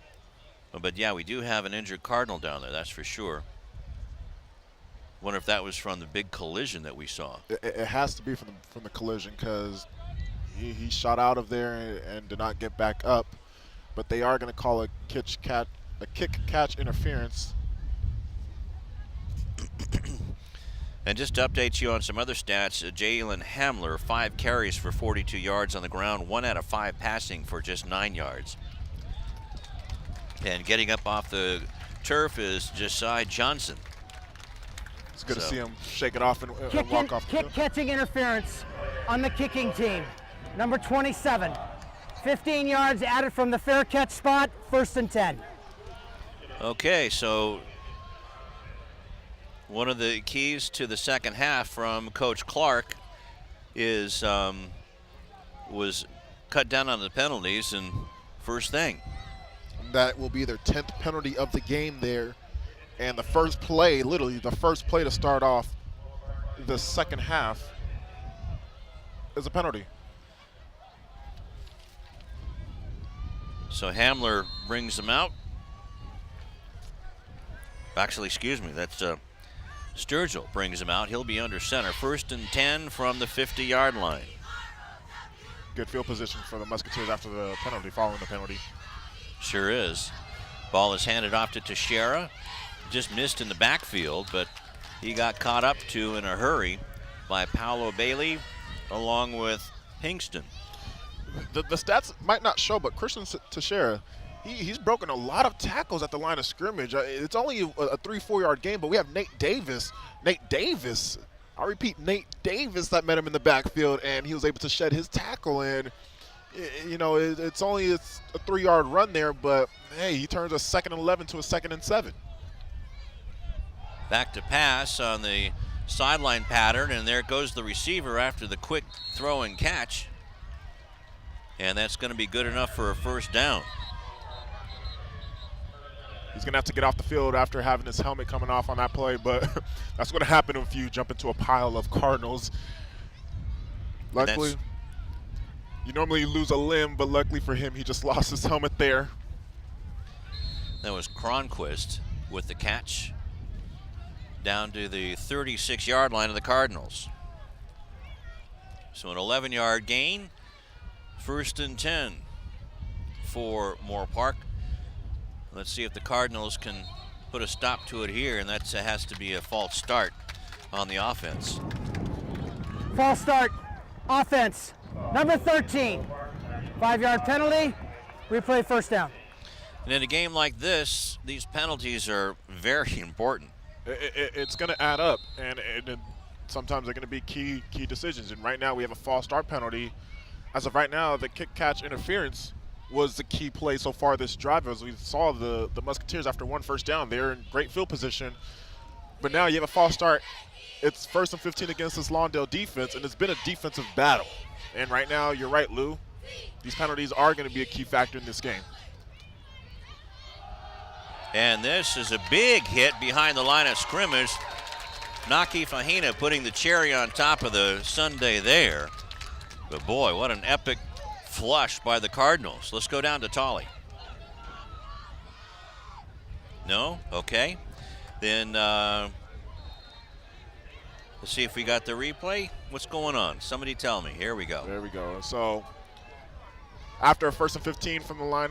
But yeah, we do have an injured Cardinal down there, that's for sure. Wonder if that was from the big collision that we saw. It has to be from the collision, because he shot out of there and did not get back up. But they are going to call a kick catch interference. And just to update you on some other stats, Jalen Hamler, 5 carries for 42 yards on the ground, 1 out of 5 passing for just 9 yards. And getting up off the turf is Josiah Johnson. It's good to see him shake it off and walk off. Kick catching interference on the kicking team. Number 27. 15 yards added from the fair catch spot, 1st and 10. Okay, so one of the keys to the second half from Coach Clark is was cut down on the penalties, and first thing. That will be their 10th penalty of the game there. And the first play, literally the first play to start off the second half is a penalty. So Hamler brings them out. Actually, excuse me, that's Sturgill brings him out. He'll be under center. 1st and 10 from the 50-yard line. Good field position for the Musketeers after the penalty, following the penalty. Sure is. Ball is handed off to Teixeira. Just missed in the backfield, but he got caught up to in a hurry by Paolo Bailey along with Hingston. The stats might not show, but Christian Teixeira, he's broken a lot of tackles at the line of scrimmage. It's only a 3-4 yard game, but we have Nate Davis, I repeat, Nate Davis that met him in the backfield, and he was able to shed his tackle. And you know, it's only a 3-yard run there, but hey, he turns a 2nd and 11 to a 2nd and 7. Back to pass on the sideline pattern, and there goes the receiver after the quick throw and catch. And that's going to be good enough for a first down. He's going to have to get off the field after having his helmet coming off on that play, but that's going to happen if you jump into a pile of Cardinals. Luckily, you normally lose a limb, but luckily for him, he just lost his helmet there. That was Cronquist with the catch down to the 36-yard line of the Cardinals. So an 11-yard gain, 1st and 10 for Moorpark. Let's see if the Cardinals can put a stop to it here, and that has to be a false start on the offense. False start, offense, number 13. 5-yard penalty, replay, first down. And in a game like this, these penalties are very important. It's going to add up, and sometimes they're going to be key decisions. And right now we have a false start penalty. As of right now, the kick-catch interference was the key play so far this drive. As we saw the Musketeers after 1 first down, they're in great field position. But now you have a false start. It's 1st and 15 against this Lawndale defense, and it's been a defensive battle. And right now, you're right, Lou. These penalties are going to be a key factor in this game. And this is a big hit behind the line of scrimmage. Naki Fahina putting the cherry on top of the sundae there. But boy, what an epic flush by the Cardinals. Let's go down to Tolley. No? Okay. Then let's see if we got the replay. What's going on? Somebody tell me. Here we go. There we go. So after 1st and 15 from the line,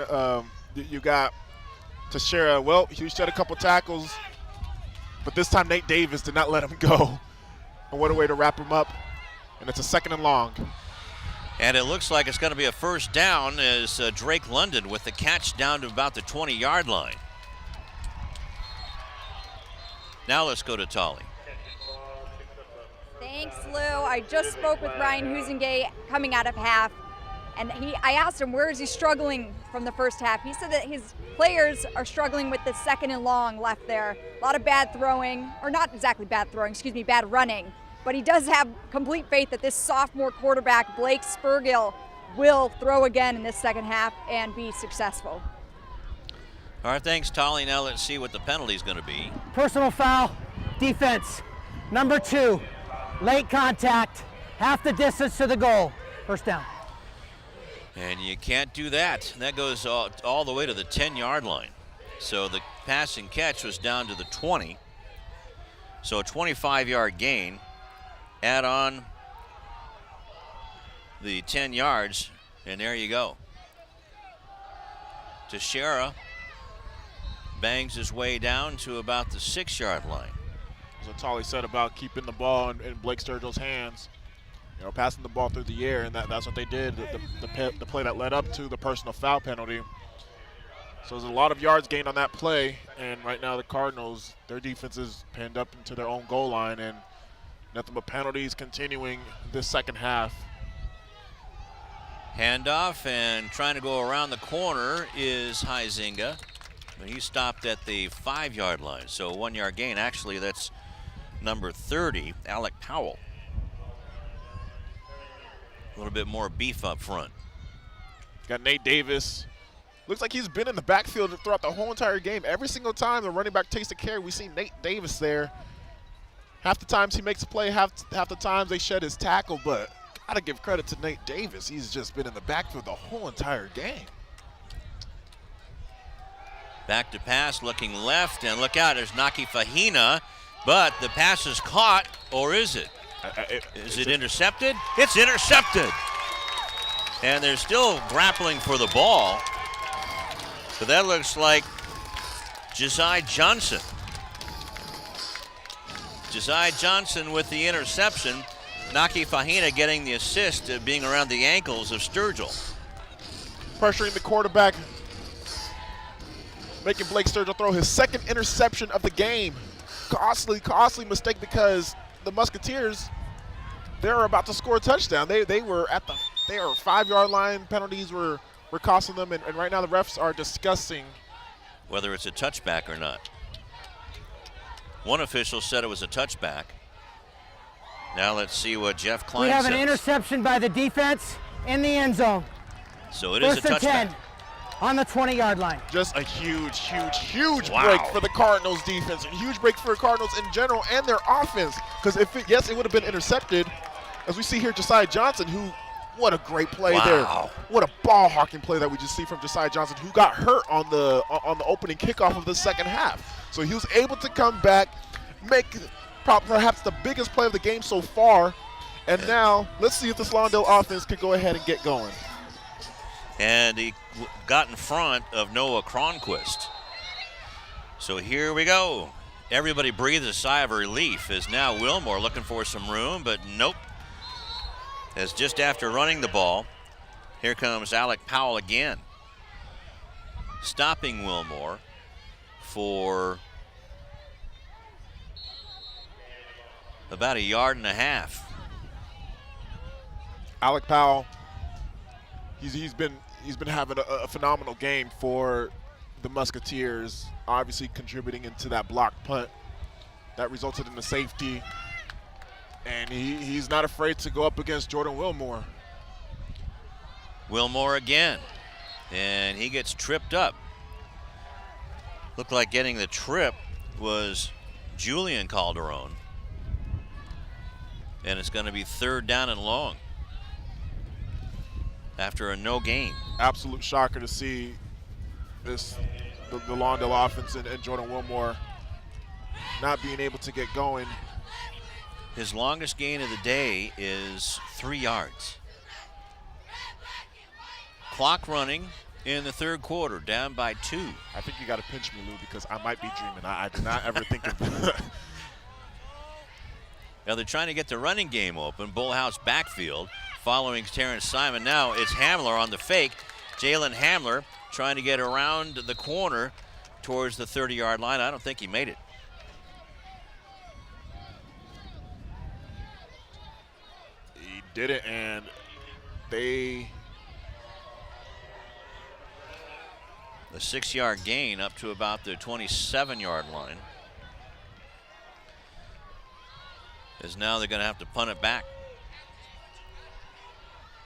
you got Teixeira. Well, he shed a couple tackles, but this time Nate Davis did not let him go. And what a way to wrap him up. And it's a 2nd and long. And it looks like it's going to be a first down as Drake London with the catch down to about the 20-yard line. Now let's go to Tolley. Thanks, Lou. I just spoke with Ryan Husengay coming out of half, and I asked him where is he struggling from the first half. He said that his players are struggling with the 2nd and long left there. A lot of bad throwing, or not exactly bad throwing, excuse me, bad running. But he does have complete faith that this sophomore quarterback, Blake Spurgill, will throw again in this second half and be successful. All right, thanks, Tolley. Now let's see what the penalty is going to be. Personal foul, defense, number 2, late contact, half the distance to the goal, first down. And you can't do that. That goes all the way to the 10-yard line. So the pass and catch was down to the 20. So a 25-yard gain. Add on the 10 yards, and there you go. Teixeira bangs his way down to about the 6-yard line. As what Tolley said about keeping the ball in Blake Sturgill's hands, you know, passing the ball through the air, and that's what they did. The play that led up to the personal foul penalty. So there's a lot of yards gained on that play, and right now the Cardinals, their defense is pinned up into their own goal line, and nothing but penalties continuing this second half. Handoff, and trying to go around the corner is Huizinga. But he stopped at the 5-yard line, so a 1-yard gain. Actually, that's number 30, Alec Powell. A little bit more beef up front. Got Nate Davis. Looks like he's been in the backfield throughout the whole entire game. Every single time the running back takes the carry, we see Nate Davis there. Half the times he makes a play, half the times they shed his tackle, but gotta give credit to Nate Davis. He's just been in the backfield the whole entire game. Back to pass, looking left, and look out, there's Naki Fahina, but the pass is caught, or is it? Is it intercepted? It's intercepted! And they're still grappling for the ball. But that looks like Josiah Johnson. Josiah Johnson with the interception. Naki Fahina getting the assist, being around the ankles of Sturgill. Pressuring the quarterback, making Blake Sturgill throw his second interception of the game. Costly mistake because the Musketeers, they're about to score a touchdown. They were at the 5-yard line. Penalties were costing them, and right now the refs are discussing whether it's a touchback or not. One official said it was a touchback. Now let's see what Jeff Klein says. We have an interception by the defense in the end zone. So it is a touchback. 10 on the 20-yard line. Just a huge break for the Cardinals defense, and huge break for the Cardinals in general and their offense. Because yes, it would have been intercepted. As we see here, Josiah Johnson, who, what a great play there. What a ball hawking play that we just see from Josiah Johnson, who got hurt on the opening kickoff of the second half. So he was able to come back, make perhaps the biggest play of the game so far. And now let's see if this Lawndale offense can go ahead and get going. And he got in front of Noah Cronquist. So here we go. Everybody breathes a sigh of relief as now Wilmore looking for some room, but nope. As just after running the ball, here comes Alec Powell again, stopping Wilmore for about 1.5 yards. Alec Powell, he's been having a phenomenal game for the Musketeers, obviously contributing into that blocked punt that resulted in the safety. And he's not afraid to go up against Jordan Wilmore. Wilmore again, and he gets tripped up. Looked like getting the trip was Julian Calderon. And it's going to be 3rd down and long after a no gain. Absolute shocker to see the Lawndale offense and Jordan Wilmore not being able to get going. His longest gain of the day is 3 yards. Clock running in the 3rd quarter, down by 2. I think you got to pinch me, Lou, because I might be dreaming. I did not ever think of that. Now they're trying to get the running game open. Bullhouse backfield following Terrence Simon. Now it's Hamler on the fake. Jalen Hamler trying to get around the corner towards the 30-yard line. I don't think he made it. Did it, and the 6-yard gain up to about the 27-yard line. As now they're going to have to punt it back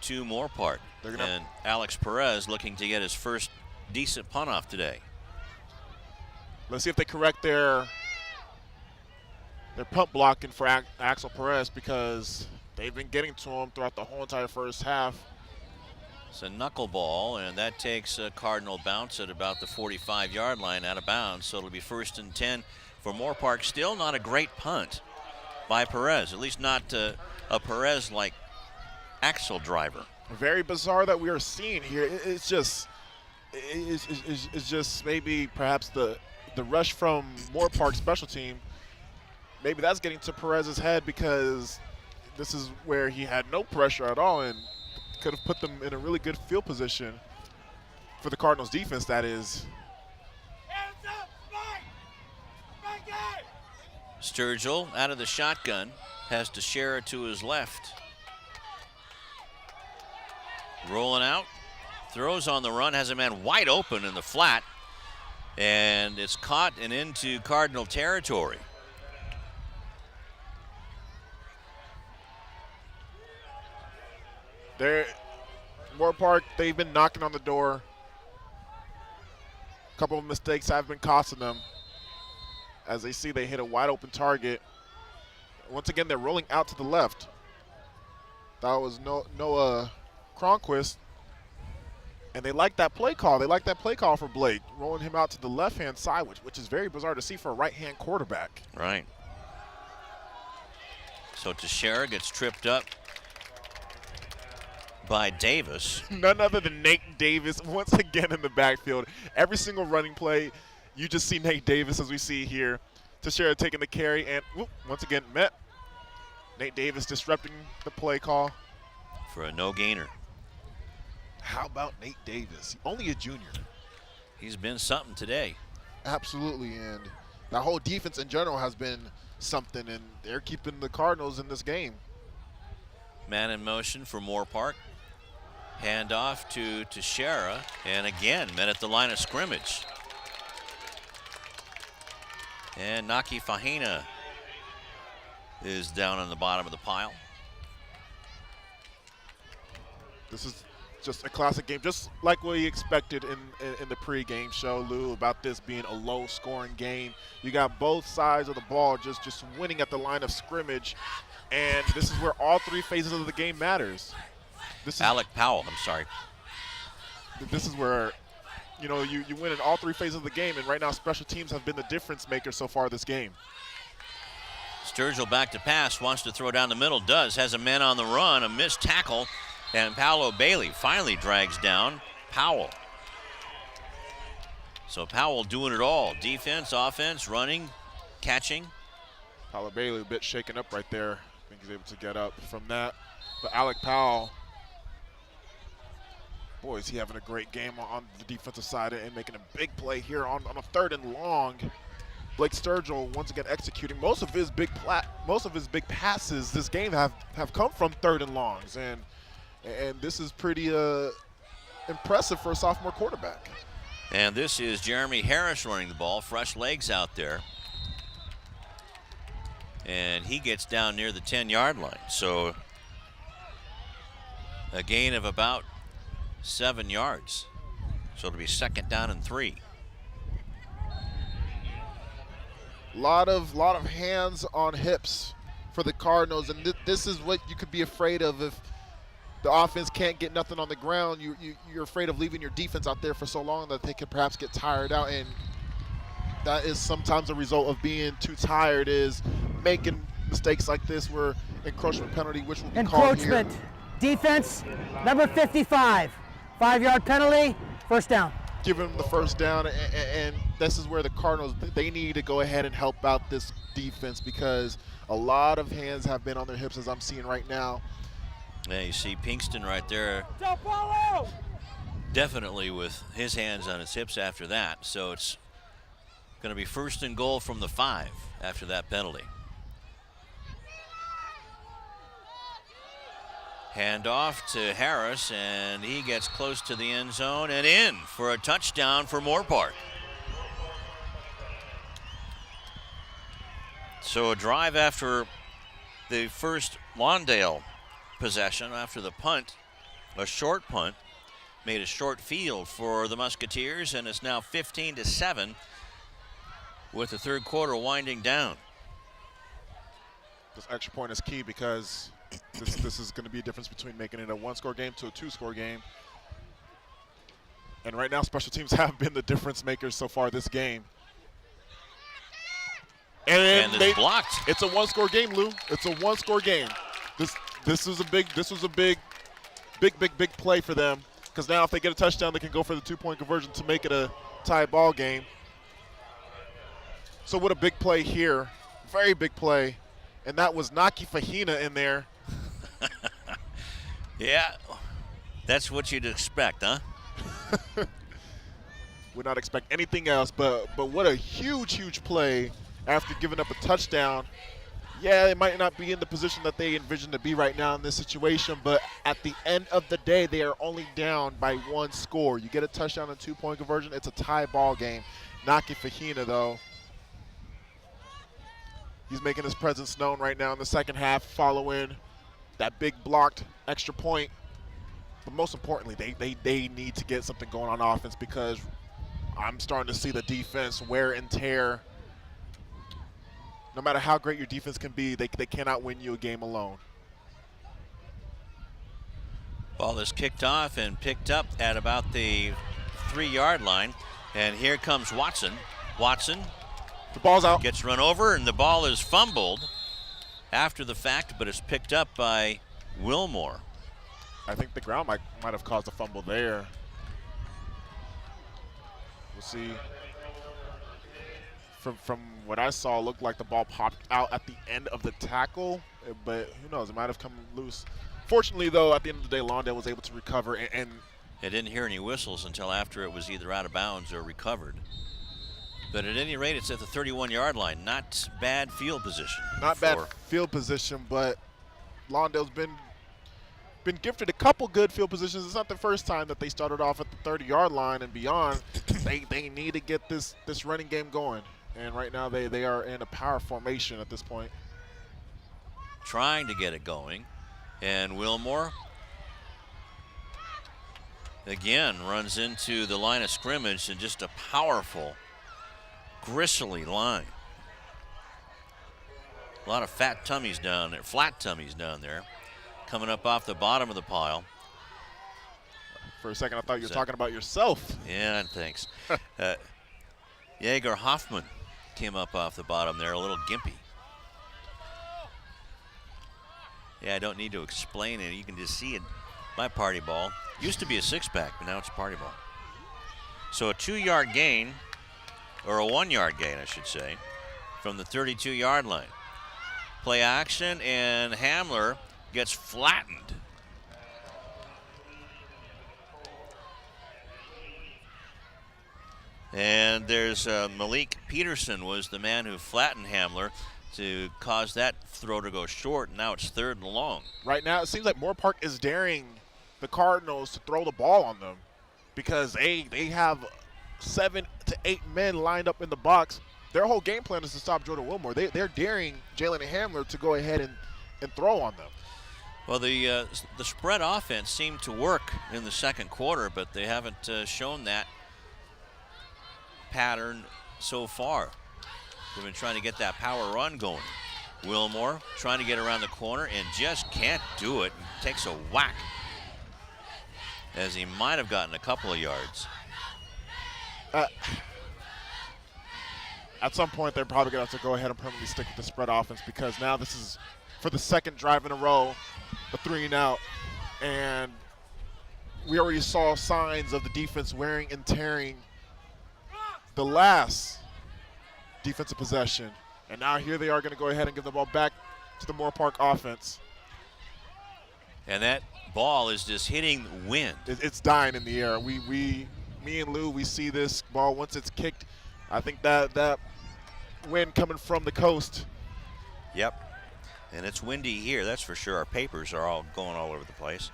to Moorpark. And Alex Perez looking to get his first decent punt off today. Let's see if they correct their punt blocking for Axel Perez, because they've been getting to him throughout the whole entire first half. It's a knuckleball, and that takes a Cardinal bounce at about the 45-yard line out of bounds. So it'll be 1st and 10 for Moorpark. Still not a great punt by Perez, at least not a Perez-like Axel driver. Very bizarre that we are seeing here. It's just maybe perhaps the rush from Moorpark special team. Maybe that's getting to Perez's head, because this is where he had no pressure at all and could have put them in a really good field position for the Cardinals defense, that is. Sturgill out of the shotgun, has Teixeira to his left. Rolling out, throws on the run, has a man wide open in the flat, and it's caught and into Cardinal territory. Moorpark, they've been knocking on the door. A couple of mistakes have been costing them. As they see, they hit a wide open target. Once again, they're rolling out to the left. That was Noah Cronquist. And they like that play call. They like that play call for Blake, rolling him out to the left-hand side, which is very bizarre to see for a right-hand quarterback. Right. So Teixeira gets tripped up by Davis. None other than Nate Davis once again in the backfield. Every single running play, you just see Nate Davis as we see here. Teixeira taking the carry and once again met. Nate Davis disrupting the play call. For a no gainer. How about Nate Davis? Only a junior. He's been something today. Absolutely, and that whole defense in general has been something, and they're keeping the Cardinals in this game. Man in motion for Moorpark. Handoff to Teixeira, and again, met at the line of scrimmage. And Naki Fahina is down on the bottom of the pile. This is just a classic game, just like we expected in the pregame show, Lou, about this being a low-scoring game. You got both sides of the ball just winning at the line of scrimmage, and this is where all three phases of the game matters. This is Alec Powell, I'm sorry. This is where, you know, you win in all three phases of the game, and right now special teams have been the difference maker so far this game. Sturgill back to pass, wants to throw down the middle, does, has a man on the run, a missed tackle, and Paolo Bailey finally drags down Powell. So Powell doing it all, defense, offense, running, catching. Paolo Bailey a bit shaken up right there. I think he's able to get up from that. But Alec Powell, boy, is he having a great game on the defensive side and making a big play here on a 3rd and long. Blake Sturgill once again executing most of his big passes this game have come from 3rd and longs, and this is pretty impressive for a sophomore quarterback. And this is Jeremy Harris running the ball, fresh legs out there. And he gets down near the 10-yard line. So a gain of about 7 yards. So it'll be 2nd down and 3. Lot of hands on hips for the Cardinals, and this is what you could be afraid of if the offense can't get nothing on the ground. You're afraid of leaving your defense out there for so long that they can perhaps get tired out, and that is sometimes a result of being too tired, is making mistakes like this where encroachment penalty, which will be called here. Encroachment, defense, number 55, 5-yard penalty, 1st down. Give them the 1st down, and this is where the Cardinals, they need to go ahead and help out this defense because a lot of hands have been on their hips, as I'm seeing right now. Yeah, you see Pinkston right there. Definitely with his hands on his hips after that. So it's going to be 1st and goal from the 5 after that penalty. Handoff to Harris, and he gets close to the end zone and in for a touchdown for Moorpark. So a drive after the first Lawndale possession, after the punt, a short punt, made a short field for the Musketeers, and it's now 15-7 with the 3rd quarter winding down. This extra point is key because this is going to be a difference between making it a 1-score game to a 2-score game. And right now, special teams have been the difference makers so far this game. And it's blocked. It's a 1-score game, Lou. It's a 1-score game. This was a big play for them, because now if they get a touchdown, they can go for the 2-point conversion to make it a tie ball game. So what a big play here. Very big play. And that was Naki Fahina in there. Yeah, that's what you'd expect, huh? Would not expect anything else, but what a huge play. after giving up a touchdown. Yeah, they might not be in the position that they envision to be right now in this situation, but at the end of the day, they are only down by 1 score. You get a touchdown and 2-point conversion, it's a tie ball game. Naki Fahina, though, he's making his presence known right now in the second half following that big blocked extra point. But most importantly, they need to get something going on offense, because I'm starting to see the defense wear and tear. No matter how great your defense can be, they cannot win you a game alone. Ball is kicked off and picked up at about the 3-yard line. And here comes Watson. Watson. The ball's out. Gets run over, and the ball is fumbled after the fact, but it's picked up by Wilmore. I think the ground might have caused a fumble there. We'll see. From what I saw, it looked like the ball popped out at the end of the tackle, but who knows? It might have come loose. Fortunately, though, at the end of the day, Lawndale was able to recover. And I didn't hear any whistles until after it was either out of bounds or recovered. But at any rate, it's at the 31-yard line. Not bad field position. Not bad field position, but Lawndale's been gifted a couple good field positions. It's not the first time that they started off at the 30-yard line and beyond. They need to get this running game going. And right now they are in a power formation at this point. Trying to get it going. And Wilmore again runs into the line of scrimmage in just a powerful, gristly line. A lot of fat tummies down there, flat tummies down there, coming up off the bottom of the pile. For a second, I thought you were talking about yourself. Yeah, thanks. Jaeger Hoffman came up off the bottom there, a little gimpy. Yeah, I don't need to explain it. You can just see it. My party ball used to be a 6-pack, but now it's a party ball. So a 2-yard gain, or a 1-yard gain, I should say, from the 32-yard line. Play action, and Hamler gets flattened. And there's Malik Peterson was the man who flattened Hamler to cause that throw to go short. Now it's 3rd and long. Right now it seems like Moorpark is daring the Cardinals to throw the ball on them, because they have 7 to 8 men lined up in the box. Their whole game plan is to stop Jordan Wilmore. They're daring Jalen Hamler to go ahead and throw on them. Well, the spread offense seemed to work in the second quarter, but they haven't shown that pattern so far. They've been trying to get that power run going. Wilmore trying to get around the corner and just can't do it. Takes a whack, as he might have gotten a couple of yards. At some point, they're probably going to have to go ahead and permanently stick with the spread offense, because now this is, for the second drive in a row, a 3-and-out. And we already saw signs of the defense wearing and tearing the last defensive possession. And now here they are going to go ahead and give the ball back to the Moorpark offense. And that ball is just hitting wind. It's dying in the air. Me and Lou, we see this ball once it's kicked. I think that wind coming from the coast. Yep. And it's windy here, that's for sure. Our papers are all going all over the place.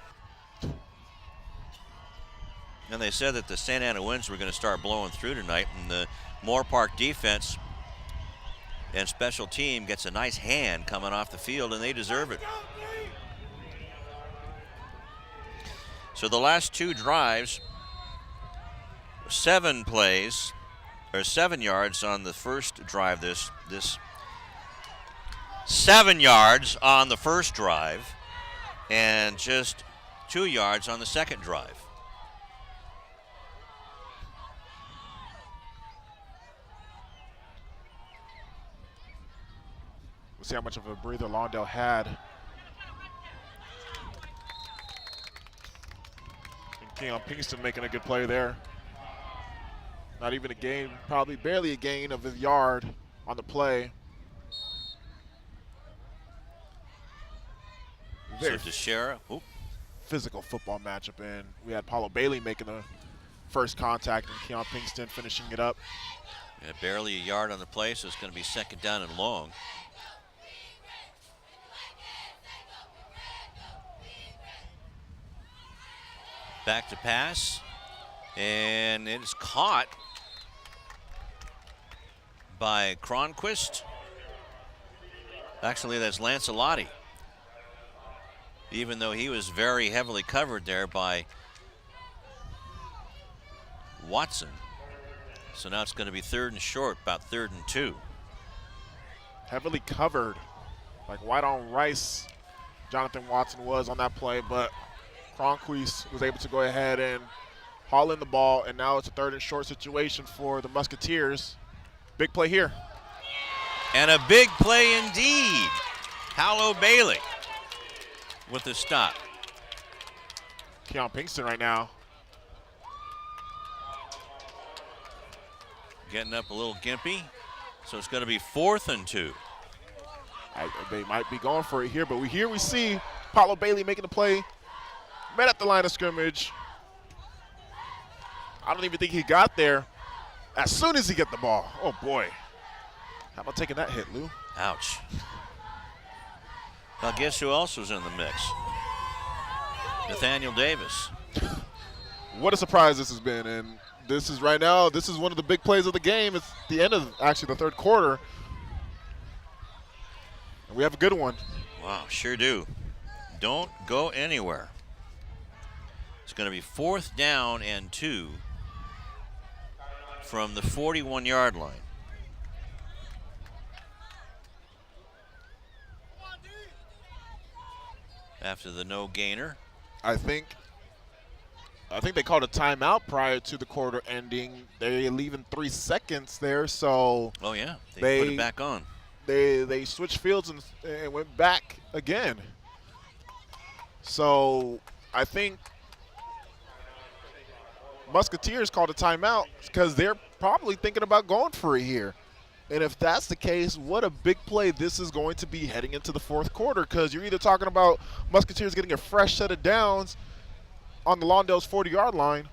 And they said that the Santa Ana winds were going to start blowing through tonight, and the Moorpark defense and special team gets a nice hand coming off the field, and they deserve it. So the last 2 drives, 7 plays, or 7 yards on the first drive. This 7 yards on the first drive, and just 2 yards on the second drive. We'll see how much of a breather Lawndale had. And Keon Pinkston making a good play there. Not even a gain, probably barely a gain of a yard on the play. So Teixeira, physical football matchup, and we had Paulo Bailey making the first contact and Keon Pinkston finishing it up. Barely a yard on the play, so it's going to be second down and long. Back to pass, and it is caught by Cronquist. Actually, that's Lancelotti, even though he was very heavily covered there by Watson. So now it's going to be 3rd and short, about 3rd and 2. Heavily covered, like white on rice, Jonathan Watson was on that play, but Cronquist was able to go ahead and haul in the ball, and now it's a 3rd and short situation for the Musketeers. Big play here. And a big play indeed. Paolo Bailey with the stop. Keon Pinkston right now. Getting up a little gimpy. So it's going to be 4th and 2. They might be going for it here, but we see Paolo Bailey making the play. Met at the line of scrimmage. I don't even think he got there. As soon as he get the ball, oh boy. How about taking that hit, Lou? Ouch. Well, guess who else was in the mix? Nathaniel Davis. What a surprise this has been, and this is right now, this is one of the big plays of the game. It's the end of actually the 3rd quarter. And we have a good one. Wow, sure do. Don't go anywhere. It's going to be 4th down and 2 from the 41-yard line. After the no gainer. I think they called a timeout prior to the quarter ending. They're leaving 3 seconds there, so oh yeah, they put it back on. They switched fields and went back again. So I think Musketeers called a timeout because they're probably thinking about going for it here. And if that's the case, what a big play this is going to be heading into the 4th quarter, because you're either talking about Musketeers getting a fresh set of downs on the Lawndale's 40-yard line,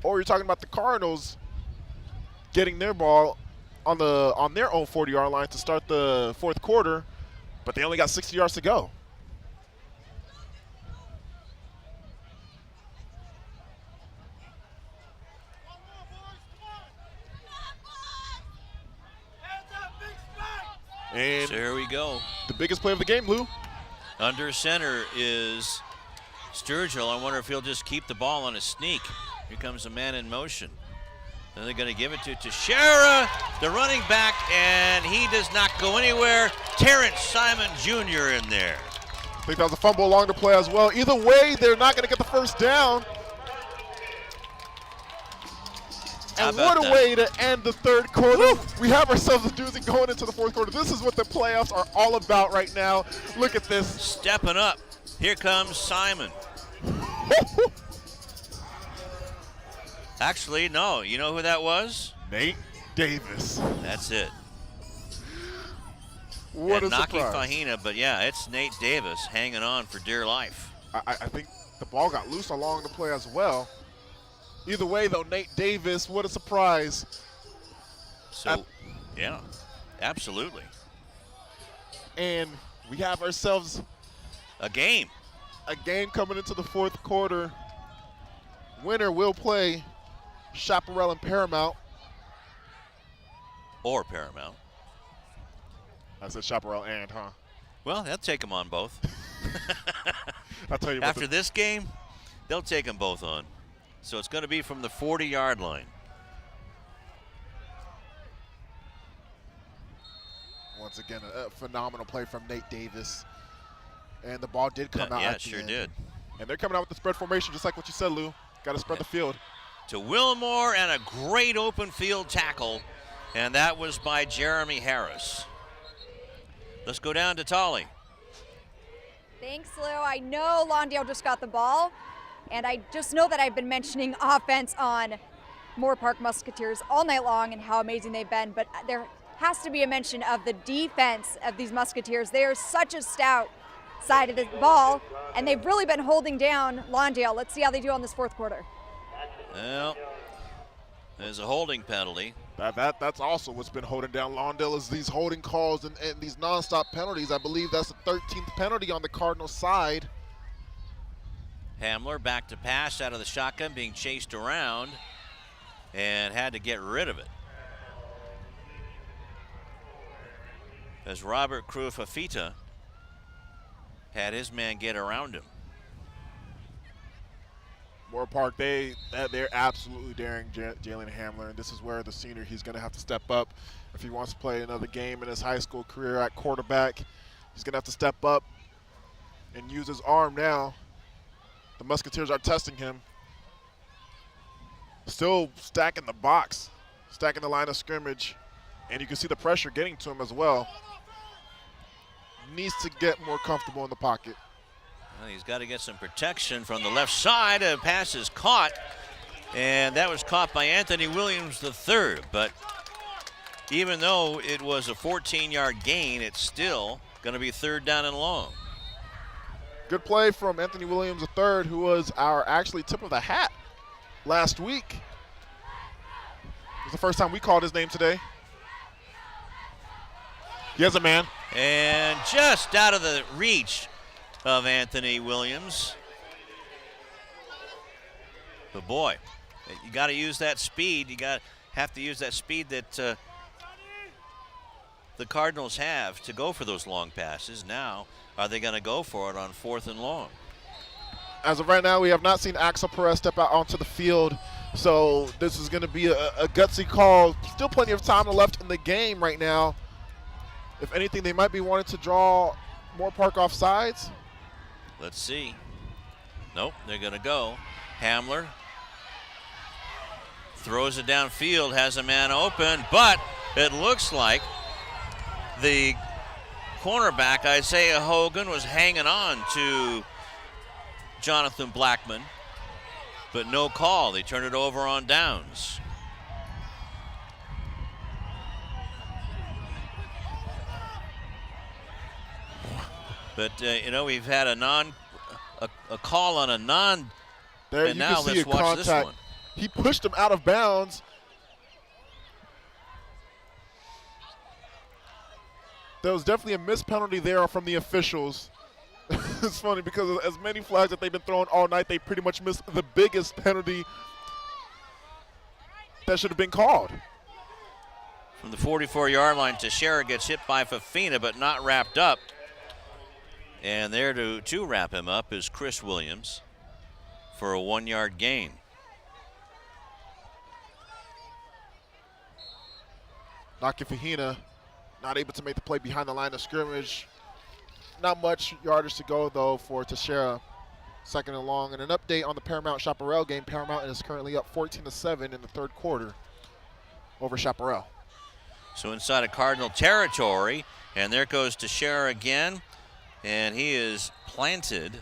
or you're talking about the Cardinals getting their ball on their own 40-yard line to start the 4th quarter, but they only got 60 yards to go. And so here we go. The biggest play of the game, Lou. Under center is Sturgill. I wonder if he'll just keep the ball on a sneak. Here comes a man in motion. And they're going to give it to Teixeira, the running back, and he does not go anywhere. Terrence Simon Jr. in there. I think that was a fumble along the play as well. Either way, they're not going to get the first down. And what a way to end the 3rd quarter. Woo! We have ourselves a doozy going into the 4th quarter. This is what the playoffs are all about right now. Look at this. Stepping up. Here comes Simon. Actually, no. You know who that was? Nate Davis. That's it. What and a Naki surprise. Fahina, but yeah, it's Nate Davis hanging on for dear life. I think the ball got loose along the play as well. Either way, though, Nate Davis, what a surprise. So, yeah, absolutely. And we have ourselves a game. A game coming into the 4th quarter. Winner will play Chaparral and Paramount. Or Paramount. I said Chaparral and, huh? Well, they'll take them on both. I'll tell you what. After this game, they'll take them both on. So it's going to be from the 40-yard line. Once again, a phenomenal play from Nate Davis. And the ball did come out. Yeah, at it the sure end. did. And they're coming out with the spread formation, just like what you said, Lou. Got to spread the field. To Wilmore, and a great open field tackle. And that was by Jeremy Harris. Let's go down to Tolly. Thanks, Lou. I know Lawndale just got the ball. And I just know that I've been mentioning offense on Moorpark Musketeers all night long and how amazing they've been, but there has to be a mention of the defense of these Musketeers. They are such a stout side of the ball, and they've really been holding down Lawndale. Let's see how they do on this 4th quarter. Well, there's a holding penalty. That's also what's been holding down Lawndale is these holding calls and these nonstop penalties. I believe that's the 13th penalty on the Cardinals side. Hamler back to pass out of the shotgun, being chased around, and had to get rid of it. As Robert Crufafita had his man get around him. Moorpark, they're absolutely daring Jalen Hamler, and this is where the senior, he's going to have to step up if he wants to play another game in his high school career at quarterback. He's going to have to step up and use his arm now. The Musketeers are testing him. Still stacking the box, stacking the line of scrimmage, and you can see the pressure getting to him as well. Needs to get more comfortable in the pocket. Well, he's got to get some protection from the left side. A pass is caught, and that was caught by Anthony Williams III. But even though it was a 14-yard gain, it's still going to be 3rd down and long. Good play from Anthony Williams III, who was our actually tip of the hat last week. It was the first time we called his name today. He has a man. And just out of the reach of Anthony Williams. But boy, you got to use that speed. You have to use that speed that the Cardinals have to go for those long passes. Now, are they going to go for it on 4th and long? As of right now, we have not seen Axel Perez step out onto the field, so this is going to be a gutsy call. Still plenty of time left in the game right now. If anything, they might be wanting to draw Moorpark off sides. Let's see. Nope, they're going to go. Hamler throws it downfield, has a man open, but it looks like the cornerback, Isaiah Hogan, was hanging on to Jonathan Blackman, but no call. They turn it over on downs. But you know, we've had a call on a non. There and you now can see let's a watch contact. this one. He pushed him out of bounds. There was definitely a missed penalty there from the officials. It's funny because as many flags that they've been throwing all night, they pretty much missed the biggest penalty that should have been called. From the 44-yard line, Teixeira gets hit by Fafina, but not wrapped up. And there to wrap him up is Chris Williams for a 1-yard gain. Naki Fahina not able to make the play behind the line of scrimmage. Not much yardage to go, though, for Teixeira. 2nd and long. And an update on the Paramount Chaparral game. Paramount is currently up 14-7 in the 3rd quarter over Chaparral. So inside of Cardinal territory, and there goes Teixeira again, and he is planted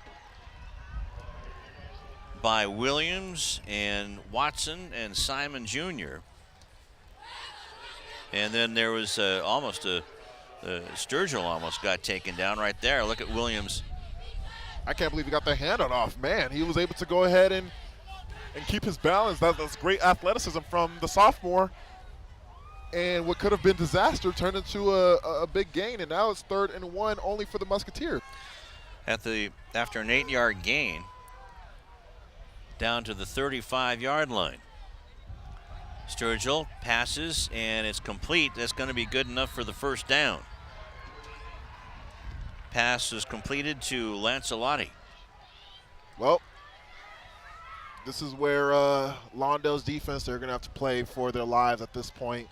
by Williams and Watson and Simon Jr. And then there was Sturgill almost got taken down right there. Look at Williams. I can't believe he got the hand off. Man, he was able to go ahead and keep his balance. That's great athleticism from the sophomore. And what could have been disaster turned into a big gain, and now it's 3rd and 1 only for the Musketeers. After an 8-yard gain, down to the 35-yard line. Sturgill passes, and it's complete. That's going to be good enough for the 1st down. Pass is completed to Lancelotti. Well, this is where Lawndale's defense, they're going to have to play for their lives at this point.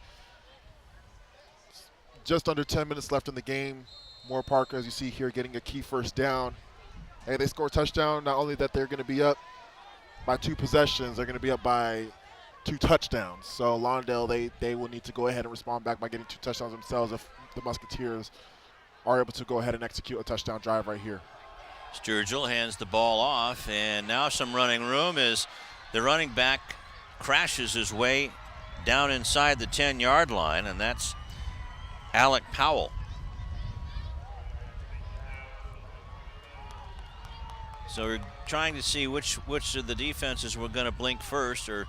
Just under 10 minutes left in the game. Moorpark, as you see here, getting a key 1st down. Hey, they score a touchdown. Not only that they're going to be up by 2 possessions, they're going to be up by 2 touchdowns. So Lawndale, they will need to go ahead and respond back by getting 2 touchdowns themselves if the Musketeers are able to go ahead and execute a touchdown drive right here. Sturgill hands the ball off, and now some running room as the running back crashes his way down inside the 10-yard line, and that's Alec Powell. So we're trying to see which of the defenses we're going to blink first, or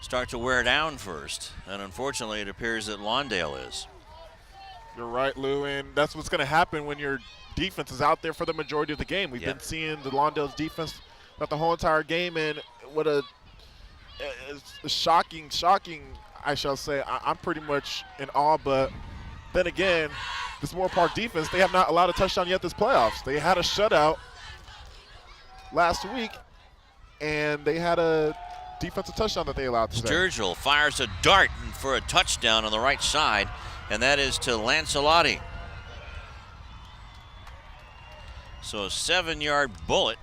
start to wear down first. And unfortunately, it appears that Lawndale is. You're right, Lou, and that's what's going to happen when your defense is out there for the majority of the game. We've been seeing the Lawndale's defense throughout the whole entire game, and what a shocking, I shall say. I'm pretty much in awe, but then again, this Moorpark defense, they have not allowed a touchdown yet this playoffs. They had a shutout last week, and they had a defensive touchdown that they allowed today. Sturgill fires a dart for a touchdown on the right side, and that is to Lancelotti. So a 7-yard bullet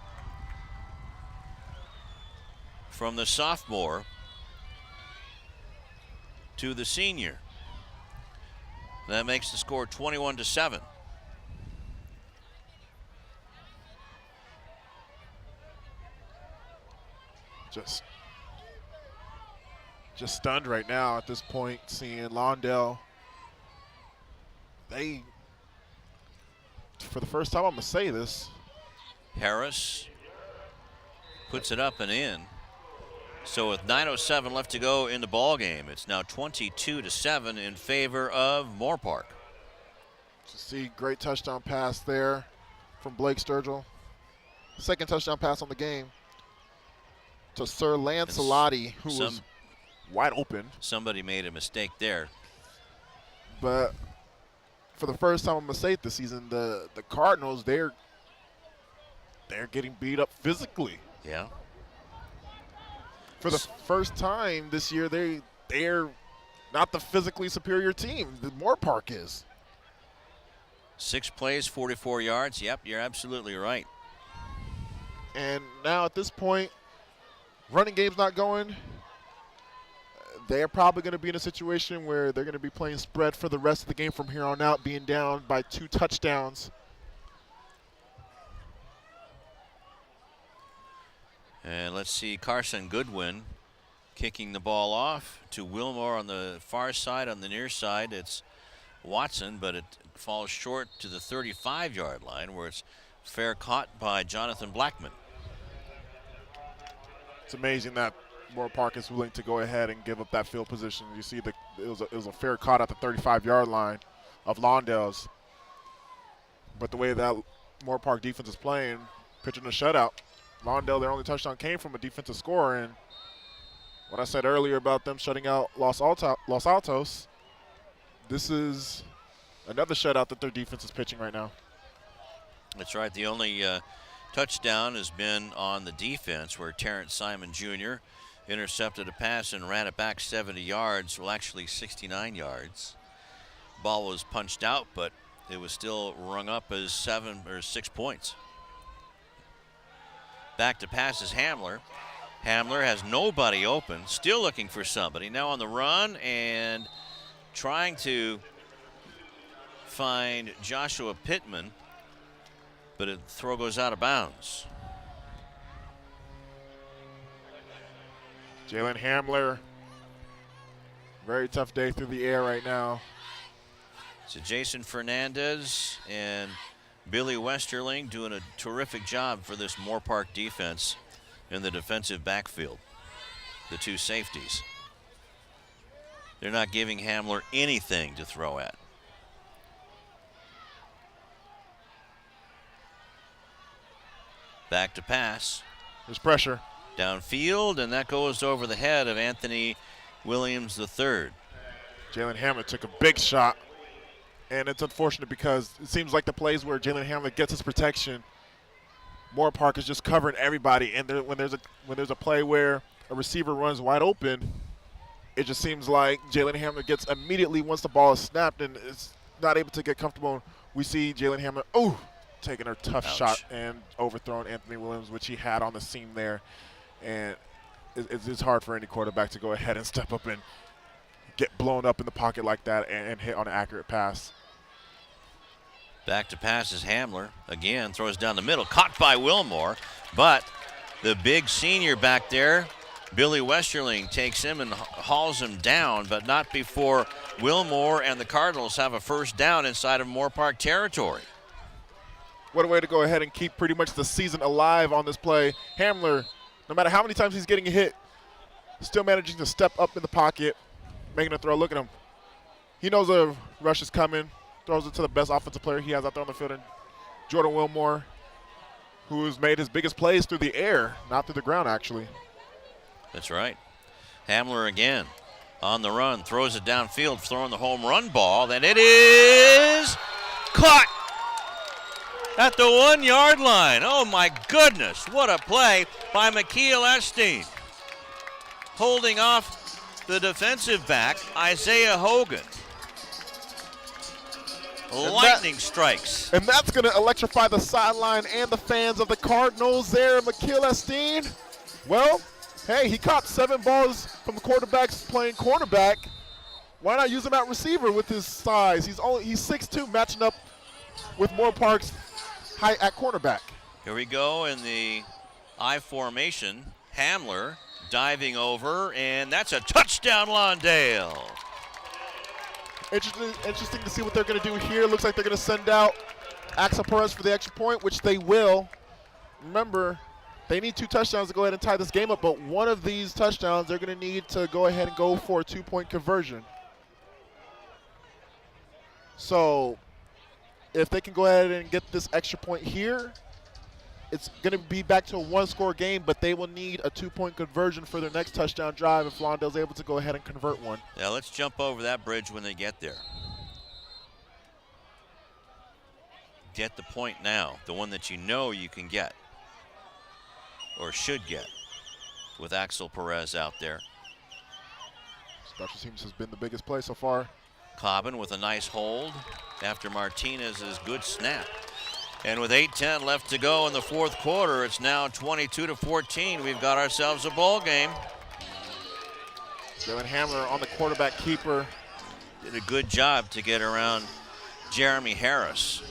from the sophomore to the senior. That makes the score 21-7. Just stunned right now at this point, seeing Lawndale. They, for the first time, I'm going to say this. Harris puts it up and in. So with 9:07 left to go in the ball game, it's now 22-7 in favor of Moorpark. To see great touchdown pass there from Blake Sturgill. Second touchdown pass on the game to Sir Lancelotti, who was wide open. Somebody made a mistake there. But for the first time I'm going to say it this season, the Cardinals, they're getting beat up physically. Yeah. For the first time this year, they're not the physically superior team. The Moorpark is. 6 plays, 44 yards. Yep, you're absolutely right. And now at this point, running game's not going. They're probably going to be in a situation where they're going to be playing spread for the rest of the game from here on out, being down by 2 touchdowns. And let's see, Carson Goodwin kicking the ball off to Wilmore on the far side. On the near side, it's Watson, but it falls short to the 35-yard line, where it's fair caught by Jonathan Blackman. It's amazing that Moorpark is willing to go ahead and give up that field position. You see, it was a fair caught at the 35-yard line of Lawndale's. But the way that Moorpark defense is playing, pitching a shutout, Lawndale, their only touchdown came from a defensive score, and what I said earlier about them shutting out Los Altos, this is another shutout that their defense is pitching right now. That's right. The only touchdown has been on the defense, where Terrence Simon Jr. intercepted a pass and ran it back 70 yards, well, actually 69 yards. Ball was punched out, but it was still rung up as 7 or 6 points. Back to pass is Hamler. Hamler has nobody open, still looking for somebody. Now on the run and trying to find Joshua Pittman, but the throw goes out of bounds. Jalen Hamler, very tough day through the air right now. So Jason Fernandez and Billy Westerling doing a terrific job for this Moorpark defense in the defensive backfield. The 2 safeties. They're not giving Hamler anything to throw at. Back to pass. There's pressure. Downfield, and that goes over the head of Anthony Williams III. Jalen Hamler took a big shot. And it's unfortunate because it seems like the plays where Jalen Hamler gets his protection, Moorpark is just covering everybody. And when there's a play where a receiver runs wide open, it just seems like Jalen Hamler gets immediately, once the ball is snapped and is not able to get comfortable. We see Jalen Hamler, taking a tough shot and overthrowing Anthony Williams, which he had on the seam there. And it's hard for any quarterback to go ahead and step up and get blown up in the pocket like that and hit on an accurate pass. Back to pass is Hamler. Again, throws down the middle. Caught by Wilmore. But the big senior back there, Billy Westerling, takes him and hauls him down, but not before Wilmore and the Cardinals have a first down inside of Moorpark territory. What a way to go ahead and keep pretty much the season alive on this play. Hamler, no matter how many times he's getting hit, still managing to step up in the pocket, making a throw. Look at him. He knows a rush is coming, throws it to the best offensive player he has out there on the field, and Jordan Wilmore, who's made his biggest plays through the air, not through the ground, actually. That's right. Hamler again on the run, throws it downfield, throwing the home run ball, and it is caught at the 1 yard line. Oh my goodness, what a play by McKeel Esteen. Holding off the defensive back, Isaiah Hogan. Lightning strikes. And that's going to electrify the sideline and the fans of the Cardinals there. McKeel Esteen, well, hey, he caught 7 balls from the quarterbacks playing cornerback. Why not use him at receiver with his size? He's 6'2", matching up with Moorpark's height at cornerback. Here we go in the I formation. Hamler diving over, and that's a touchdown, Lawndale. Interesting to see what they're going to do here. Looks like they're going to send out Axel Perez for the extra point, which they will. Remember, they need 2 touchdowns to go ahead and tie this game up, but one of these touchdowns they're going to need to go ahead and go for a 2-point conversion. So if they can go ahead and get this extra point here, it's going to be back to a 1-score game, but they will need a 2-point conversion for their next touchdown drive if Lawndale's able to go ahead and convert one. Yeah, let's jump over that bridge when they get there. Get the point now, the one that you know you can get, or should get, with Axel Perez out there. Special teams has been the biggest play so far. Cobbin with a nice hold after Martinez's good snap. And with 8:10 left to go in the fourth quarter, it's now 22-14. We've got ourselves a ball game. Jalen Hamler on the quarterback keeper. Did a good job to get around Jeremy Harris.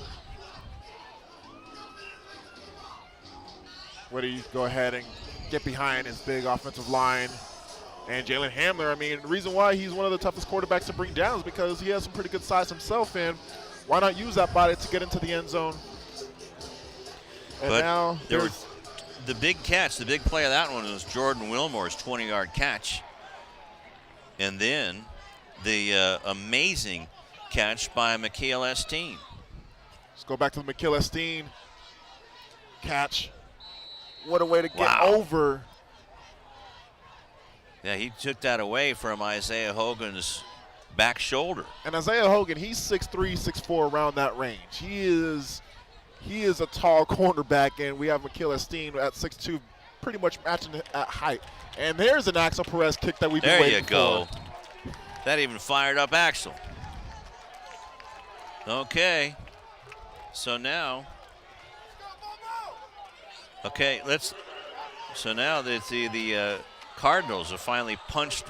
Where do you go ahead and get behind his big offensive line? And Jalen Hamler, I mean, the reason why he's one of the toughest quarterbacks to bring down is because he has some pretty good size himself, and why not use that body to get into the end zone? And but now there were the big catch, the big play of that one was Jordan Wilmore's 20-yard catch. And then the amazing catch by McKeel Esteen. Let's go back to the McKeel Esteen catch. What a way to get over. Yeah, he took that away from Isaiah Hogan's back shoulder. And Isaiah Hogan, he's 6'3", 6'4", around that range. He is a tall cornerback, and we have McKeel Esteen at 6'2", pretty much matching at height. And there's an Axel Perez kick that we've been waiting for. There you go. That even fired up Axel. Okay. So now. Okay, so now the Cardinals have finally punched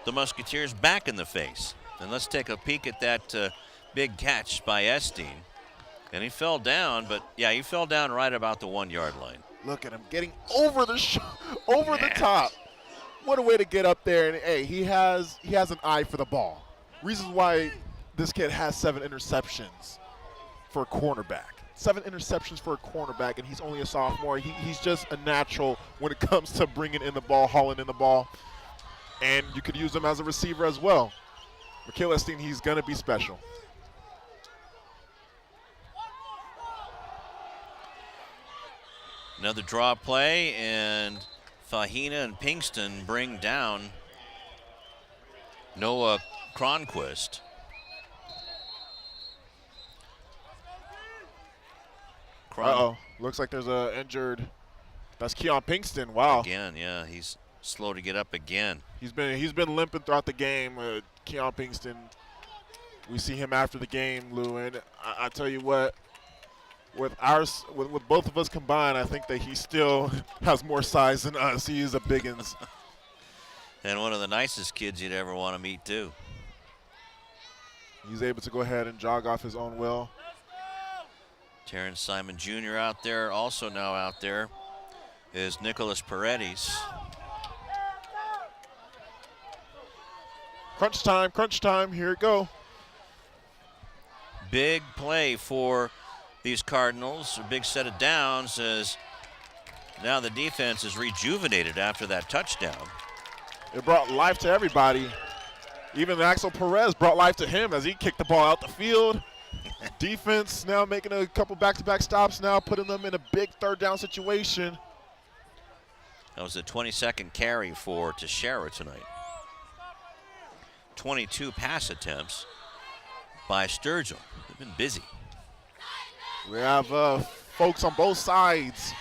the Musketeers back in the face. And let's take a peek at that big catch by Esteen. And he fell down, but yeah, he fell down right about the 1 yard line. Look at him getting over the top. What a way to get up there. And hey, he has an eye for the ball. Reasons why this kid has 7 interceptions for a cornerback. 7 interceptions for a cornerback, and he's only a sophomore. He's just a natural when it comes to bringing in the ball, hauling in the ball. And you could use him as a receiver as well. McKeel Esteen, he's going to be special. Another draw play, and Fahina and Pinkston bring down Noah Cronquist. Uh-oh. Looks like there's a injured. That's Keon Pinkston. Wow. Again, yeah, he's slow to get up again. He's been limping throughout the game. Keon Pinkston. We see him after the game, Lou, and I tell you what, with both of us combined, I think that he still has more size than us. He is a biggins. And one of the nicest kids you'd ever want to meet, too. He's able to go ahead and jog off his own will. Terrence Simon Jr. out there. Also now out there is Nicholas Paredes. Crunch time, here it go. Big play for these Cardinals, a big set of downs as now the defense is rejuvenated after that touchdown. It brought life to everybody. Even Axel Perez brought life to him as he kicked the ball out the field. Defense now making a couple back-to-back stops now, putting them in a big third down situation. That was a 22nd carry for Teixeira tonight. 22 pass attempts by Sturgill. They've been busy. We have folks on both sides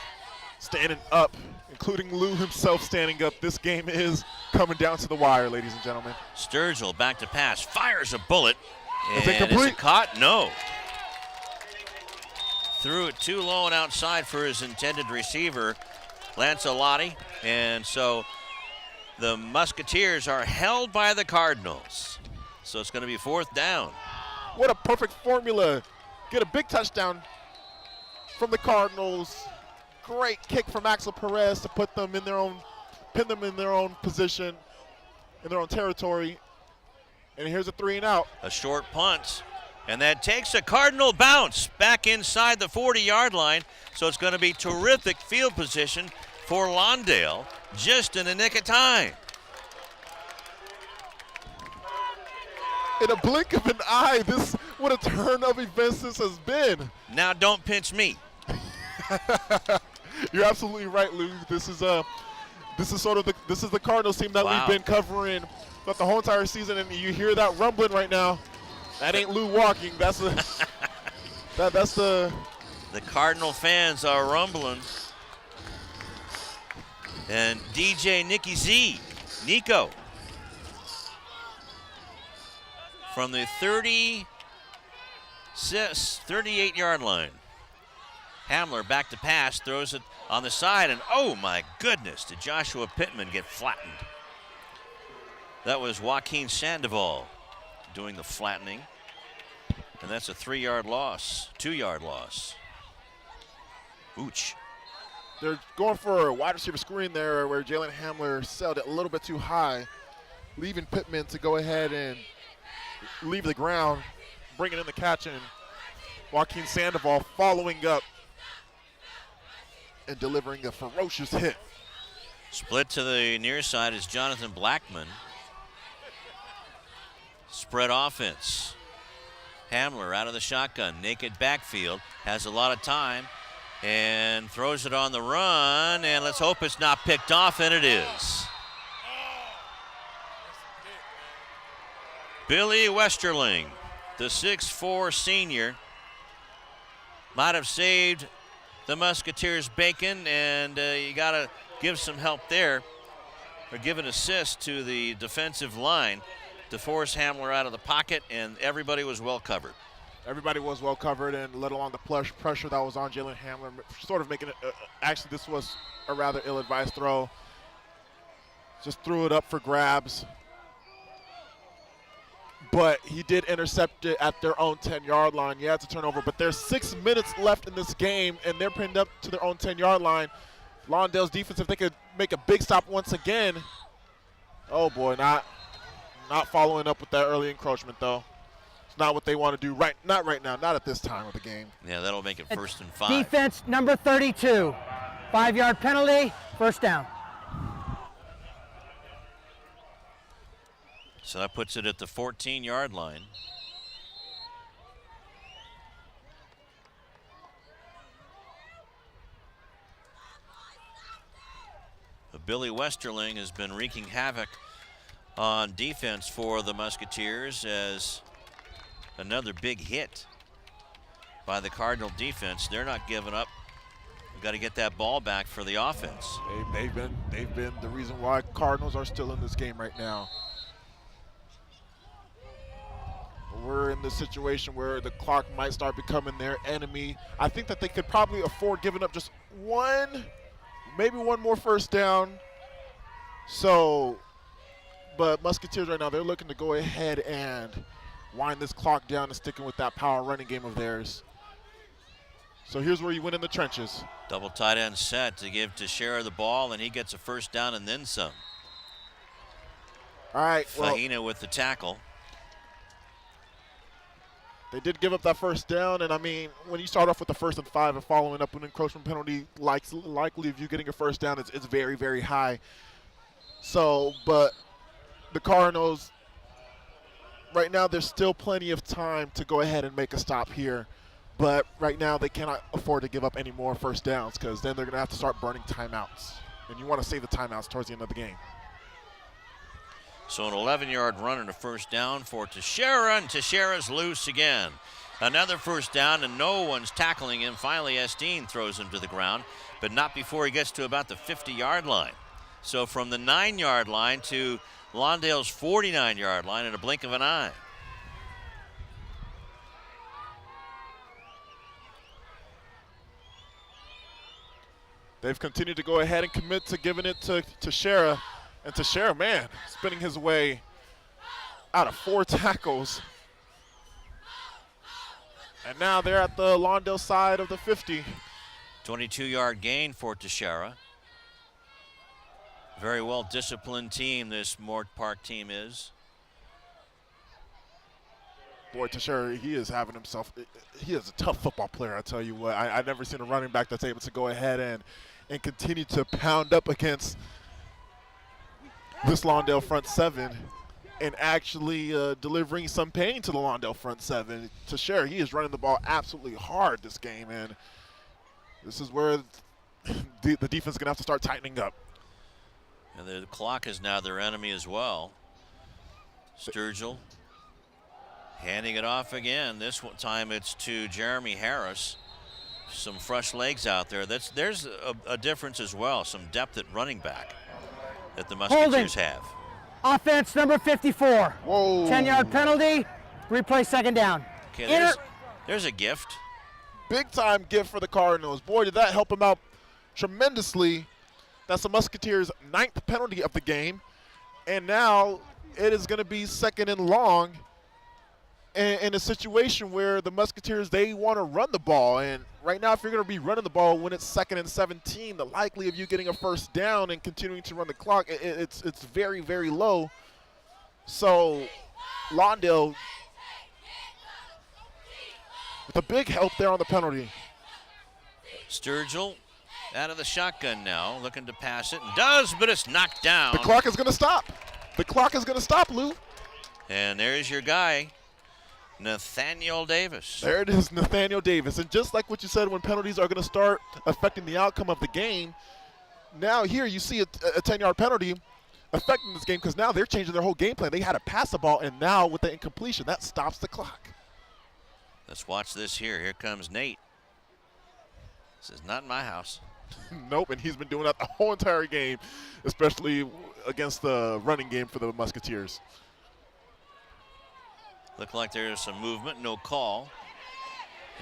standing up, including Lou himself standing up. This game is coming down to the wire, ladies and gentlemen. Sturgill back to pass, fires a bullet. Is it complete? Is it caught? No. Threw it too low and outside for his intended receiver, Lancelotti. And so the Musketeers are held by the Cardinals. So it's going to be 4th down. What a perfect formula. Get a big touchdown from the Cardinals. Great kick from Axel Perez to put them in their own, pin them in their own position, in their own territory. And here's a 3-and-out. A short punt, and that takes a Cardinal bounce back inside the 40-yard line. So it's going to be terrific field position for Lawndale, just in the nick of time. In a blink of an eye, what a turn of events this has been. Now don't pinch me. You're absolutely right, Lou. This is the Cardinals team that we've been covering throughout the whole entire season, and you hear that rumbling right now. That ain't Lou walking. That's the Cardinal fans are rumbling. And DJ Nico from the 38-yard line. Hamler back to pass, throws it on the side, and oh my goodness, did Joshua Pittman get flattened. That was Joaquin Sandoval doing the flattening, and that's a 3-yard loss, 2-yard loss. Ooch. They're going for a wide receiver screen there where Jalen Hamler sailed it a little bit too high, leaving Pittman to go ahead and leave the ground, bringing in the catch, and Joaquin Sandoval following up and delivering a ferocious hit. Split to the near side is Jonathan Blackman. Spread offense. Hamler out of the shotgun, naked backfield, has a lot of time, and throws it on the run, and let's hope it's not picked off, and it is. Billy Westerling, the 6'4" senior, might have saved the Musketeers bacon, and you got to give some help there, or give an assist to the defensive line to force Hamler out of the pocket, and everybody was well covered. Everybody was well covered, and let alone the pressure that was on Jalen Hamler, sort of making it, actually this was a rather ill-advised throw. Just threw it up for grabs. But he did intercept it at their own 10-yard line. Yeah, it's a turnover, but there's 6 minutes left in this game, and they're pinned up to their own 10-yard line. Lawndale's defense, if they could make a big stop once again. Oh boy, not following up with that early encroachment though. It's not what they want to do not right now, not at this time of the game. Yeah, that'll make it 1st and 5. Defense number 32. 5-yard penalty, 1st down. So that puts it at the 14-yard line. But Billy Westerling has been wreaking havoc on defense for the Musketeers as another big hit by the Cardinal defense. They're not giving up. We've got to get that ball back for the offense. They've been the reason why Cardinals are still in this game right now. We're in this situation where the clock might start becoming their enemy. I think that they could probably afford giving up just maybe one more 1st down. So, but Musketeers right now, they're looking to go ahead and wind this clock down and sticking with that power running game of theirs. So here's where you win in the trenches. Double tight end set to give Teixeira the ball, and he gets a 1st down and then some. All right. Fahina with the tackle. They did give up that 1st down, and I mean, when you start off with the 1st and 5 and following up an encroachment penalty, likely of you getting a 1st down, it's very, very high. So, but the Cardinals, right now there's still plenty of time to go ahead and make a stop here. But right now they cannot afford to give up any more first downs because then they're going to have to start burning timeouts. And you want to save the timeouts towards the end of the game. So an 11-yard run and a first down for Teixeira, and Teixeira's loose again. Another first down, and no one's tackling him. Finally, Esteen throws him to the ground, but not before he gets to about the 50-yard line. So from the 9-yard line to Lawndale's 49-yard line in a blink of an eye. They've continued to go ahead and commit to giving it to Teixeira. And Teixeira, man, spinning his way out of 4 tackles. And now they're at the Lawndale side of the 50. 22-yard gain for Teixeira. Very well disciplined team this Moorpark team is. Boy, Teixeira, he is having himself, he is a tough football player, I tell you what. I've never seen a running back that's able to go ahead and continue to pound up against this Lawndale front 7 and actually delivering some pain to the Lawndale front 7. Teixeira, he is running the ball absolutely hard this game, and this is where the defense is going to have to start tightening up. And the clock is now their enemy as well. Sturgill handing it off again. This time it's to Jeremy Harris. Some fresh legs out there. There's a difference as well, some depth at running back that the Musketeers have. Offense number 54. Whoa. 10-yard penalty, replay second down. Okay, there's a gift. Big time gift for the Cardinals. Boy, did that help them out tremendously. That's the Musketeers' 9th penalty of the game. And now it is going to be second and long in a situation where the Musketeers, they want to run the ball. And right now, if you're going to be running the ball when it's 2nd and 17, the likelihood of you getting a first down and continuing to run the clock, it's very, very low. So Lawndale with a big help there on the penalty. Sturgill out of the shotgun now, looking to pass it, and does, but it's knocked down. The clock is going to stop. The clock is going to stop, Lou. And there's your guy, Nathaniel Davis. There it is, Nathaniel Davis. And just like what you said, when penalties are going to start affecting the outcome of the game, now here you see a 10-yard penalty affecting this game because now they're changing their whole game plan. They had to pass the ball, and now with the incompletion, that stops the clock. Let's watch this here. Here comes Nate. This is not my house. Nope, and he's been doing that the whole entire game, especially against the running game for the Musketeers. Looked like there's some movement, no call.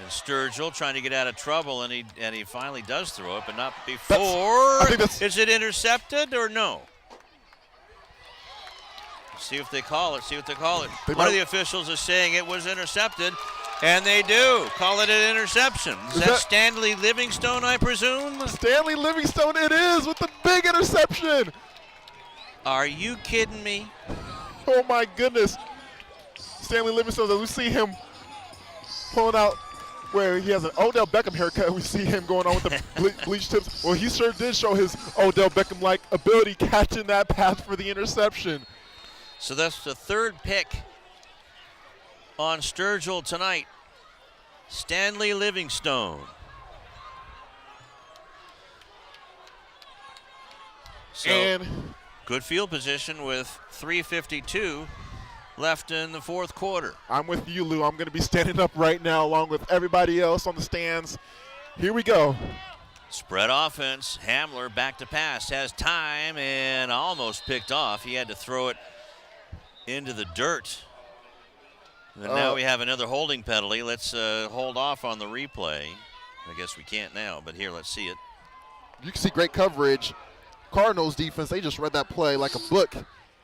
And Sturgill trying to get out of trouble, and he finally does throw it, but not before. Is it intercepted or no? See if they call it. See what they call it. One of the officials is saying it was intercepted, and they do call it an interception. Is that Stanley Livingstone, I presume? Stanley Livingstone, it is, with the big interception. Are you kidding me? Oh my goodness. Stanley Livingstone, as we see him pulling out where he has an Odell Beckham haircut. We see him going on with the bleach tips. Well, he sure did show his Odell Beckham-like ability catching that pass for the interception. So that's the 3rd pick on Sturgill tonight. Stanley Livingstone. So and good field position with 3:52 left in the 4th quarter. I'm with you, Lou. I'm going to be standing up right now along with everybody else on the stands. Here we go. Spread offense. Hamler back to pass. Has time and almost picked off. He had to throw it into the dirt. And now we have another holding penalty. Let's hold off on the replay. I guess we can't now, but here, let's see it. You can see great coverage. Cardinals defense, they just read that play like a book.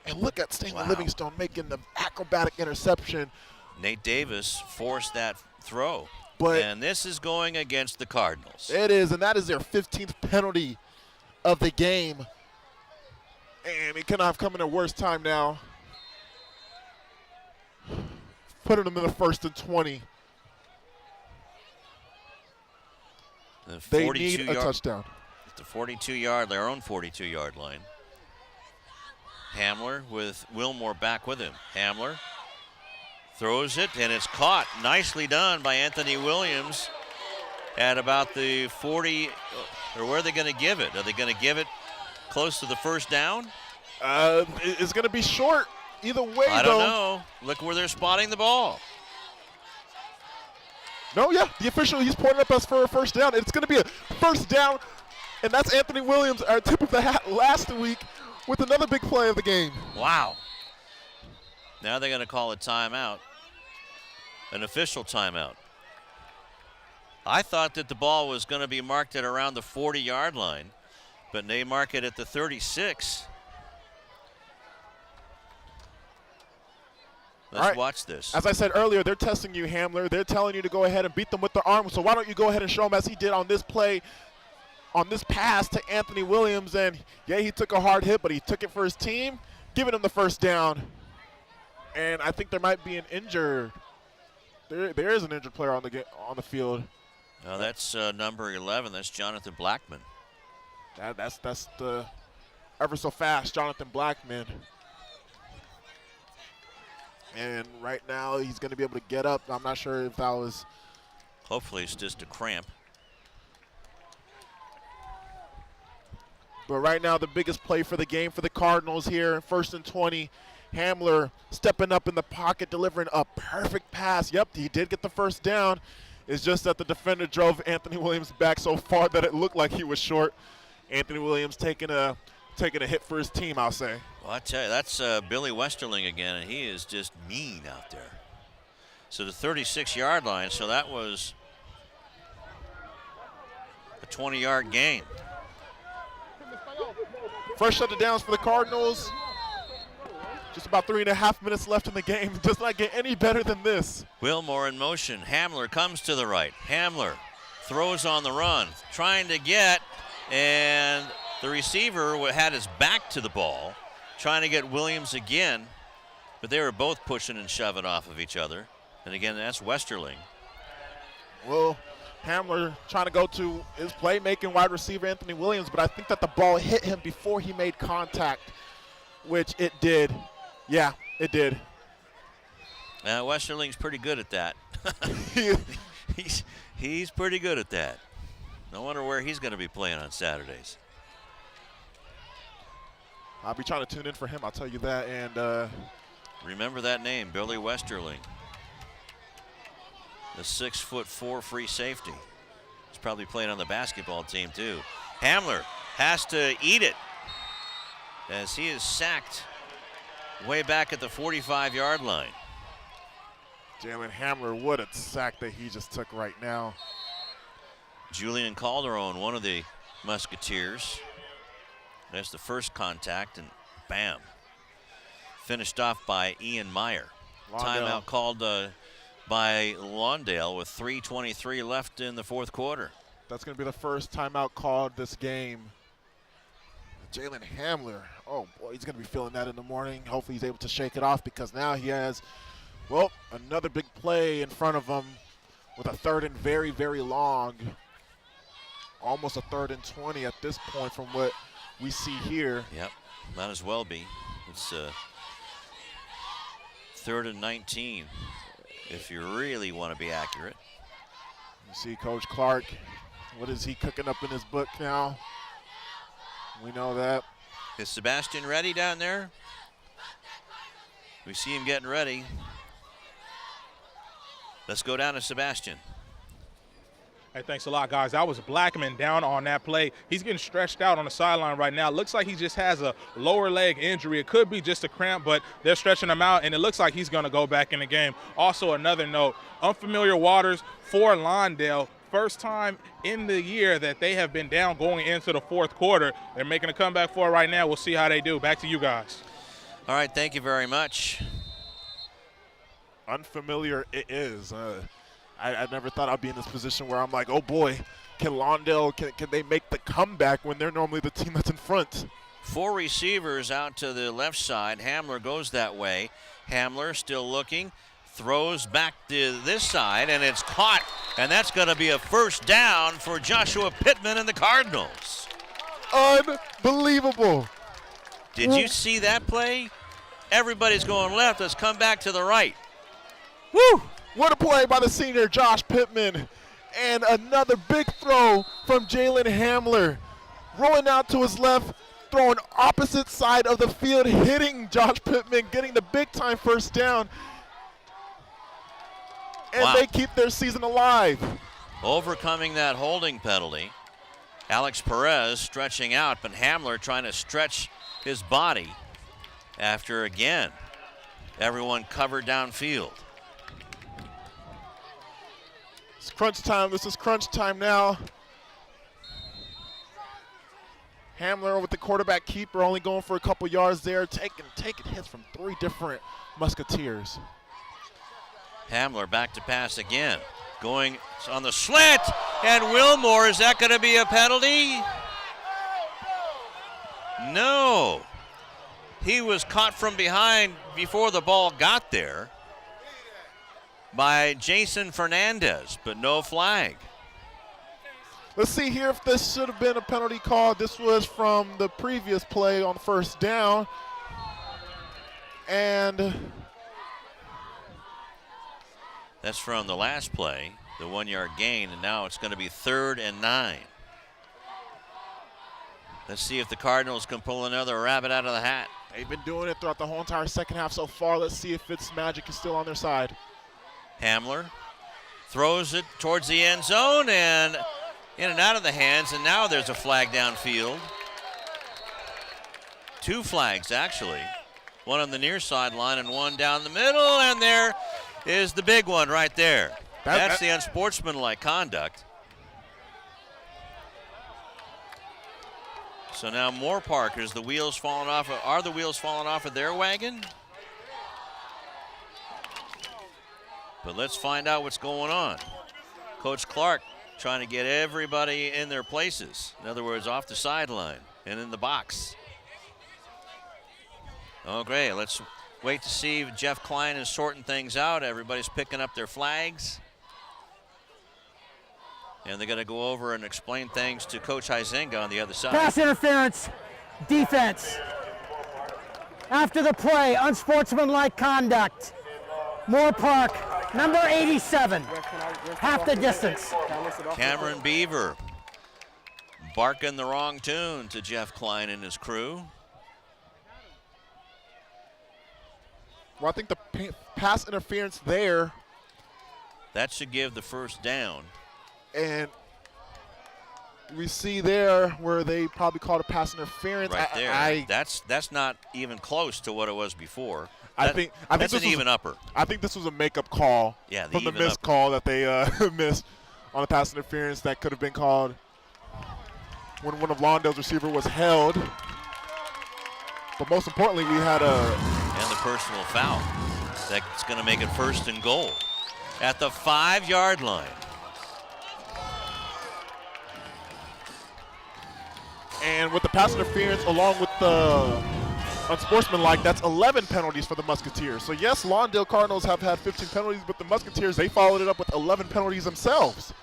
And look at Stanley Livingstone making the acrobatic interception. Nate Davis forced that throw. But and this is going against the Cardinals. It is, and that is their 15th penalty of the game. And it cannot have come in a worse time now. Putting them in the 1st and 20. They need a touchdown. The 42-yard, their own 42-yard line. Hamler with Wilmore back with him. Hamler throws it, and it's caught. Nicely done by Anthony Williams at about the 40, or where are they going to give it? Are they going to give it close to the first down? It's going to be short either way, I don't know. Look where they're spotting the ball. No, yeah, the official, he's pointing up us for a first down. It's going to be a first down, and that's Anthony Williams, our tip of the hat last week, with another big play of the game. Wow. Now they're going to call a timeout, an official timeout. I thought that the ball was going to be marked at around the 40-yard line, but they mark it at the 36. Let's watch this. As I said earlier, they're testing you, Hamler. They're telling you to go ahead and beat them with the arm. So why don't you go ahead and show him as he did on this play, on this pass to Anthony Williams. And, yeah, he took a hard hit, but he took it for his team, giving him the first down. And I think there might be an injured. There is an injured player on the field. No, that's number 11. That's Jonathan Blackman. That's the ever so fast Jonathan Blackman. And right now he's going to be able to get up. I'm not sure if that was. Hopefully it's just a cramp. But right now the biggest play for the game for the Cardinals here, 1st and 20. Hamler stepping up in the pocket, delivering a perfect pass. Yep, he did get the first down. It's just that the defender drove Anthony Williams back so far that it looked like he was short. Anthony Williams taking a hit for his team, I'll say. Well, I tell you, that's Billy Westerling again, and he is just mean out there. So the 36-yard line, so that was a 20-yard gain. First shut it downs for the Cardinals. Just about 3.5 minutes left in the game. Does not get any better than this. Wilmore in motion. Hamler comes to the right. Hamler throws on the run, trying to get, and the receiver had his back to the ball, trying to get Williams again, but they were both pushing and shoving off of each other. And again, that's Westerling. Well, Hamler trying to go to his playmaking wide receiver, Anthony Williams, but I think that the ball hit him before he made contact, which it did. Yeah, it did. Westerling's pretty good at that. he's pretty good at that. No wonder where he's going to be playing on Saturdays. I'll be trying to tune in for him, I'll tell you that. And remember that name, Billy Westerling. The 6'4" free safety. He's probably playing on the basketball team too. Hamler has to eat it as he is sacked way back at the 45-yard line. Jalen Hamler, what a sack that he just took right now. Julian Calderon, one of the Musketeers. That's the first contact, and bam. Finished off by Ian Meyer. Lawndale. Timeout called by Lawndale with 3:23 left in the fourth quarter. That's going to be the first timeout called this game. Jalen Hamler, oh boy, he's going to be feeling that in the morning. Hopefully he's able to shake it off, because now he has, well, another big play in front of him with a 3rd and very, very long. Almost a 3rd and 20 at this point from what we see here. Yep, might as well be. It's 3rd and 19 if you really want to be accurate. You see Coach Clark, what is he cooking up in his book now? We know that. Is Sebastian ready down there? We see him getting ready. Let's go down to Sebastian. Hey, thanks a lot, guys. That was Blackman down on that play. He's getting stretched out on the sideline right now. Looks like he just has a lower leg injury. It could be just a cramp, but they're stretching him out, and it looks like he's going to go back in the game. Also, another note, unfamiliar waters for Lawndale. First time in the year that they have been down going into the fourth quarter. They're making a comeback for it right now. We'll see how they do. Back to you guys. All right, thank you very much. Unfamiliar it is. I never thought I'd be in this position where I'm like, oh boy, can Lawndale, can they make the comeback when they're normally the team that's in front? 4 receivers out to the left side. Hamler goes that way. Hamler still looking, throws back to this side, and it's caught. And that's going to be a first down for Joshua Pittman and the Cardinals. Unbelievable. Did you see that play? Everybody's going left. Let's come back to the right. Woo! What a play by the senior Josh Pittman. And another big throw from Jalen Hamler. Rolling out to his left, throwing opposite side of the field, hitting Josh Pittman, getting the big-time first down. And they keep their season alive. Overcoming that holding penalty. Alex Perez stretching out, but Hamler trying to stretch his body after, again, everyone covered downfield. It's crunch time. This is crunch time now. Hamler with the quarterback keeper, only going for a couple yards there, taking hits from 3 different Musketeers. Hamler back to pass again. Going on the slant, and Wilmore, is that going to be a penalty? No. He was caught from behind before the ball got there by Jason Fernandez, but no flag. Let's see here if this should have been a penalty call. This was from the previous play on first down. And that's from the last play, the 1-yard gain, and now it's going to be 3rd and 9. Let's see if the Cardinals can pull another rabbit out of the hat. They've been doing it throughout the whole entire second half so far. Let's see if its magic is still on their side. Hamler throws it towards the end zone and in and out of the hands, and now there's a flag downfield. 2 flags, actually. One on the near sideline and one down the middle, and there is the big one right there. That's the unsportsmanlike conduct. So now Moorpark, are the wheels falling off of their wagon? But let's find out what's going on. Coach Clark trying to get everybody in their places. In other words, off the sideline and in the box. Okay, let's wait to see if Jeff Klein is sorting things out. Everybody's picking up their flags. And they're going to go over and explain things to Coach Huizenga on the other side. Pass interference, defense. After the play, unsportsmanlike conduct. Moorpark, number 87, half the distance. Cameron Beaver barking the wrong tune to Jeff Klein and his crew. Well, I think the pass interference there. That should give the first down. And we see there where they probably called a pass interference. Right there. That's not even close to what it was before. I think that's an even upper. I think this was a makeup call from the missed call that they missed on the pass interference that could have been called when one of Lawndale's receiver was held. But most importantly, we had and the personal foul. That's going to make it 1st and goal at the 5-yard line. And with the pass interference along with the unsportsmanlike, that's 11 penalties for the Musketeers. So yes, Lawndale Cardinals have had 15 penalties, but the Musketeers, they followed it up with 11 penalties themselves.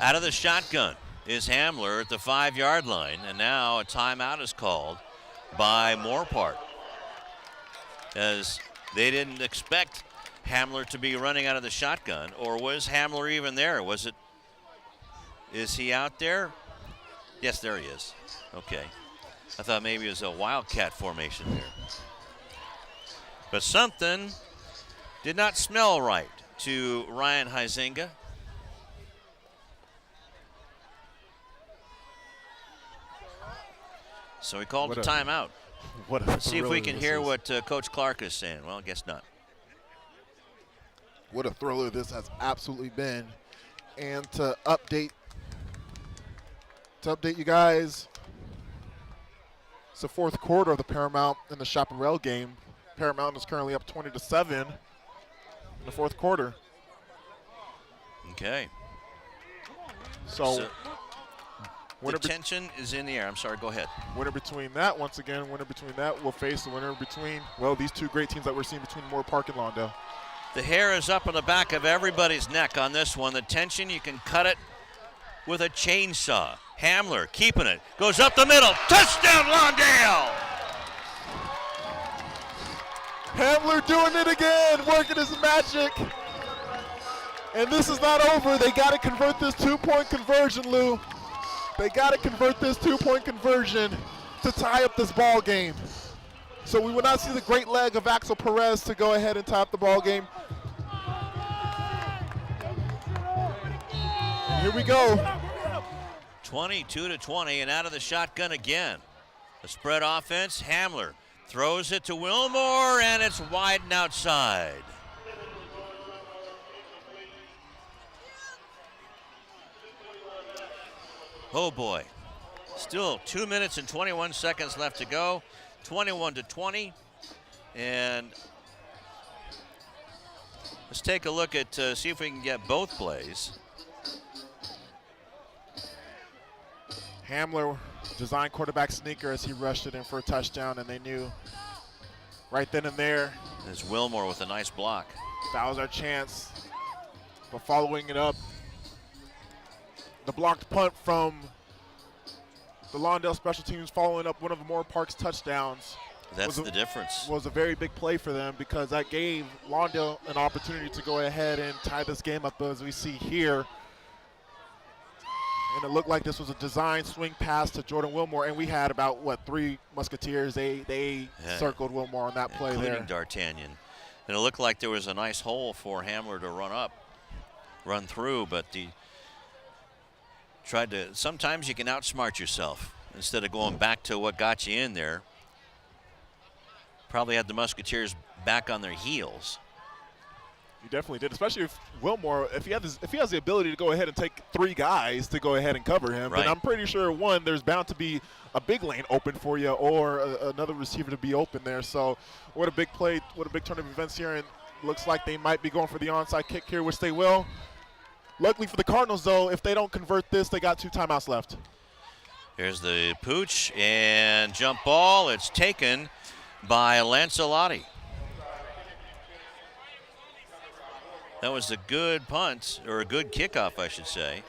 Out of the shotgun is Hamler at the 5-yard line, and now a timeout is called by Moorpark, as they didn't expect Hamler to be running out of the shotgun. Or was Hamler even there? Is he out there? Yes, there he is. Okay. I thought maybe it was a wildcat formation there. But something did not smell right to Ryan Huizenga. So he called a timeout. Let's see if we can hear what Coach Clark is saying. Well, I guess not. What a thriller this has absolutely been. And to update you guys, it's the 4th quarter of the Paramount and the Chaparral game. Paramount is currently up 20-7 in the 4th quarter. Okay. So the tension is in the air. I'm sorry, go ahead. Winner between that, once again, winner between that will face the winner between, well, these 2 great teams that we're seeing between Moorpark and Lawndale. The hair is up on the back of everybody's neck on this one. The tension, you can cut it with a chainsaw. Hamler keeping it, goes up the middle. Touchdown, Lawndale! Hamler doing it again, working his magic. And this is not over. They got to convert this 2-point conversion, Lou. They got to convert this 2-point conversion to tie up this ball game. So we will not see the great leg of Axel Perez to go ahead and tie up the ball game. And here we go. 22-20, and out of the shotgun again. The spread offense, Hamler throws it to Wilmore, and it's wide and outside. Oh boy, still 2 minutes and 21 seconds left to go, 21-20, and let's take a look at, see if we can get both plays. Hamler designed quarterback sneaker as he rushed it in for a touchdown, and they knew right then and there. There's Wilmore with a nice block. That was our chance, but following it up, the blocked punt from the Lawndale special teams following up one of Moorpark's touchdowns. That's the difference. Was a very big play for them because that gave Lawndale an opportunity to go ahead and tie this game up as we see here. And it looked like this was a design swing pass to Jordan Wilmore, and we had about, what, 3 Musketeers. They circled Wilmore on that play including there. D'Artagnan. And it looked like there was a nice hole for Hamler to run through, but the tried to, sometimes you can outsmart yourself instead of going back to what got you in there. Probably had the Musketeers back on their heels. You definitely did, especially if Wilmore, if he has the ability to go ahead and take 3 guys to go ahead and cover him, right. then I'm pretty sure, one, there's bound to be a big lane open for you or another receiver to be open there. So what a big play, what a big turn of events here, and looks like they might be going for the onside kick here, which they will. Luckily for the Cardinals, though, if they don't convert this, they got 2 timeouts left. Here's the pooch and jump ball. It's taken by Lancelotti. That was a good punt, or a good kickoff, I should say.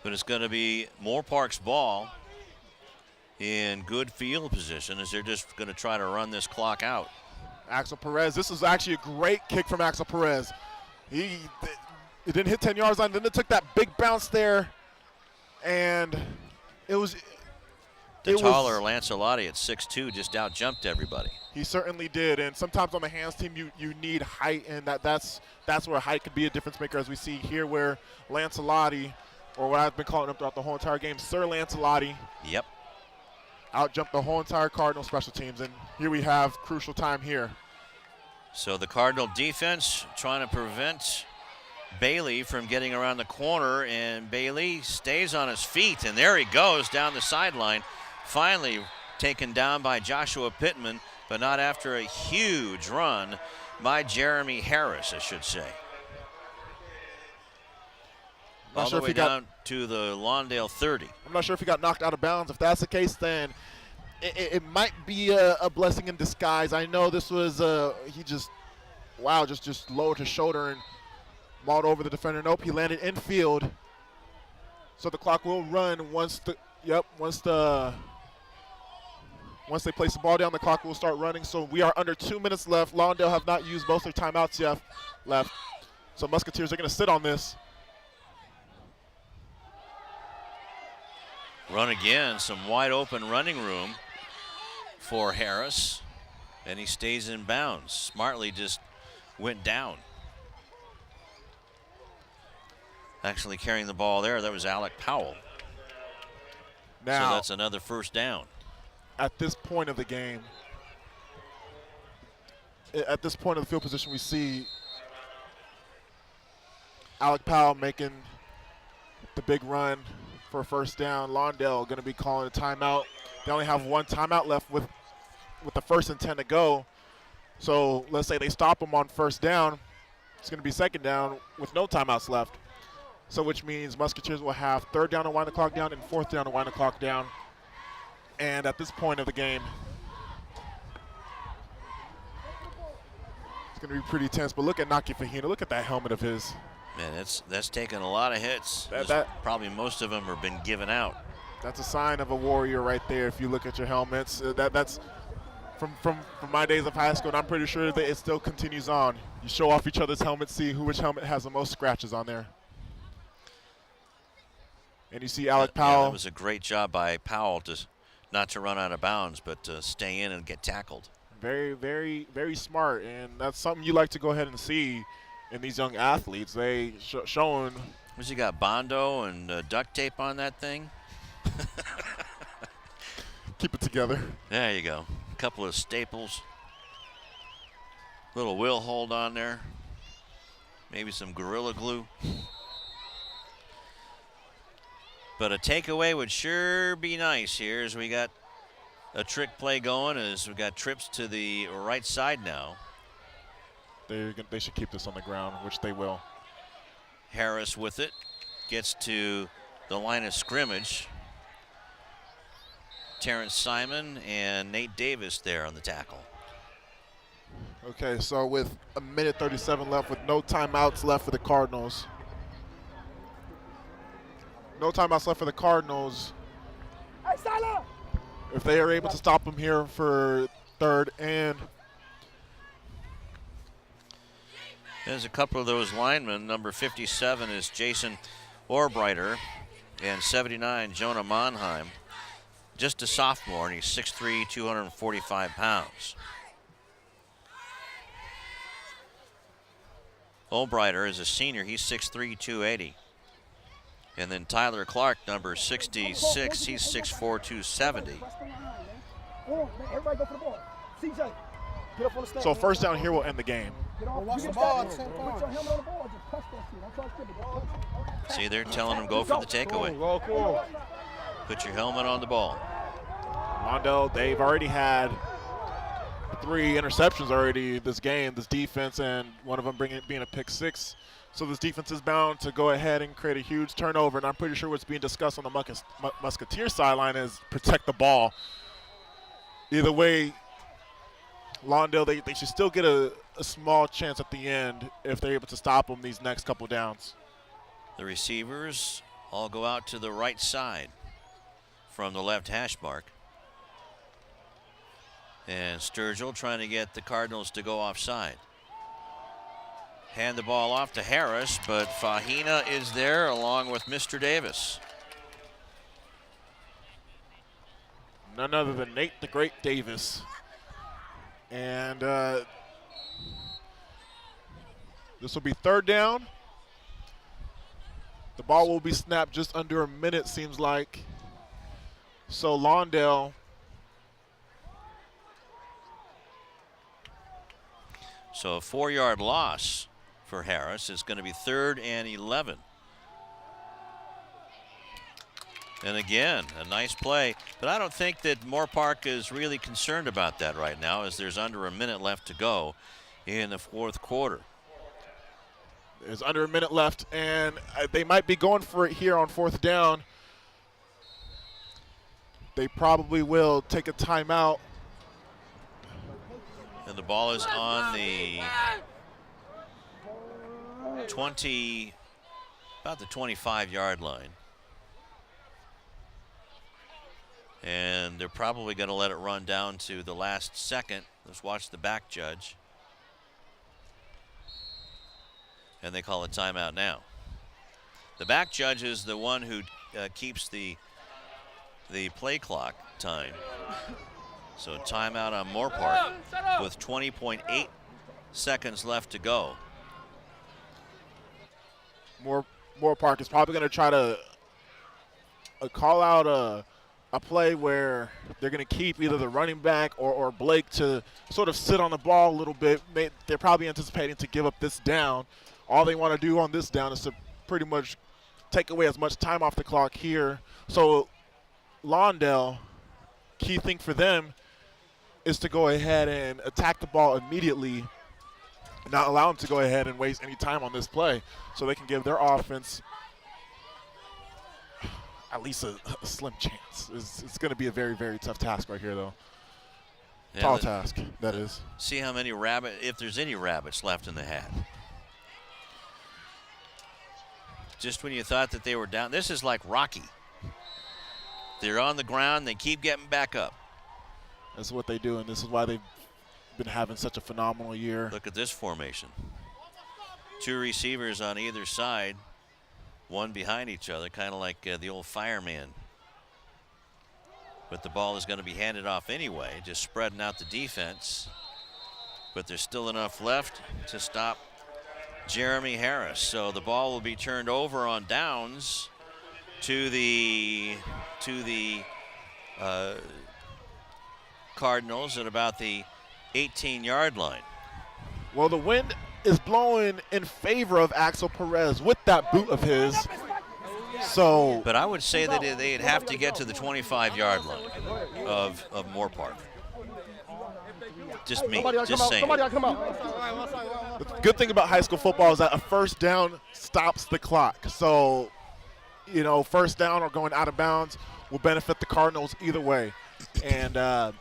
But it's going to be Moorpark's ball in good field position as they're just going to try to run this clock out. Axel Perez, this is actually a great kick from Axel Perez. It didn't hit 10 yards line, then it took that big bounce there, and it was... The taller Lancelotti at 6'2" just out-jumped everybody. He certainly did, and sometimes on the hands team you need height, and that's where height could be a difference maker, as we see here where Lancelotti, or what I've been calling him throughout the whole entire game, Sir Lancelotti. Yep. Out-jumped the whole entire Cardinal special teams, and here we have crucial time here. So the Cardinal defense trying to prevent Bailey from getting around the corner, and Bailey stays on his feet, and there he goes down the sideline. Finally taken down by Joshua Pittman, but not after a huge run by Jeremy Harris, I should say. All the way down to the Lawndale 30. I'm not sure if he got knocked out of bounds. If that's the case, then it might be a blessing in disguise. I know this was, he just lowered his shoulder and mauled over the defender. Nope, he landed infield. So the clock will run once they place the ball down, the clock will start running. So we are under 2 minutes left. Lawndale have not used both their timeouts yet left. So Musketeers are going to sit on this. Run again, some wide open running room for Harris, and he stays in bounds. Smartly just went down. Actually carrying the ball there, that was Alec Powell. Now, so that's another first down. At this point of the game, at this point of the field position, we see Alec Powell making the big run for a first down. Lawndale going to be calling a timeout. They only have 1 timeout left with the 1st and 10 to go. So let's say they stop them on first down. It's going to be 2nd down with no timeouts left. So which means Musketeers will have 3rd down to wind the clock down and 4th down to wind the clock down. And at this point of the game, it's going to be pretty tense. But look at Naki Fahina. Look at that helmet of his. Man, that's taken a lot of hits. Probably most of them have been given out. That's a sign of a warrior right there. If you look at your helmets, that's from my days of high school, and I'm pretty sure that it still continues on. You show off each other's helmets, see which helmet has the most scratches on there. And you see Alec Powell. Yeah, that was a great job by Powell not to run out of bounds, but to stay in and get tackled. Very, very, very smart, and that's something you like to go ahead and see in these young athletes. They showing. Was he got Bondo and duct tape on that thing? Keep it together. There you go. A couple of staples. Little wheel hold on there. Maybe some Gorilla Glue. But a takeaway would sure be nice here as we got a trick play going, as we got trips to the right side now. They should keep this on the ground, which they will. Harris with it. Gets to the line of scrimmage. Terrence Simon and Nate Davis there on the tackle. Okay, so with a minute 37 left, with no timeouts left for the Cardinals. No timeouts left for the Cardinals. If they are able to stop them here for third and. There's a couple of those linemen. Number 57 is Jason Orbrighter, and 79, Jonah Monheim. Just a sophomore, and he's 6'3", 245 pounds. Albrighter is a senior. He's 6'3", 280. And then Tyler Clark, number 66, he's 6'4", 270. So first down here will end the game. See, they're telling him go for the takeaway. Put your helmet on the ball. Lawndale, they've already had 3 interceptions already this game, this defense, and one of them being a pick 6. So this defense is bound to go ahead and create a huge turnover, and I'm pretty sure what's being discussed on the Musketeer sideline is protect the ball. Either way, Lawndale, they should still get a small chance at the end if they're able to stop them these next couple downs. The receivers all go out to the right side from the left hash mark. And Sturgill trying to get the Cardinals to go offside. Hand the ball off to Harris, but Fahina is there along with Mr. Davis. None other than Nate the Great Davis. And this will be third down. The ball will be snapped just under a minute, seems like. So Lawndale. So a 4-yard loss for Harris is going to be 3rd and 11. And again, a nice play. But I don't think that Moorpark is really concerned about that right now, as there's under a minute left to go in the 4th quarter. There's under a minute left, and they might be going for it here on 4th down. They probably will take a timeout. And the ball is on the about the 25-yard line. And they're probably going to let it run down to the last second. Let's watch the back judge. And they call a timeout now. The back judge is the one who keeps the play clock time. So timeout on Moorpark with 20.8 seconds left to go. Moorpark is probably going to try to call out a play where they're going to keep either the running back or Blake to sort of sit on the ball a little bit. They're probably anticipating to give up this down. All they want to do on this down is to pretty much take away as much time off the clock here. So Lawndale, key thing for them is to go ahead and attack the ball immediately, not allow them to go ahead and waste any time on this play, so they can give their offense at least a slim chance. It's going to be a very, very tough task right here, though. Yeah, Tall task, that is. See how many if there's any rabbits left in the hat. Just when you thought that they were down, this is like Rocky. They're on the ground. They keep getting back up. That's what they do, and this is why they've been having such a phenomenal year. Look at this formation. 2 receivers on either side, one behind each other, kind of like the old fireman. But the ball is going to be handed off anyway, just spreading out the defense. But there's still enough left to stop Jeremy Harris. So the ball will be turned over on downs to the Cardinals at about the 18-yard line. Well, the wind is blowing in favor of Axel Perez with that boot of his. So, but I would say that they'd have to get to the 25-yard line of Moorpark. Just me, just saying. The good thing about high school football is that a first down stops the clock. So, you know, first down or going out of bounds will benefit the Cardinals either way. And at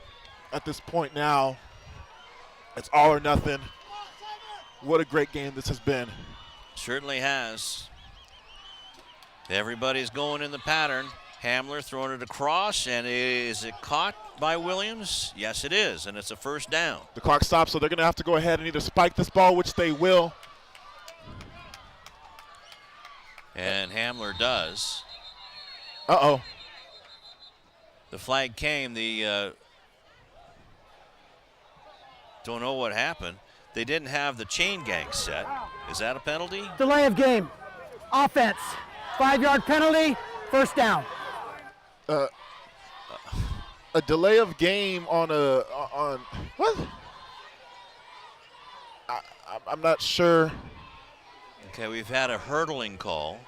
this point now, it's all or nothing. What a great game this has been. Certainly has. Everybody's going in the pattern. Hamler throwing it across, and is it caught by Williams? Yes, it is, and it's a first down. The clock stops, so they're going to have to go ahead and either spike this ball, which they will. And Hamler does. Uh-oh. The flag came. The don't know what happened. They didn't have the chain gang set. Is that a penalty? Delay of game. Offense. 5-yard penalty. First down. A delay of game on what? I'm not sure. Okay, we've had a hurdling call.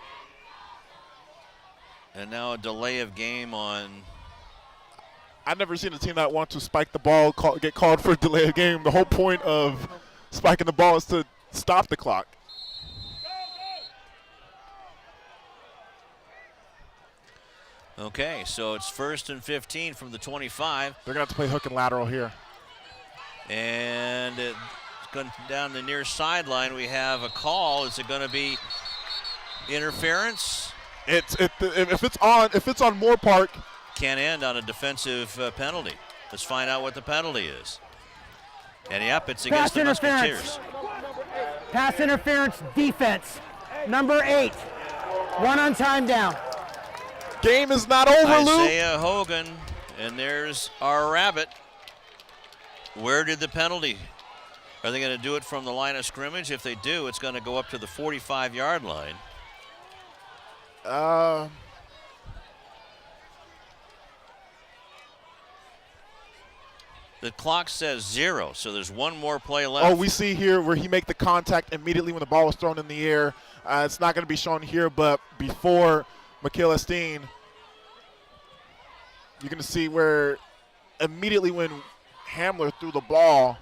And now a delay of game on. I've never seen a team that wants to spike the ball get called for a delay of game. The whole point of spiking the ball is to stop the clock. Okay, so it's 1st and 15 from the 25. They're going to have to play hook and lateral here. And it's going down the near sideline. We have a call. Is it going to be interference? If it's on Moorpark, can end on a defensive penalty. Let's find out what the penalty is. And yep, it's against the Musketeers. Pass interference defense. Number 8. 1 on time down. Game is not over, Lou. Isaiah Hogan, and there's our rabbit. Where did the penalty? Are they going to do it from the line of scrimmage? If they do, it's going to go up to the 45-yard line. The clock says 0, so there's one more play left. Oh, we see here where he made the contact immediately when the ball was thrown in the air. It's not going to be shown here, but before Mikhail Esteen, you're going to see where immediately when Hamler threw the ball,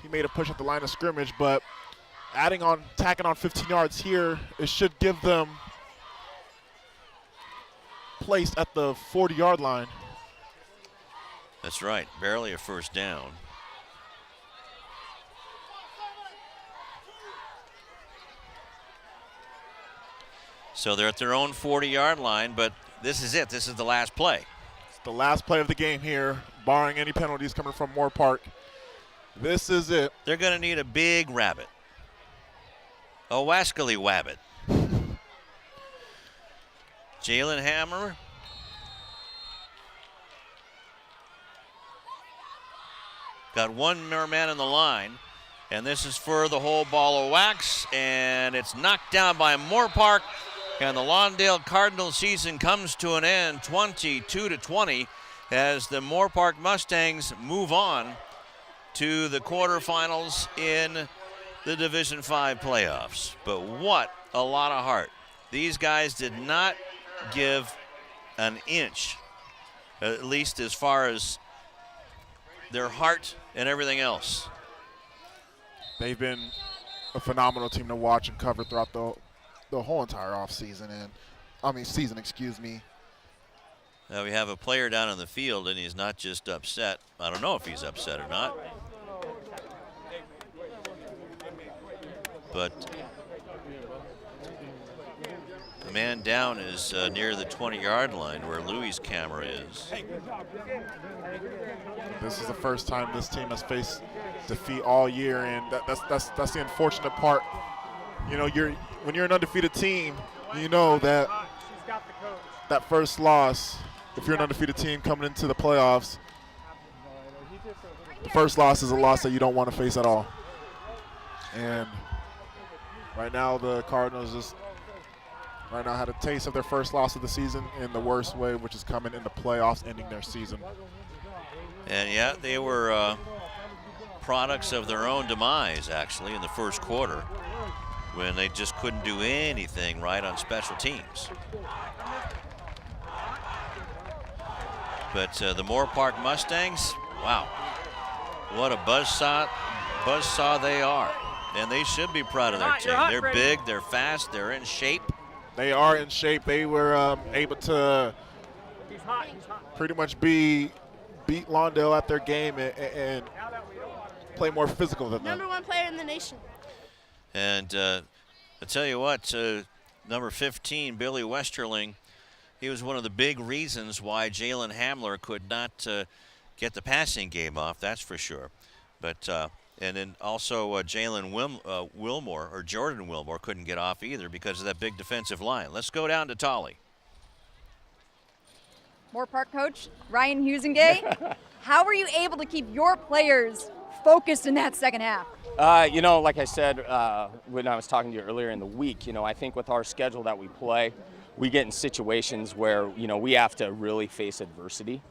he made a push at the line of scrimmage, but tacking on 15 yards here, it should give them place at the 40-yard line. That's right, barely a first down. So they're at their own 40-yard line, but this is it. This is the last play. It's the last play of the game here, barring any penalties coming from Moorpark. This is it. They're going to need a big rabbit. A wascally wabbit. Jalen Hammer. Got one more man in the line, and this is for the whole ball of wax, and it's knocked down by Moorpark, and the Lawndale Cardinals season comes to an end, 22-20, as the Moorpark Mustangs move on to the quarterfinals in the Division 5 playoffs. But what a lot of heart. These guys did not give an inch, at least as far as their heart and everything else. They've been a phenomenal team to watch and cover throughout the whole entire season. Now we have a player down on the field, and he's not just upset. I don't know if he's upset or not. But The man down is near the 20-yard line where Louis' camera is. This is the first time this team has faced defeat all year, and that's the unfortunate part. You know, when you're an undefeated team, you know that first loss, if you're an undefeated team coming into the playoffs, the first loss is a loss that you don't want to face at all. And right now the Cardinals just had a taste of their first loss of the season in the worst way, which is coming in the playoffs, ending their season. And yeah, they were products of their own demise, actually, in the first quarter, when they just couldn't do anything right on special teams. But the Moorpark Mustangs, wow, what a buzzsaw they are. And they should be proud of their team. They're big, they're fast, they're in shape. They are in shape. They were able to pretty much beat Lawndale at their game and play more physical than them. #1 player in the nation. And I tell you what, number 15, Billy Westerling, he was one of the big reasons why Jalen Hamler could not get the passing game off, that's for sure. But and then also Jordan Wilmore couldn't get off either because of that big defensive line. Let's go down to Tolly. Moorpark coach Ryan Husengay, how were you able to keep your players focused in that second half? You know, like I said when I was talking to you earlier in the week, you know, I think with our schedule that we play, we get in situations where, you know, we have to really face adversity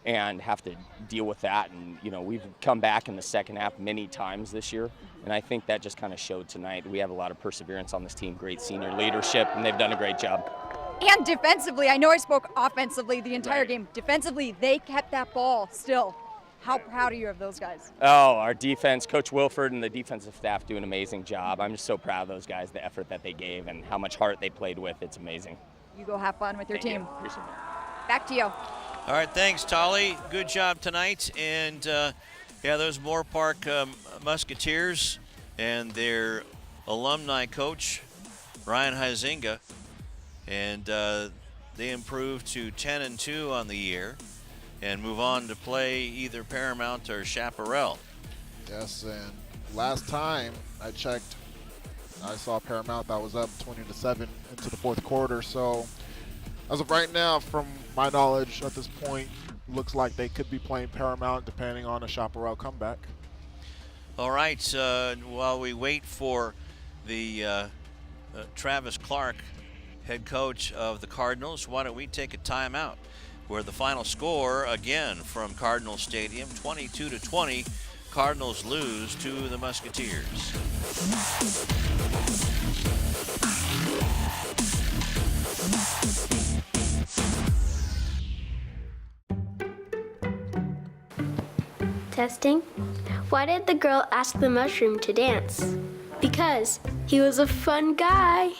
and have to deal with that. And, you know, we've come back in the second half many times this year. And I think that just kind of showed tonight. We have a lot of perseverance on this team, great senior leadership, and they've done a great job. And defensively, I know I spoke offensively the entire game. Defensively, they kept that ball still. How proud are you of those guys? Oh, our defense, Coach Wilford and the defensive staff do an amazing job. I'm just so proud of those guys, the effort that they gave and how much heart they played with. It's amazing. You go have fun with your team. Appreciate it. Back to you. All right, thanks, Tolly. Good job tonight. And, yeah, those Moorpark Musketeers and their alumni coach, Ryan Huizinga, and they improved to 10-2 on the year and move on to play either Paramount or Chaparral. Yes, and last time I checked, I saw Paramount that was up 20-7 into the fourth quarter. So as of right now, from my knowledge at this point, looks like they could be playing Paramount depending on a Chaparral comeback. All right, while we wait for the Travis Clark, head coach of the Cardinals, why don't we take a timeout? Where the final score, again, from Cardinal Stadium, 22-20, Cardinals lose to the Musketeers. Testing. Why did the girl ask the mushroom to dance? Because he was a fun guy.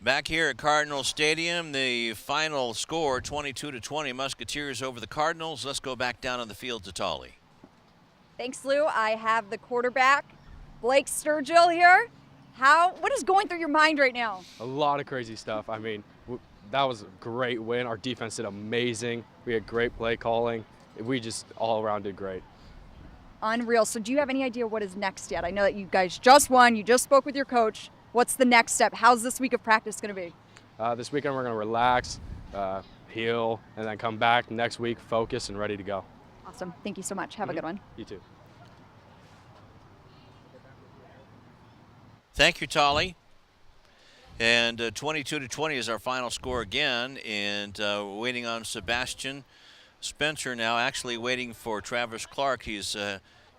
Back here at Cardinal Stadium, the final score, 22-20, Musketeers over the Cardinals. Let's go back down on the field to Tolly. Thanks, Lou. I have the quarterback, Blake Sturgill here. What is going through your mind right now? A lot of crazy stuff. I mean, that was a great win. Our defense did amazing. We had great play calling. We just all around did great. Unreal. So do you have any idea what is next yet? I know that you guys just won. You just spoke with your coach. What's the next step? How's this week of practice going to be? This weekend we're going to relax, heal, and then come back next week, focus, and ready to go. Awesome. Thank you so much. Have a good one. You too. Thank you, Tolly. And 22-20 is our final score again. And we're waiting on Sebastian Spencer now, actually waiting for Travis Clark. He's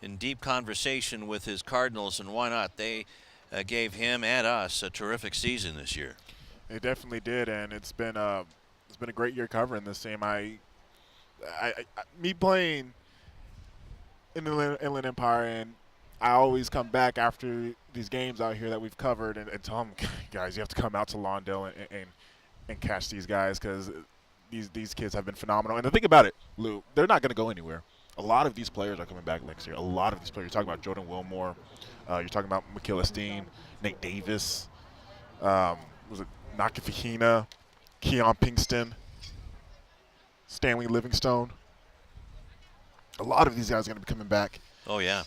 in deep conversation with his Cardinals, and why not? They gave him and us a terrific season this year. It definitely did, and it's been a great year covering this team. Me playing in the Inland Empire, and I always come back after these games out here that we've covered and tell them, guys, you have to come out to Lawndale and catch these guys because these kids have been phenomenal. And the thing about it, Lou, they're not going to go anywhere. a lot of these players are coming back next year. A lot of these players. You're talking about Jordan Wilmore. You're talking about Mikaela Steen, Nate Davis. Was it Naki Fahina, Keon Pinkston, Stanley Livingstone? A lot of these guys are going to be coming back. Oh, yeah.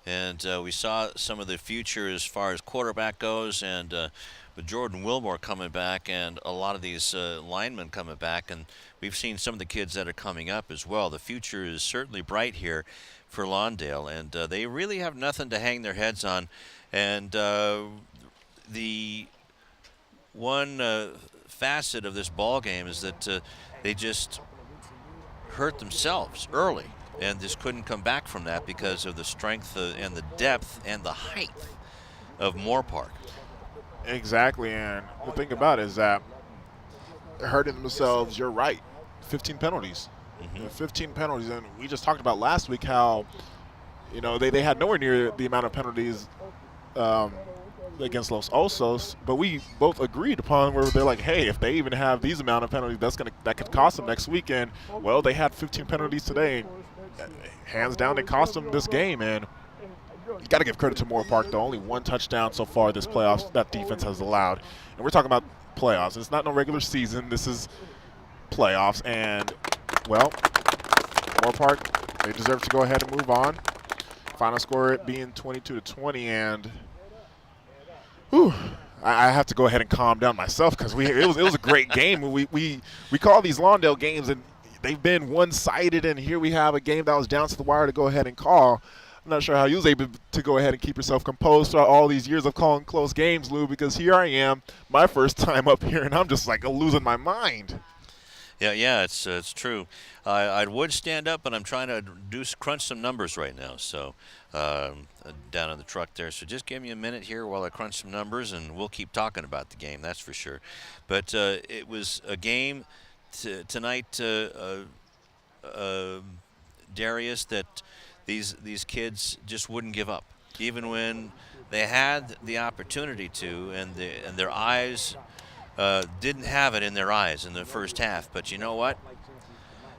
And we saw some of the future as far as quarterback goes, and with Jordan Wilmore coming back and a lot of these linemen coming back, and we've seen some of the kids that are coming up as well. The future is certainly bright here for Lawndale, and they really have nothing to hang their heads on. And the one facet of this ball game is that they just hurt themselves early and just couldn't come back from that because of the strength and the depth and the height of Moorpark. Exactly, and the thing about it is that they're hurting themselves. You're right, 15 penalties. 15 penalties, and we just talked about last week how, you know, they had nowhere near the amount of penalties against Los Osos, but we both agreed upon where they're like, hey, if they even have these amount of penalties, that could cost them next weekend. Well, they had 15 penalties today. Hands down, they cost them this game, and you got to give credit to Moorpark, though. Only one touchdown so far this playoffs that defense has allowed. And we're talking about playoffs. It's not no regular season. This is playoffs, and, well, Moorpark, they deserve to go ahead and move on. Final score being 22-20, and whew, I have to go ahead and calm down myself because it was a great game. We call these Lawndale games, and they've been one-sided, and here we have a game that was down to the wire to go ahead and call. I'm not sure how you was able to go ahead and keep yourself composed throughout all these years of calling close games, Lou, because here I am, my first time up here, and I'm just like losing my mind. Yeah, it's true. I would stand up, but I'm trying to crunch some numbers right now. So down in the truck there. So just give me a minute here while I crunch some numbers, and we'll keep talking about the game. That's for sure. But it was a game tonight, Darius, that these kids just wouldn't give up, even when they had the opportunity to, and their eyes didn't have it in their eyes in the first half. But you know what?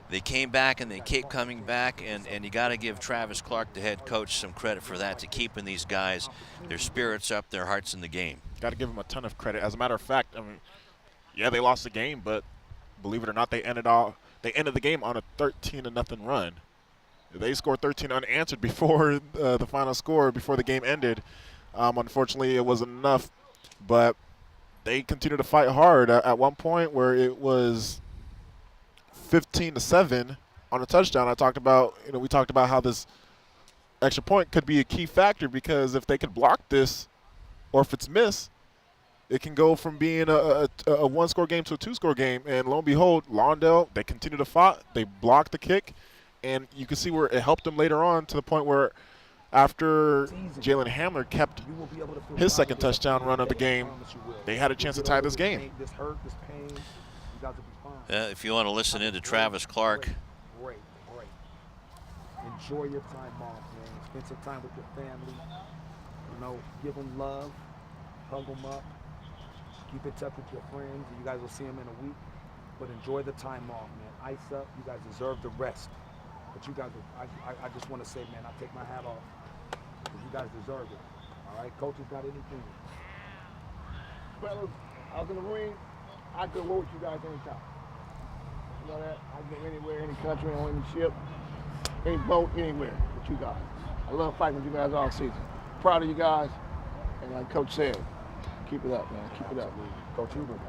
They came back and they kept coming back, and you got to give Travis Clark, the head coach, some credit for that, to keeping these guys, their spirits up, their hearts in the game. Got to give them a ton of credit. As a matter of fact, I mean, yeah, they lost the game, but believe it or not, they ended the game on a 13-0 run. They scored 13 unanswered before the final score, before the game ended. Unfortunately, it wasn't enough, but they continued to fight hard at one point where it was 15-7 on a touchdown. We talked about how this extra point could be a key factor, because if they could block this, or if it's missed, it can go from being a one-score game to a two-score game. And lo and behold, Lawndale, they continued to fight. They blocked the kick, and you can see where it helped them later on, to the point where after Jalen Hamler kept his second touchdown run of the game, they had a chance to tie this game. If you want to listen in to Travis Clark. Great. Enjoy your time off, man. Spend some time with your family. You know, give them love, hug them up, keep in touch with your friends. You guys will see them in a week, but enjoy the time off, man. Ice up. You guys deserve the rest. But you guys, I just want to say, man, I take my hat off, because you guys deserve it. All right, coaches got anything. Fellas, I was in the ring. I could work with you guys anytime. You know that? I can go anywhere, any country, on any ship, any boat, anywhere with you guys. I love fighting with you guys all season. Proud of you guys, and like Coach said, keep it up, man. Keep it up, man. Coach Huber.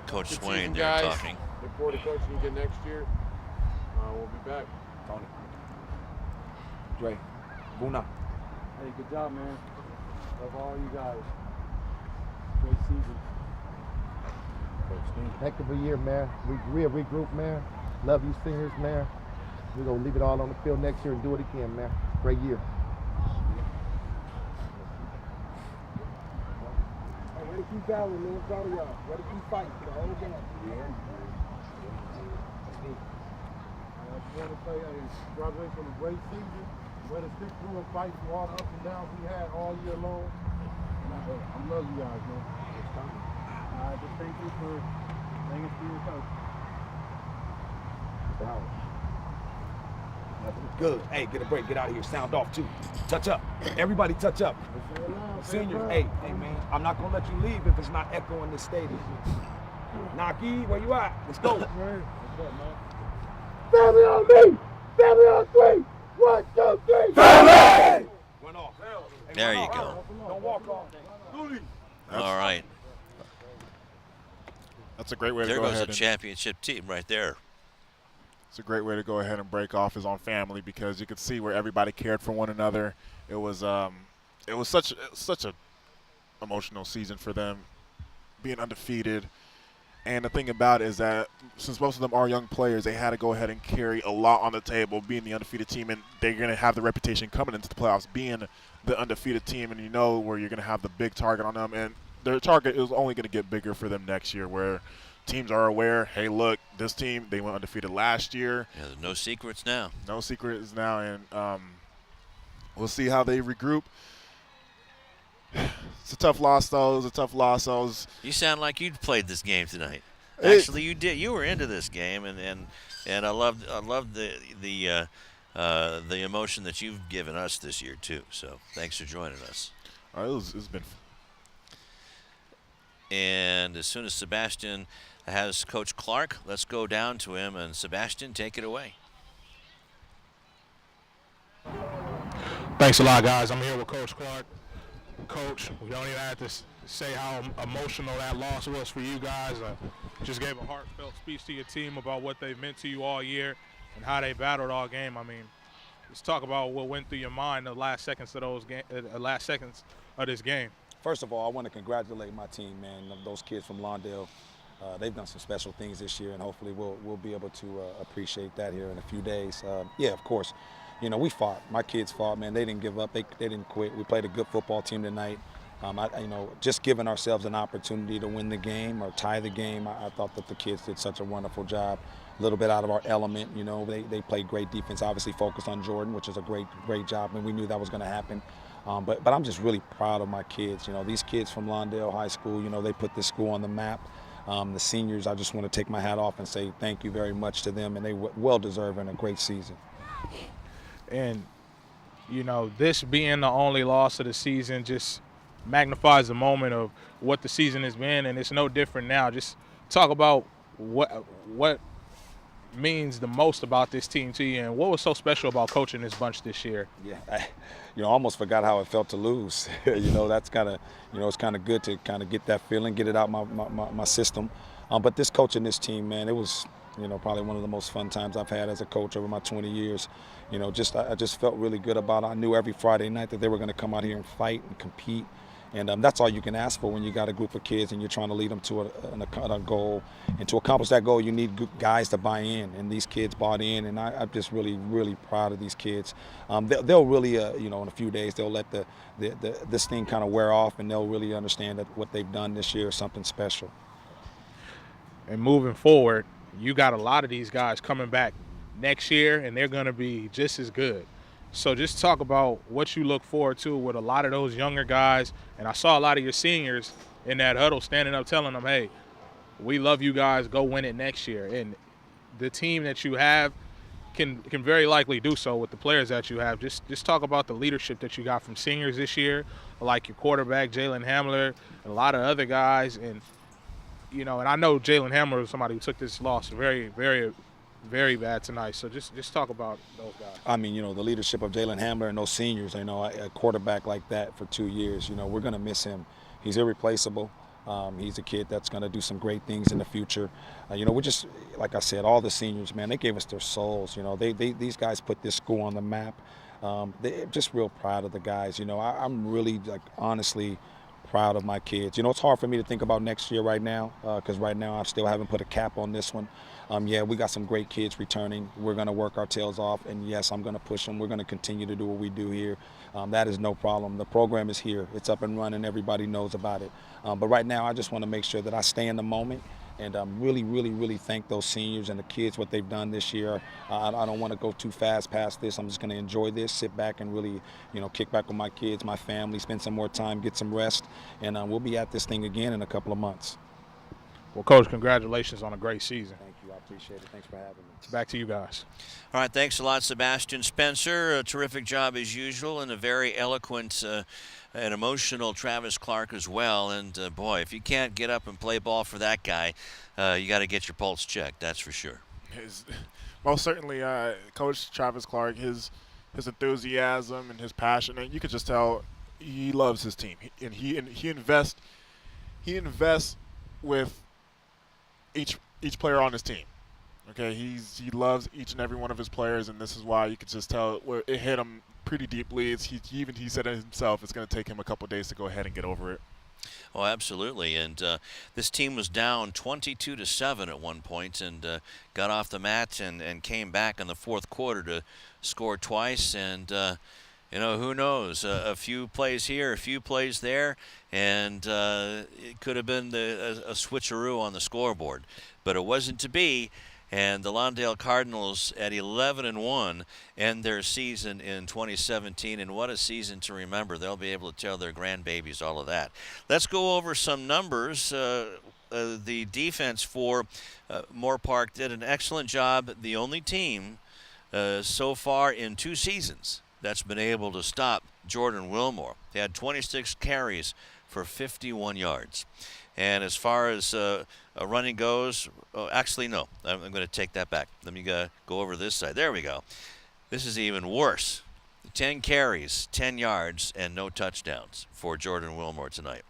Coach Swain there talking. Look forward to coaching again next year. We'll be back. Tony. Dre. Buna. Hey, good job, man. Love all you guys. Great season. Heck of a year, man. We regroup, man. Love you seniors, man. We're going to leave it all on the field next year and do it again, man. Great year. Hey, ready to keep battling, man. Proud of y'all. Ready to keep fighting for the whole game. Yeah. I just want to say, congratulations on a great season. Way to stick through and fight through all the ups and downs we had all year long. I love you guys, man. I just thank you for letting us be your coach. Mr. Howard. Good. Hey, get a break. Get out of here. Sound off, too. Touch up. Everybody touch up. Seniors, hey, man, I'm not going to let you leave if it's not echoing this stadium. Naki, where you at? Let's go. Family on me. Family on 3. 1, 2, 3. Family! Run off. Hey, There run you off. go. Don't walk off. All right. That's a great way to There go goes ahead a and championship team right there. it's a great way to go ahead and break off his own family because you could see where everybody cared for one another. It was such a emotional season for them, being undefeated. And the thing about it is that since most of them are young players, they had to go ahead and carry a lot on the table, being the undefeated team, and they're going to have the reputation coming into the playoffs, being the undefeated team, and you know where you're going to have the big target on them. And their target is only going to get bigger for them next year, where teams are aware, hey, look, this team, they went undefeated last year. Yeah, there's no secrets now. No secrets now, and we'll see how they regroup. It's a tough loss, though. It was a tough loss. You sound like you'd played this game tonight. Actually, you did. You were into this game, and I loved the emotion that you've given us this year too. So thanks for joining us. It's been. And as soon as Sebastian has Coach Clark, let's go down to him. And Sebastian, take it away. Thanks a lot, guys. I'm here with Coach Clark. Coach, we don't even have to say how emotional that loss was for you guys. Just gave a heartfelt speech to your team about what they've meant to you all year and how they battled all game. I mean, let's talk about what went through your mind the last seconds of this game. First of all, I want to congratulate my team, man. Those kids from Lawndale, they've done some special things this year, and hopefully we'll be able to appreciate that here in a few days. Yeah, of course. You know, we fought. My kids fought, man. They didn't give up. They didn't quit. We played a good football team tonight. Just giving ourselves an opportunity to win the game or tie the game, I thought that the kids did such a wonderful job. A little bit out of our element, you know. They played great defense, obviously focused on Jordan, which is a great job, and we knew that was going to happen. But I'm just really proud of my kids. You know, these kids from Lawndale High School, you know, they put this school on the map. The seniors, I just want to take my hat off and say thank you very much to them, and they well deserve a great season. And, you know, this being the only loss of the season just magnifies the moment of what the season has been, and it's no different now. Just talk about what means the most about this team to you and what was so special about coaching this bunch this year. Yeah, I almost forgot how it felt to lose. That's kind of, it's kind of good to kind of get that feeling, get it out my system. But this coaching this team, man, it was, probably one of the most fun times I've had as a coach over my 20 years. I just felt really good about it. I knew every Friday night that they were going to come out here and fight and compete. And that's all you can ask for when you got a group of kids and you're trying to lead them to a goal. And to accomplish that goal, you need guys to buy in. And these kids bought in, and I'm just really, really proud of these kids. They'll really, in a few days, they'll let this thing kind of wear off, and they'll really understand that what they've done this year is something special. And moving forward, you got a lot of these guys coming back next year, and they're going to be just as good. So just talk about what you look forward to with a lot of those younger guys. And I saw a lot of your seniors in that huddle standing up telling them, hey, we love you guys, go win it next year. And the team that you have can very likely do so with the players that you have. Just talk about the leadership that you got from seniors this year, like your quarterback, Jalen Hamler, and a lot of other guys. And, and I know Jalen Hamler is somebody who took this loss very, very, very bad tonight. So just talk about those guys. I mean, the leadership of Jalen Hamler and those seniors, a quarterback like that for 2 years, we're going to miss him. He's irreplaceable. He's a kid that's going to do some great things in the future. We're just, like I said, all the seniors, man, they gave us their souls. These guys put this school on the map. They're just real proud of the guys. I'm really, honestly proud of my kids. It's hard for me to think about next year right now because right now I still haven't put a cap on this one. Yeah, we got some great kids returning. We're going to work our tails off, and yes, I'm going to push them. We're going to continue to do what we do here. That is no problem. The program is here. It's up and running. Everybody knows about it. But right now, I just want to make sure that I stay in the moment and really, really, really thank those seniors and the kids, what they've done this year. I don't want to go too fast past this. I'm just going to enjoy this, sit back and really, kick back with my kids, my family, spend some more time, get some rest, and we'll be at this thing again in a couple of months. Well, Coach, congratulations on a great season. Thank you. I appreciate it. Thanks for having me. Back to you guys. All right, thanks a lot, Sebastian Spencer. A terrific job as usual, and a very eloquent and emotional Travis Clark as well. And, boy, if you can't get up and play ball for that guy, you got to get your pulse checked, that's for sure. Most certainly, Coach Travis Clark, his enthusiasm and his passion, and you could just tell he loves his team. He invests with each player on his team. Okay, he loves each and every one of his players, and this is why you could just tell it hit him pretty deeply. He said it himself, it's going to take him a couple days to go ahead and get over it. Oh, absolutely. And this team was down 22-7 at one point, and got off the mat and came back in the fourth quarter to score twice. And who knows? A few plays here, a few plays there, and it could have been a switcheroo on the scoreboard, but it wasn't to be. And the Lawndale Cardinals at 11-1 end their season in 2017, and what a season to remember. They'll be able to tell their grandbabies all of that. Let's go over some numbers. The defense for Moorpark did an excellent job. The only team so far in 2 seasons that's been able to stop Jordan Wilmore. They had 26 carries for 51 yards. And as far as running goes, actually, no. I'm going to take that back. Let me go over this side. There we go. This is even worse. 10 carries, 10 yards, and no touchdowns for Jordan Wilmore tonight.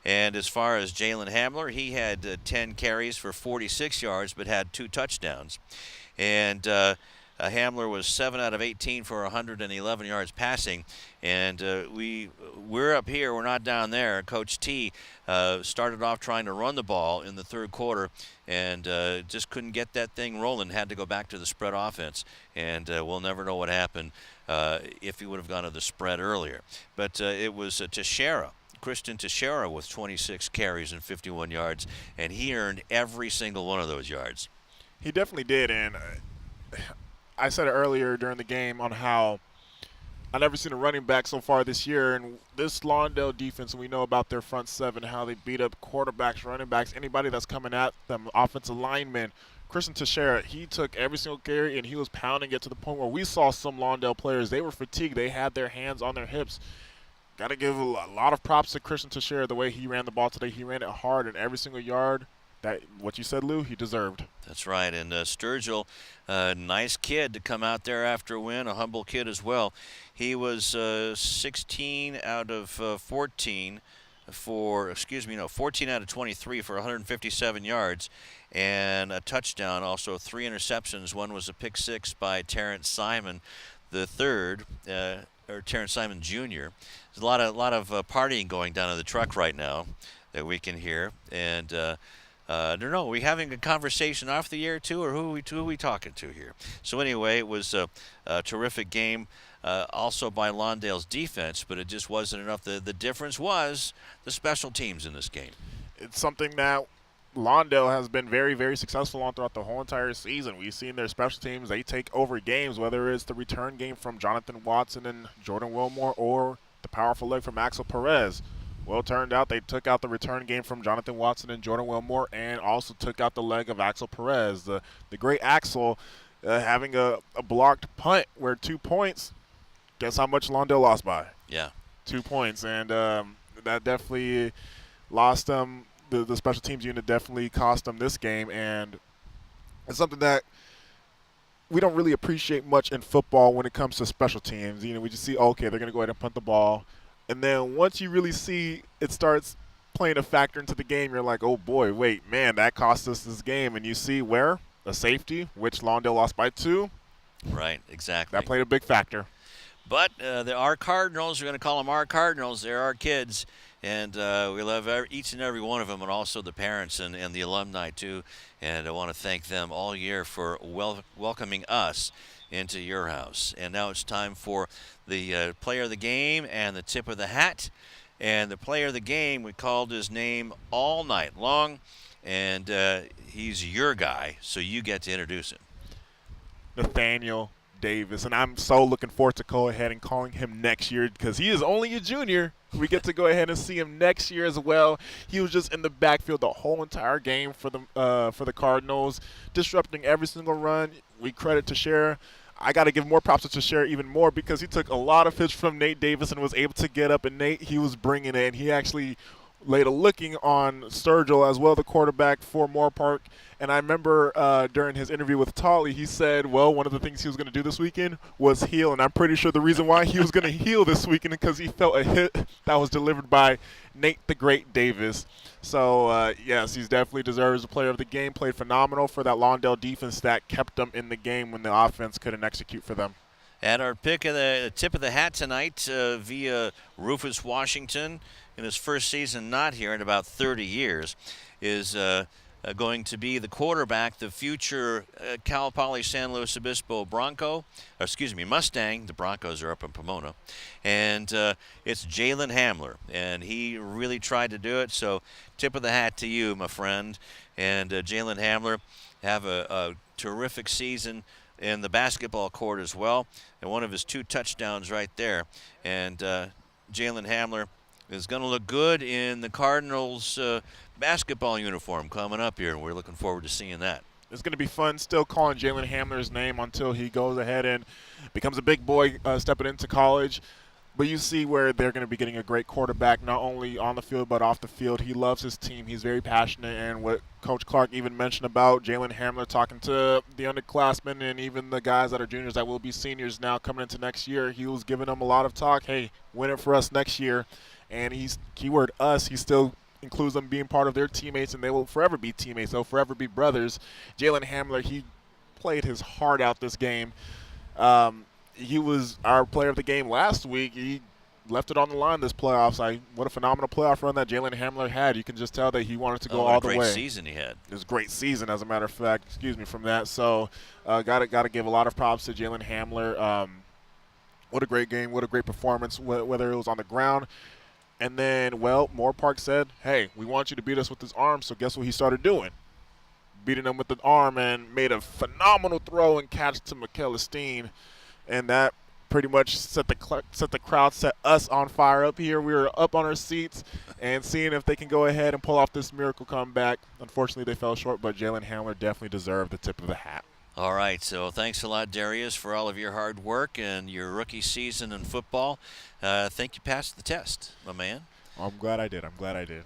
And as far as Jalen Hamler, he had 10 carries for 46 yards, but had 2 touchdowns. And Hamler was 7 out of 18 for 111 yards passing, and we're up here, we're not down there. Coach T started off trying to run the ball in the third quarter, and just couldn't get that thing rolling. Had to go back to the spread offense, and we'll never know what happened if he would have gone to the spread earlier. But it was Christian Teixeira with 26 carries and 51 yards, and he earned every single one of those yards. He definitely did, and I said it earlier during the game on how I've never seen a running back so far this year, and this Lawndale defense, we know about their front seven, how they beat up quarterbacks, running backs, anybody that's coming at them, offensive linemen. Christian Teixeira, he took every single carry, and he was pounding it to the point where we saw some Lawndale players, they were fatigued. They had their hands on their hips. Got to give a lot of props to Christian Teixeira, the way he ran the ball today. He ran it hard in every single yard. That, what you said, Lou, he deserved. That's right. And Sturgill, nice kid to come out there after a win, a humble kid as well. He was 16 out of 14 14 out of 23 for 157 yards and a touchdown. Also 3 interceptions. One was a pick six by Terrence Simon, the third, or Terrence Simon Jr. There's a lot of partying going down in the truck right now that we can hear. And I don't know, are we having a conversation off the air too, or who are we talking to here? So anyway, it was a terrific game also by Lawndale's defense, but it just wasn't enough. The difference was the special teams in this game. It's something that Lawndale has been very, very successful on throughout the whole entire season. We've seen their special teams, they take over games, whether it's the return game from Jonathan Watson and Jordan Wilmore or the powerful leg from Axel Perez. Well, it turned out they took out the return game from Jonathan Watson and Jordan Wilmore and also took out the leg of Axel Perez. The great Axel having a blocked punt where 2 points, guess how much Lawndale lost by? Yeah. 2 points. And that definitely lost them. The special teams unit definitely cost them this game. And it's something that we don't really appreciate much in football when it comes to special teams. You know, we just see, okay, they're going to go ahead and punt the ball. And then once you really see it starts playing a factor into the game, you're like, oh, boy, wait, man, that cost us this game. And you see where? A safety, which Lawndale lost by 2. Right, exactly. That played a big factor. But our Cardinals, we're going to call them our Cardinals. They're our kids, and we love each and every one of them, and also the parents and the alumni, too. And I want to thank them all year for welcoming us into your house. And now it's time for the player of the game and the tip of the hat. And the player of the game, we called his name all night long, and he's your guy, so you get to introduce him. Nathaniel Davis, and I'm so looking forward to go ahead and calling him next year because he is only a junior. We get to go ahead and see him next year as well. He was just in the backfield the whole entire game for the Cardinals, disrupting every single run. We credit Teixeira. I got to give more props to Teixeira even more because he took a lot of hits from Nate Davis and was able to get up, and Nate, he was bringing it. He actually laid a licking on Sturgill as well, the quarterback for Moorpark. And I remember during his interview with Tolley, he said, well, one of the things he was going to do this weekend was heal. And I'm pretty sure the reason why he was going to heal this weekend is because he felt a hit that was delivered by Nate the Great Davis. So, yes, he definitely deserves the player of the game. Played phenomenal for that Lawndale defense that kept them in the game when the offense couldn't execute for them. And our pick of the tip of the hat tonight via Rufus Washington, in his first season not here in about 30 years, is going to be the quarterback, the future Cal Poly San Luis Obispo Mustang. The Broncos are up in Pomona. And it's Jalen Hamler. And he really tried to do it. So tip of the hat to you, my friend. And Jalen Hamler, have a terrific season in the basketball court as well. And one of his 2 touchdowns right there. And Jalen Hamler is going to look good in the Cardinals basketball uniform coming up here, and we're looking forward to seeing that. It's going to be fun still calling Jalen Hamler's name until he goes ahead and becomes a big boy stepping into college. But you see where they're going to be getting a great quarterback, not only on the field but off the field. He loves his team. He's very passionate. And what Coach Clark even mentioned about Jalen Hamler talking to the underclassmen and even the guys that are juniors that will be seniors now coming into next year, he was giving them a lot of talk. Hey, win it for us next year. And he's, keyword us, he still includes them being part of their teammates, and they will forever be teammates. They'll forever be brothers. Jalen Hamler, he played his heart out this game. He was our player of the game last week. He left it on the line this playoffs. What a phenomenal playoff run that Jalen Hamler had. You can just tell that he wanted to go all the way. What a great season he had. It was a great season, as a matter of fact. Excuse me from that. So got to give a lot of props to Jalen Hamler. What a great game. What a great performance, whether it was on the ground. And then, well, Moorpark said, hey, we want you to beat us with this arm. So guess what he started doing? Beating them with the arm and made a phenomenal throw and catch to McKellisteen. And that pretty much set the crowd, set us on fire up here. We were up on our seats and seeing if they can go ahead and pull off this miracle comeback. Unfortunately, they fell short, but Jalen Hamler definitely deserved the tip of the hat. All right, so thanks a lot, Darius, for all of your hard work and your rookie season in football. I think you passed the test, my man. I'm glad I did.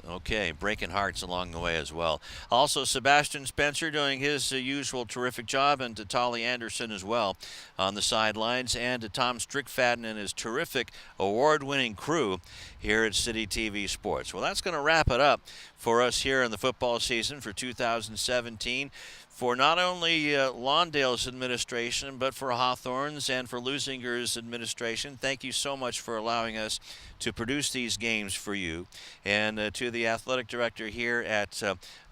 Okay, breaking hearts along the way as well. Also, Sebastian Spencer doing his usual terrific job, and to Tolly Anderson as well on the sidelines, and to Tom Strickfaden and his terrific award-winning crew here at City TV Sports. Well, that's going to wrap it up for us here in the football season for 2017. For not only Lawndale's administration, but for Hawthorne's and for Lusinger's administration. Thank you so much for allowing us to produce these games for you. And to the athletic director here at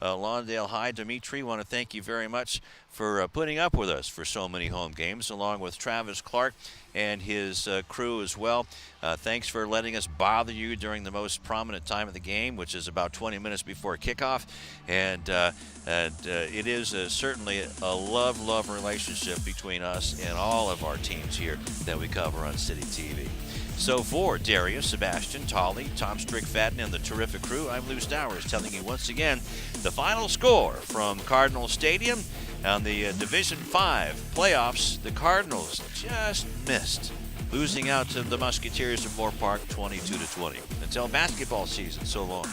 Lawndale High, Dimitri, want to thank you very much for putting up with us for so many home games, along with Travis Clark and his crew as well. Thanks for letting us bother you during the most prominent time of the game, which is about 20 minutes before kickoff. And it is certainly a love relationship between us and all of our teams here that we cover on City TV. So for Darius, Sebastian, Tolly, Tom Strickfaden, and the terrific crew, I'm Lou Stowers telling you once again the final score from Cardinal Stadium on the Division 5 playoffs. The Cardinals just missed, losing out to the Musketeers of Moorpark 22-20. Until basketball season, so long.